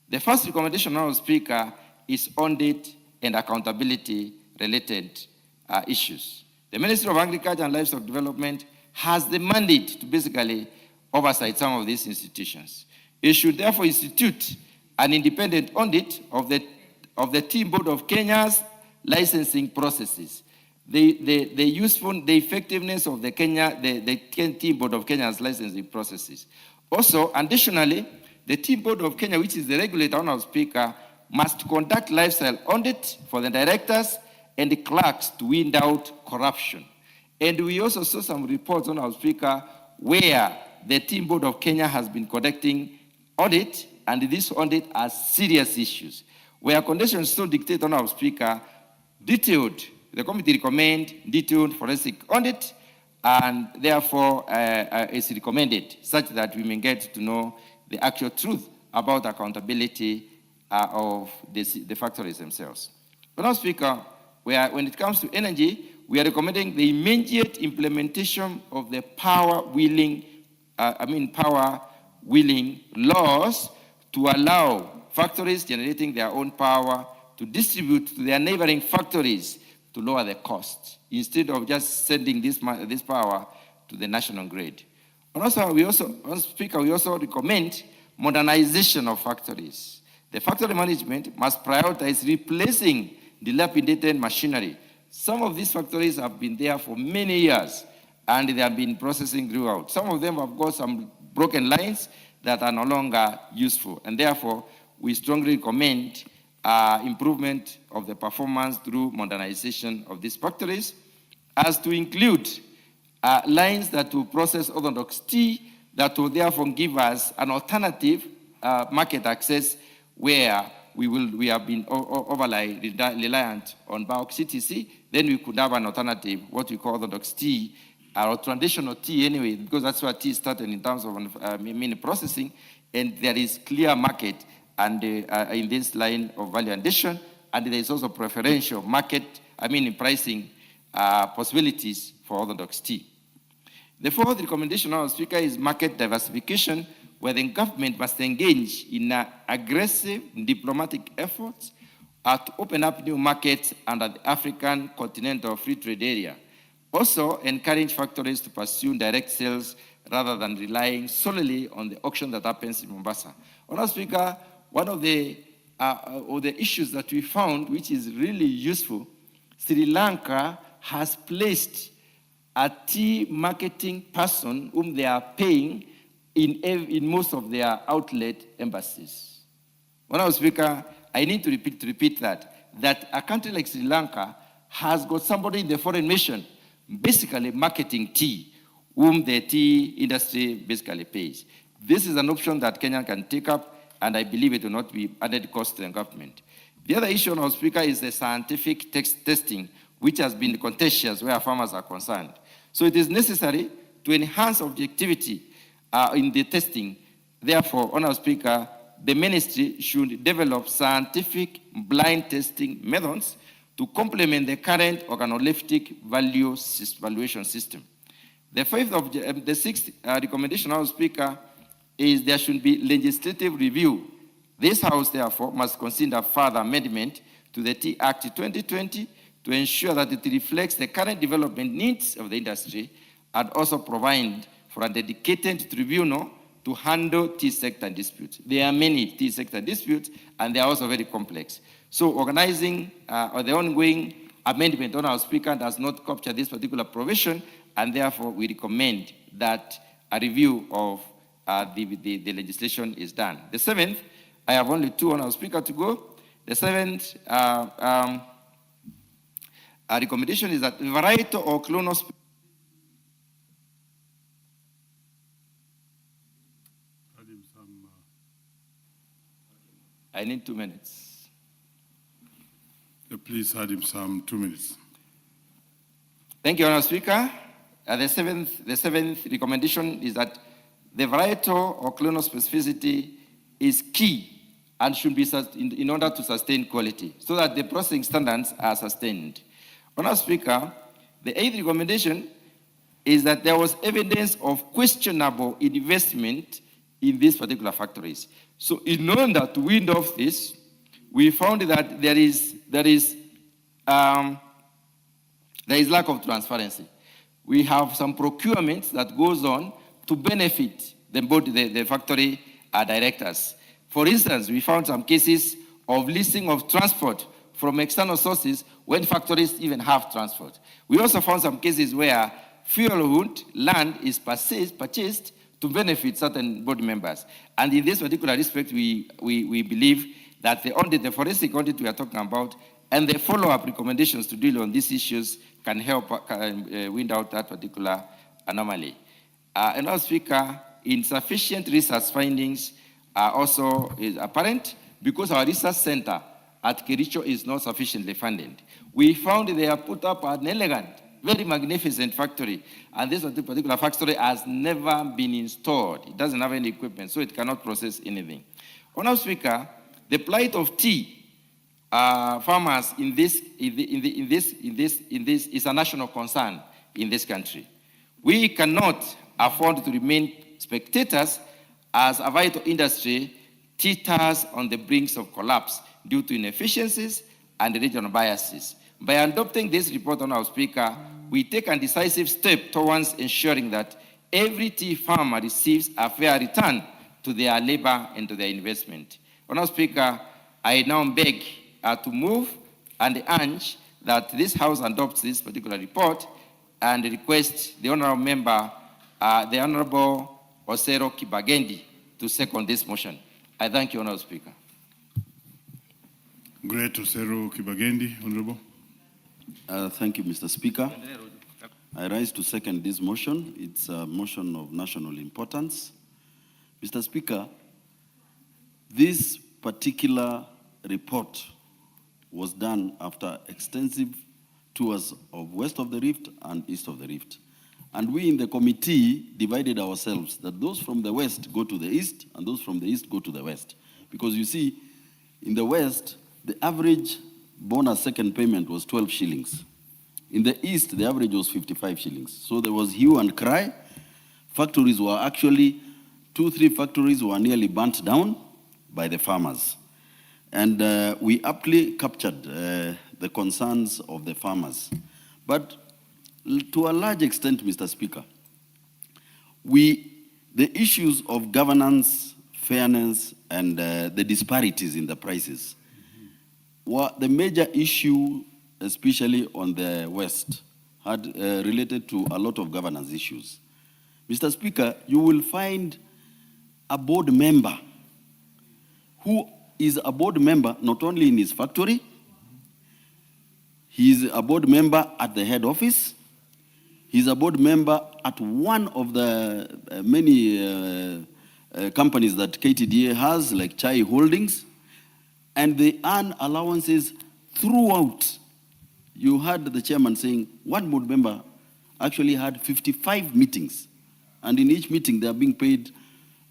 The first recommendation, Honorable Speaker, is audit and accountability-related issues. The Ministry of Agriculture and Livestock Development has the mandate to basically oversight some of these institutions. It should therefore institute an independent audit of the Tea Board of Kenya's licensing processes. The effectiveness of the Tea Board of Kenya's licensing processes. Also, additionally, the Tea Board of Kenya, which is the regulator, Honorable Speaker, must conduct lifestyle audit for the directors and the clerks to weed out corruption. And we also saw some reports, Honorable Speaker, where the Tea Board of Kenya has been conducting audit, and this audit has serious issues, where conditions still dictate, Honorable Speaker, the committee recommend detailed forensic audit, and therefore it's recommended such that we may get to know the actual truth about accountability of the factories themselves. Honorable Speaker, when it comes to energy, we are recommending the immediate implementation of the power wheeling laws to allow factories generating their own power to distribute to their neighboring factories to lower the cost, instead of just sending this power to the national grid. And also, we also recommend modernization of factories. The factory management must prioritize replacing dilapidated machinery. Some of these factories have been there for many years, and they have been processing throughout. Some of them have got some broken lines that are no longer useful, and therefore, we strongly recommend improvement of the performance through modernization of these factories, as to include lines that will process orthodox tea that will therefore give us an alternative market access where we have been overly reliant on bulk CTC. Then we could have an alternative, what we call orthodox tea, or traditional tea anyway, because that's where tea started in terms of processing, and there is clear market and in this line of value addition, and there is also preferential market, pricing possibilities for orthodox tea. The fourth recommendation, Honorable Speaker, is market diversification, where the government must engage in aggressive diplomatic efforts to open up new markets under the African Continental Free Trade Area. Also, encourage factories to pursue direct sales rather than relying solely on the auction that happens in Mombasa. Honorable Speaker, one of the issues that we found, which is really useful, Sri Lanka has placed a tea marketing person whom they are paying in most of their outlet embassies. Honorable Speaker, I need to repeat that a country like Sri Lanka has got somebody in the foreign mission basically marketing tea, whom the tea industry basically pays. This is an option that Kenya can take up, and I believe it will not be added cost to the government. The other issue, Honorable Speaker, is the scientific testing, which has been contentious where farmers are concerned. So it is necessary to enhance objectivity in the testing. Therefore, Honorable Speaker, the ministry should develop scientific blind testing methods to complement the current organoleptic valuation system. The sixth recommendation, Honorable Speaker, is there should be legislative review. This House, therefore, must consider further amendment to the Tea Act 2020 to ensure that it reflects the current development needs of the industry and also provide for a dedicated tribunal to handle tea sector disputes. There are many tea sector disputes, and they are also very complex. So organizing or the ongoing amendment, Honorable Speaker, does not capture this particular provision, and therefore we recommend that a review of the legislation is done. The seventh, I have only two on our speaker to go. The seventh recommendation is that variety or clonal. I need 2 minutes. Please add him some 2 minutes. Thank you, Honourable Speaker. The seventh recommendation is that the varietal or clonal specificity is key and should be in order to sustain quality, so that the processing standards are sustained. Honourable Speaker, the eighth recommendation is that there was evidence of questionable investment in these particular factories. So in order to wind off this, we found that there is lack of transparency. We have some procurement that goes on to benefit the factory directors. For instance, we found some cases of leasing of transport from external sources when factories even have transport. We also found some cases where fuelwood land is purchased to benefit certain board members. And in this particular respect, we believe that the forensic audit we are talking about and the follow-up recommendations to deal on these issues can help wind out that particular anomaly. And our Speaker, insufficient research findings also is apparent because our research center at Kericho is not sufficiently funded. We found they have put up an elegant, very magnificent factory, and this particular factory has never been installed. It doesn't have any equipment, so it cannot process anything. Honourable Speaker, the plight of tea farmers in this is a national concern in this country. We cannot afford to remain spectators as a vital industry teeters on the brinks of collapse due to inefficiencies and regional biases. By adopting this report, Honourable Speaker, we take a decisive step towards ensuring that every tea farmer receives a fair return to their labor and to their investment. Honourable Speaker, I now beg to move and urge that this House adopts this particular report and request the Honourable Member, the Honourable Osero Kibagendi, to second this motion. I thank you, Honourable Speaker. Great, Osero Kibagendi, Honourable. Thank you, Mr. Speaker. I rise to second this motion. It's a motion of national importance. Mr. Speaker, this particular report was done after extensive tours of west of the Rift and east of the Rift. And we in the committee divided ourselves that those from the west go to the east and those from the east go to the west. Because you see, in the west, the average bonus second payment was 12 shillings. In the east, the average was 55 shillings. So there was hue and cry. Factories were actually, 2-3 factories were nearly burnt down by the farmers. And we aptly captured the concerns of the farmers. But to a large extent, Mr. Speaker, the issues of governance, fairness, and the disparities in the prices were the major issue, especially on the West, had related to a lot of governance issues. Mr. Speaker, you will find a board member who is a board member not only in his factory, he is a board member at the head office, he's a board member at one of the many companies that KTDA has, like Chai Holdings, and they earn allowances throughout. You heard the chairman saying one board member actually had 55 meetings, and in each meeting they are being paid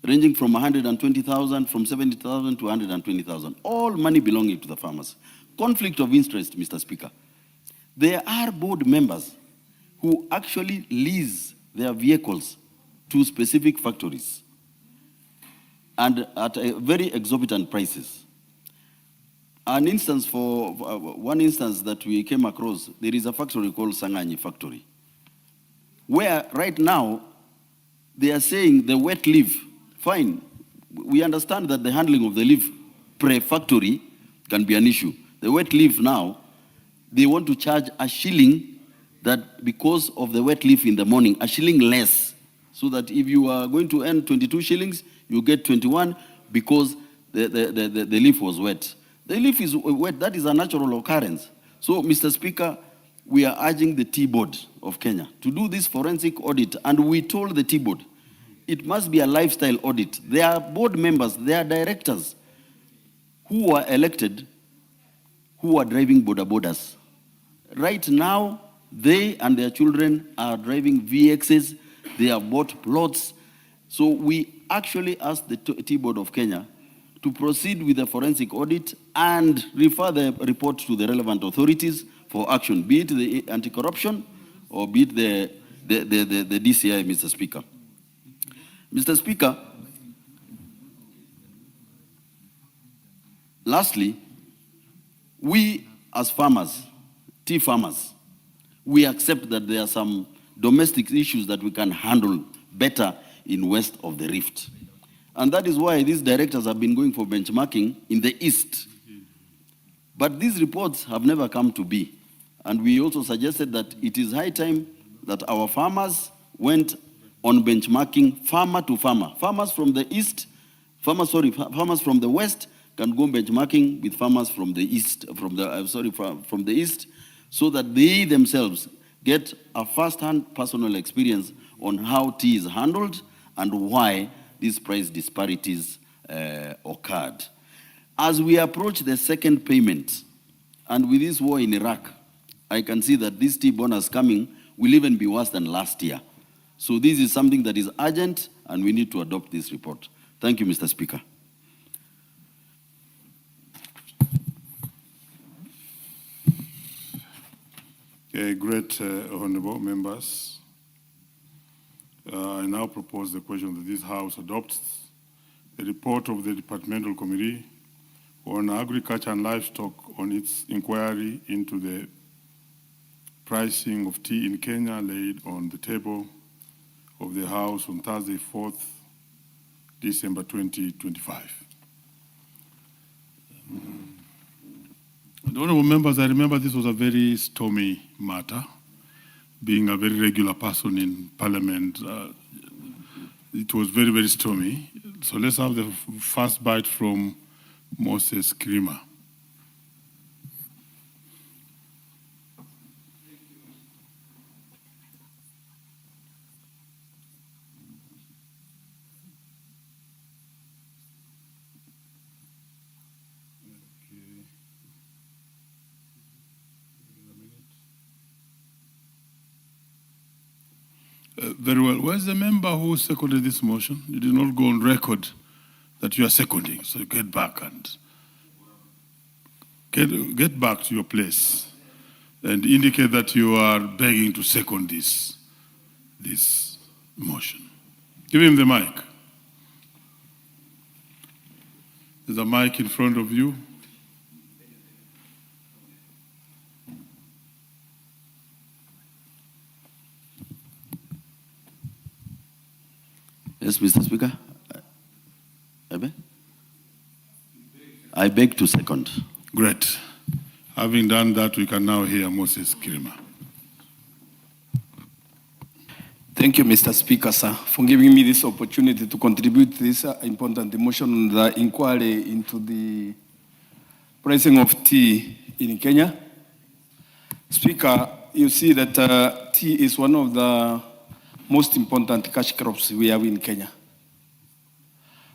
ranging from 120,000, from 70,000 to 120,000, all money belonging to the farmers. Conflict of interest, Mr. Speaker. There are board members who actually lease their vehicles to specific factories and at very exorbitant prices. One instance that we came across, there is a factory called Sangani Factory, where right now they are saying the wet leaf, fine, we understand that the handling of the leaf pre-factory can be an issue. The wet leaf now, they want to charge a shilling that because of the wet leaf in the morning, a shilling less. so that if you are going to earn 22 shillings, you get 21 because the leaf was wet. The leaf is wet, that is a natural occurrence. So, Mr. Speaker, we are urging the Tea Board of Kenya to do this forensic audit, and we told the Tea Board, it must be a lifestyle audit. There are board members, there are directors who are elected, who are driving boda bodas. Right now, they and their children are driving VXs, they have bought plots. So we actually asked the Tea Board of Kenya to proceed with the forensic audit and refer the report to the relevant authorities for action, be it the anti-corruption or be it the DCI, Mr. Speaker. Mr. Speaker, lastly, we as farmers, tea farmers, we accept that there are some domestic issues that we can handle better in west of the rift. And that is why these directors have been going for benchmarking in the east. But these reports have never come to be. And we also suggested that it is high time that our farmers went on benchmarking farmer to farmer. Farmers from the east, farmers from the west can go benchmarking with farmers from the east, from the east, so that they themselves get a first-hand personal experience on how tea is handled and why these price disparities occurred. As we approach the second payment, and with this war in Iraq, I can see that this tea bonus coming will even be worse than last year. So this is something that is urgent, and we need to adopt this report. Thank you, Mr. Speaker. Great, honorable members. I now propose the question that this House adopts the report of the Departmental Committee on Agriculture and Livestock on its inquiry into the pricing of tea in Kenya laid on the table of the House on Thursday, 4th December 2025. Honorable members, I remember this was a very stormy matter. Being a very regular person in Parliament, it was very, very stormy. So let's have the first bite from Moses Kirima. Very well. Where's the member who seconded this motion? You did not go on record that you are seconding, so get back and get back to your place and indicate that you are begging to second this motion. Give him the mic. There's a mic in front of you. Yes, Mr. Speaker. I beg to second. Great. Having done that, we can now hear Moses Kirima. Thank you, Mr. Speaker, sir, for giving me this opportunity to contribute to this important motion on the inquiry into the pricing of tea in Kenya. Speaker, you see that tea is one of the most important cash crops we have in Kenya.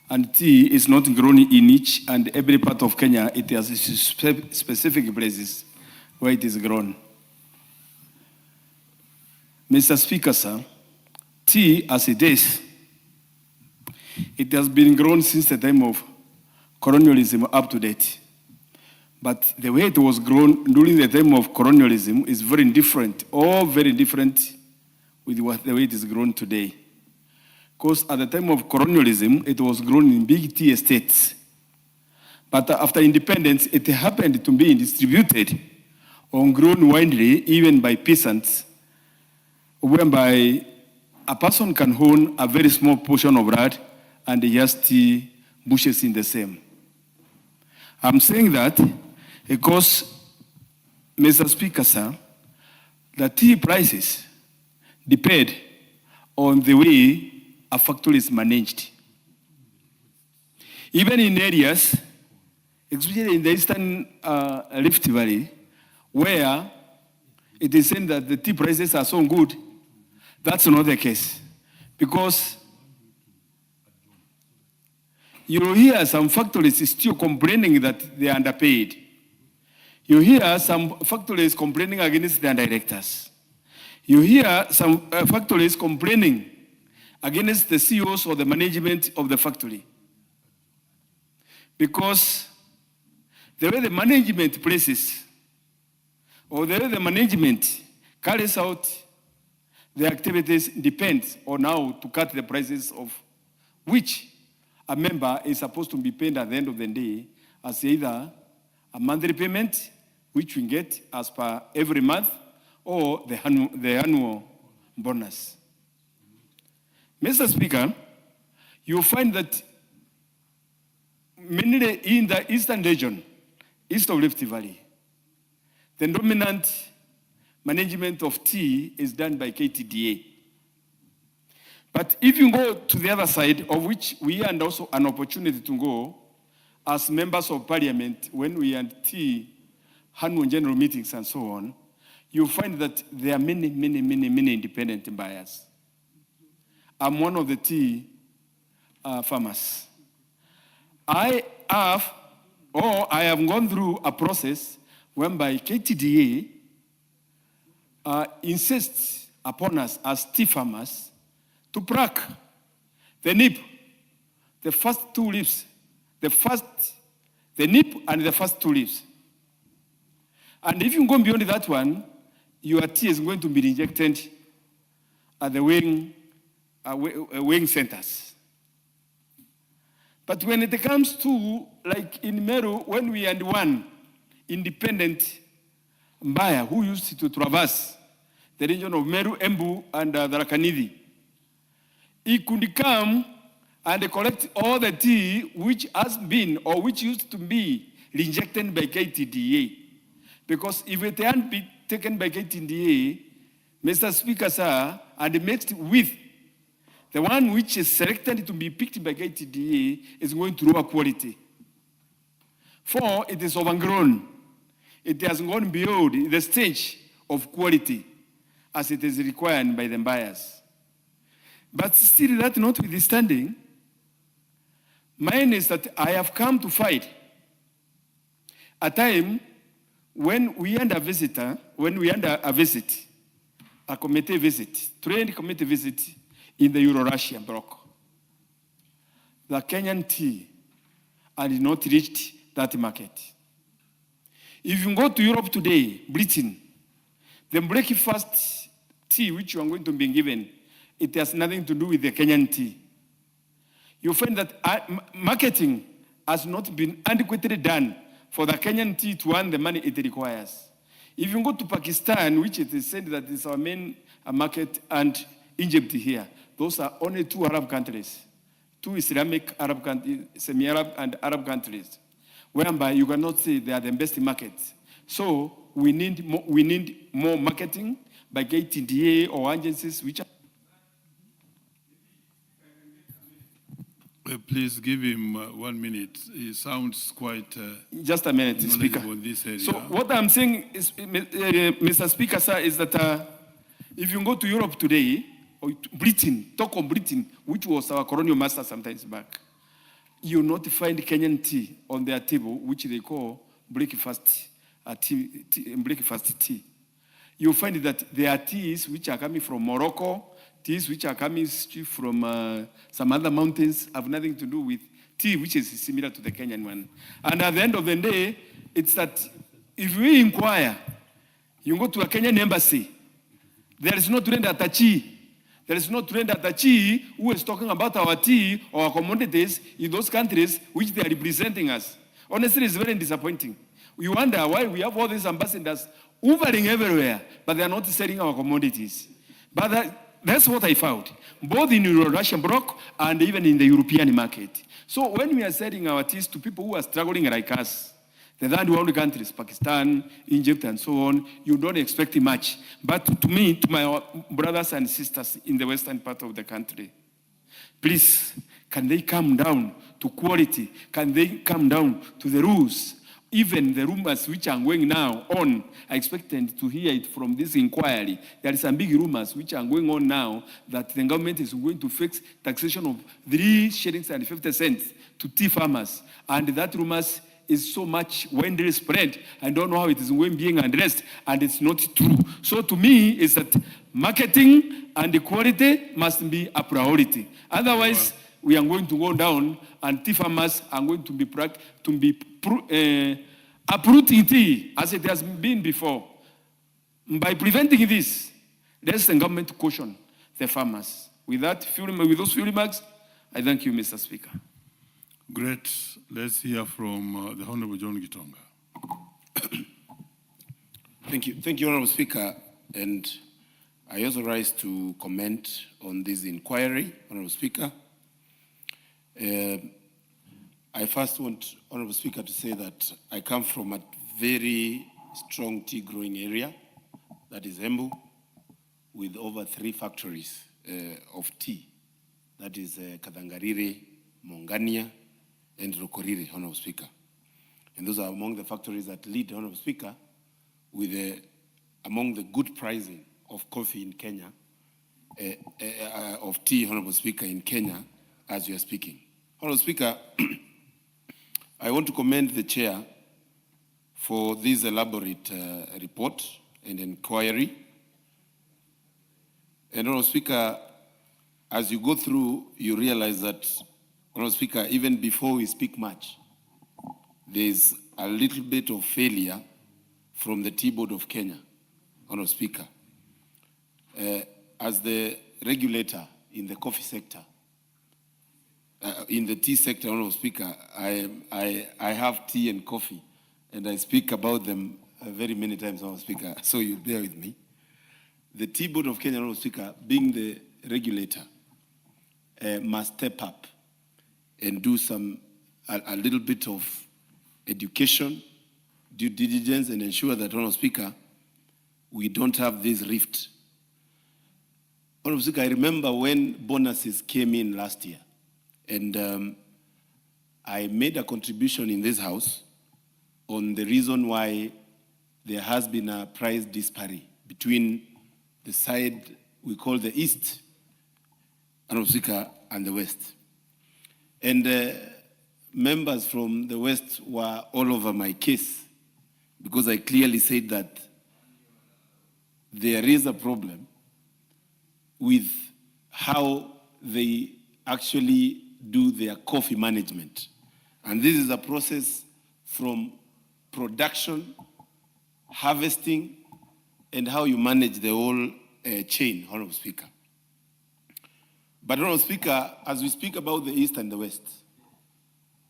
And tea is not grown in each and every part of Kenya. It has specific places where it is grown. Mr. Speaker, sir, tea as it is, it has been grown since the time of colonialism up to date. But the way it was grown during the time of colonialism is very different, all very different with the way it is grown today. Because at the time of colonialism, it was grown in big tea estates. But after independence, it happened to be distributed or grown widely, even by peasants, whereby a person can own a very small portion of land and just tea bushes in the same. I'm saying that because, Mr. Speaker, sir, the tea prices depend on the way a factory is managed. Even in areas, especially in the Eastern Rift Valley, where it is said that the tea prices are so good, that's not the case. Because you hear some factories still complaining that they are underpaid. You hear some factories complaining against their directors. You hear some factories complaining against the CEOs or the management of the factory. Because the way the management places, or the way the management carries out the activities depends on how to cut the prices of which a member is supposed to be paid at the end of the day as either a monthly payment, which we get as per every month, or the annual bonus. Mr. Speaker, you'll find that mainly in the eastern region, east of Rift Valley, the dominant management of tea is done by KTDA. But if you go to the other side, of which we had also an opportunity to go as members of parliament when we had tea, annual general meetings and so on, you find that there are many independent buyers. I'm one of the tea farmers. I have gone through a process whereby KTDA insists upon us as tea farmers to pluck the nip, the first two leaves, the nip and the first two leaves. And if you go beyond that one, your tea is going to be rejected at the weighing centers. But when it comes to, like in Meru, when we had one independent buyer who used to traverse the region of Meru, Embu, and Tharaka-Nithi, he could come and collect all the tea which has been or which used to be rejected by KTDA. Because if it hadn't been taken by KTDA, Mr. Speaker, sir, and mixed with the one which is selected to be picked by KTDA is going to lower quality. For it is overgrown. It has gone beyond the stage of quality as it is required by the buyers. But still, that notwithstanding, mine is that I have come to fight a time when we had a visitor, a committee visit, trained committee visit in the Euro-Russian bloc. The Kenyan tea had not reached that market. If you go to Europe today, Britain, the breakfast tea which you are going to be given, it has nothing to do with the Kenyan tea. You find that marketing has not been adequately done for the Kenyan tea to earn the money it requires. If you go to Pakistan, which it is said that is our main market, and Egypt here, those are only two Arab countries, two Islamic Arab countries, semi-Arab and Arab countries, whereby you cannot say they are the best markets. So we need more marketing by KTDA or agencies which are. Please give him 1 minute. He sounds quite just a minute, Speaker. in this area. So what I'm saying is, Mr. Speaker, sir, is that if you go to Europe today, or Britain, talk of Britain, which was our colonial master sometimes back, you will not find Kenyan tea on their table, which they call breakfast tea. You'll find that there are teas which are coming from Morocco, teas which are coming from some other mountains, have nothing to do with tea, which is similar to the Kenyan one. And at the end of the day, it's that if we inquire, you go to a Kenyan embassy, there is no trained attaché. There is no trained attaché who is talking about our tea or our commodities in those countries which they are representing us. Honestly, it's very disappointing. We wonder why we have all these ambassadors hovering everywhere, but they are not selling our commodities. But that's what I found, both in the Russian bloc and even in the European market. So when we are selling our teas to people who are struggling like us, the third world countries, Pakistan, Egypt, and so on, you don't expect much. But to me, to my brothers and sisters in the western part of the country, Please, can they come down to quality? Can they come down to the rules? Even the rumors which are going now on, I expected to hear it from this inquiry. There are some big rumors which are going on now that the government is going to fix taxation of 3 shillings and 50 cents to tea farmers. And that rumors is so much widely spread. I don't know how it is being addressed, and it's not true. So to me, it's that marketing and the quality must be a priority. Otherwise, we are going to go down, and tea farmers are going to be uprooting tea as it has been before. By preventing this, there's the government to caution the farmers. With those few remarks, I thank you, Mr. Speaker. Great. Let's hear from the Honorable John Gitonga. Thank you, Honorable Speaker. And I also rise to comment on this inquiry, Honorable Speaker. I first want, Honorable Speaker, to say that I come from a very strong tea growing area, that is Embu, with over 3 factories of tea. That is Kadangarire, Mongania, and Rokorire, Honorable Speaker. And those are among the factories that lead, Honorable Speaker, with among the good pricing of coffee in Kenya, of tea, Honorable Speaker, in Kenya, as you are speaking. Honorable Speaker, I want to commend the chair for this elaborate report and inquiry. And Honorable Speaker, as you go through, you realize that, Honorable Speaker, even before we speak much, there's a little bit of failure from the Tea Board of Kenya, Honorable Speaker. As the regulator in the coffee sector, in the tea sector, Honorable Speaker, I have tea and coffee, and I speak about them very many times, Honorable Speaker, so you bear with me. The Tea Board of Kenya, Honorable Speaker, being the regulator, must step up and do a little bit of education, due diligence, and ensure that, Honorable Speaker, we don't have this rift. Honorable Speaker, I remember when bonuses came in last year, and I made a contribution in this House on the reason why there has been a price disparity between the side we call the East, Honorable Speaker, and the West. And members from the West were all over my case because I clearly said that there is a problem with how they actually do their coffee management. And this is a process from production, harvesting, and how you manage the whole chain, Honorable Speaker. But, Honorable Speaker, as we speak about the East and the West,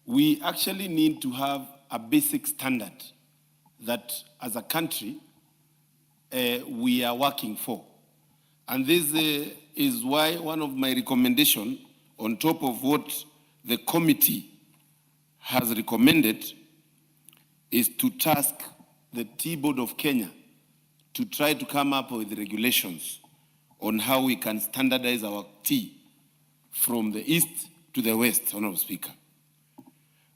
we actually need to have a basic standard that, as a country, we are working for. And this is why one of my recommendations, on top of what the committee has recommended, is to task the Tea Board of Kenya to try to come up with regulations on how we can standardize our tea from the East to the West, Honorable Speaker.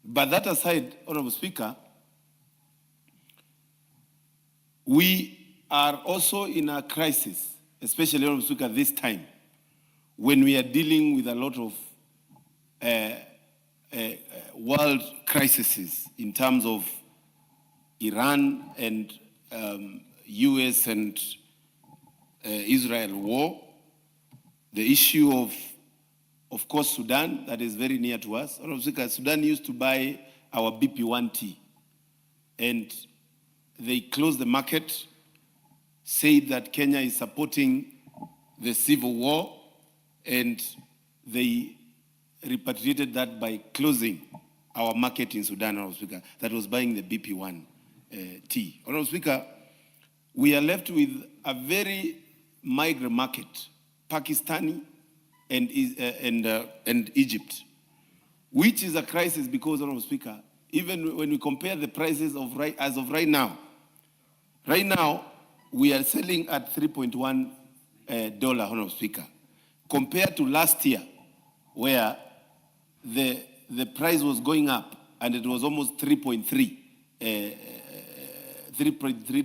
But that aside, Honorable Speaker, we are also in a crisis, especially, Honorable Speaker, this time, when we are dealing with a lot of world crises in terms of Iran and US and Israel war, the issue of course, Sudan, that is very near to us. Honorable Speaker, Sudan used to buy our BP1 tea, and they closed the market, said that Kenya is supporting the civil war, and they repatriated that by closing our market in Sudan, Honorable Speaker, that was buying the BP1 tea. Honorable Speaker, we are left with a very migrant market, Pakistani and Egypt, which is a crisis because, Honorable Speaker, even when we compare the prices of as of right now, we are selling at $3.1, Honorable Speaker. Compared to last year, where the price was going up and it was almost $3.3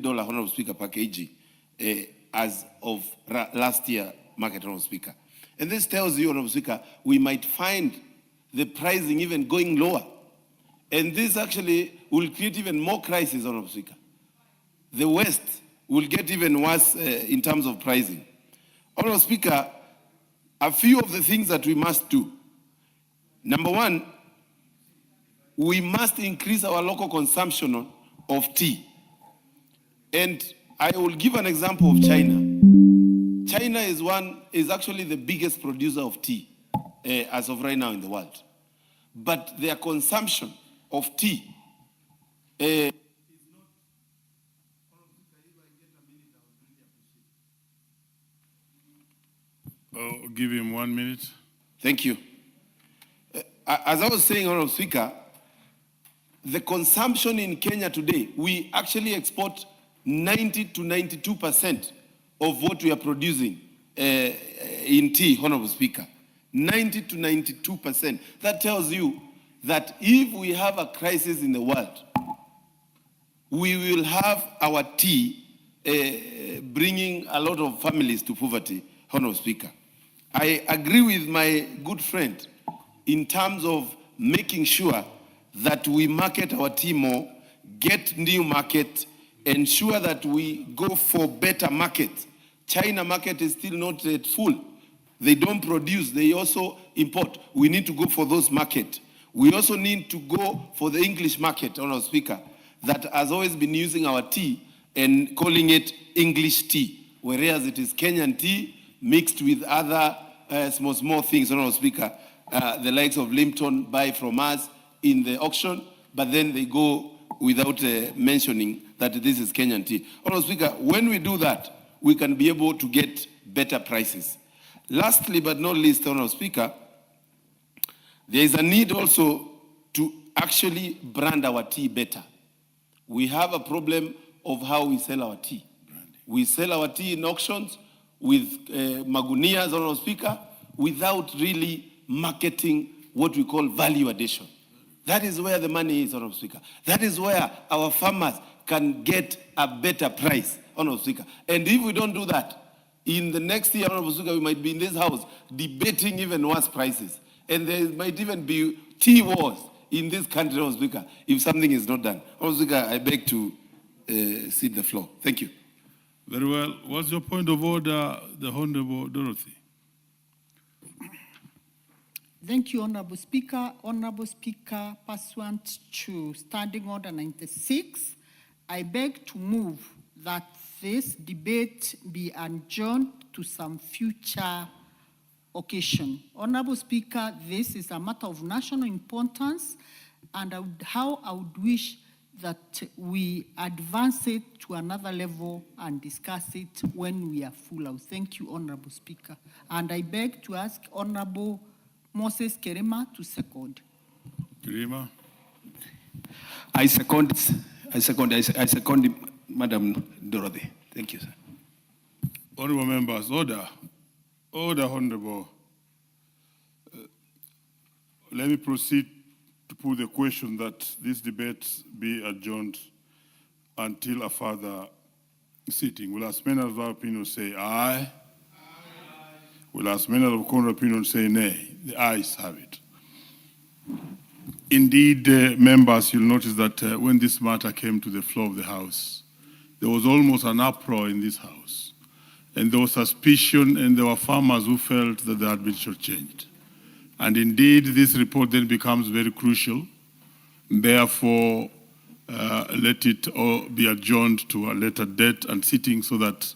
Honorable Speaker per kg as of last year market, Honorable Speaker. And this tells you, Honorable Speaker, we might find the pricing even going lower. And this actually will create even more crisis, Honorable Speaker. The West will get even worse in terms of pricing. Honorable Speaker, a few of the things that we must do. Number one, we must increase our local consumption of tea. And I will give an example of China. China is actually the biggest producer of tea as of right now in the world. But their consumption of tea give him 1 minute. Thank you. As I was saying, Honorable Speaker, the consumption in Kenya today, we actually export 90 to 92% of what we are producing in tea, Honorable Speaker. 90 to 92%. That tells you that if we have a crisis in the world, we will have our tea bringing a lot of families to poverty, Honorable Speaker. I agree with my good friend in terms of making sure that we market our tea more, get new market, ensure that we go for better market. China market is still not at full. They don't produce, they also import. We need to go for those market. We also need to go for the English market, Honorable Speaker, that has always been using our tea and calling it English tea, whereas it is Kenyan tea mixed with other small things, Honorable Speaker. The likes of Limpton buy from us in the auction, but then they go without mentioning that this is Kenyan tea. Honorable Speaker, when we do that, we can be able to get better prices. Lastly, but not least, Honorable Speaker, there is a need also to actually brand our tea better. We have a problem of how we sell our tea. We sell our tea in auctions with magunias, Honorable Speaker, without really marketing what we call value addition. That is where the money is, Honorable Speaker. That is where our farmers can get a better price, Honorable Speaker. And if we don't do that, in the next year, Honorable Speaker, we might be in this house debating even worse prices. And there might even be tea wars in this country, Honorable Speaker, if something is not done. Honorable Speaker, I beg to cede the floor. Thank you. Very well. What's your point of order, the Honorable Dorothy? Thank you, Honorable Speaker. Honorable Speaker, pursuant to Standing Order 96, I beg to move that this debate be adjourned to some future occasion. Honorable Speaker, this is a matter of national importance, and how I would wish that we advance it to another level and discuss it when we are full out. Thank you, Honorable Speaker. And I beg to ask Honorable Moses Kerema to second. Kerema. I second Madam Dorothy. Thank you, sir. Honorable members, order. Order, Honorable. Let me proceed to put the question that this debate be adjourned until a further sitting. Will as many of our opinion say aye? Aye. Will as many of our opinion say nay? The ayes have it. Indeed, members, you'll notice that when this matter came to the floor of the House, there was almost an uproar in this House. And there was suspicion, and there were farmers who felt that they had been shortchanged. And indeed, this report then becomes very crucial. Therefore, let it all be adjourned to a later date and sitting so that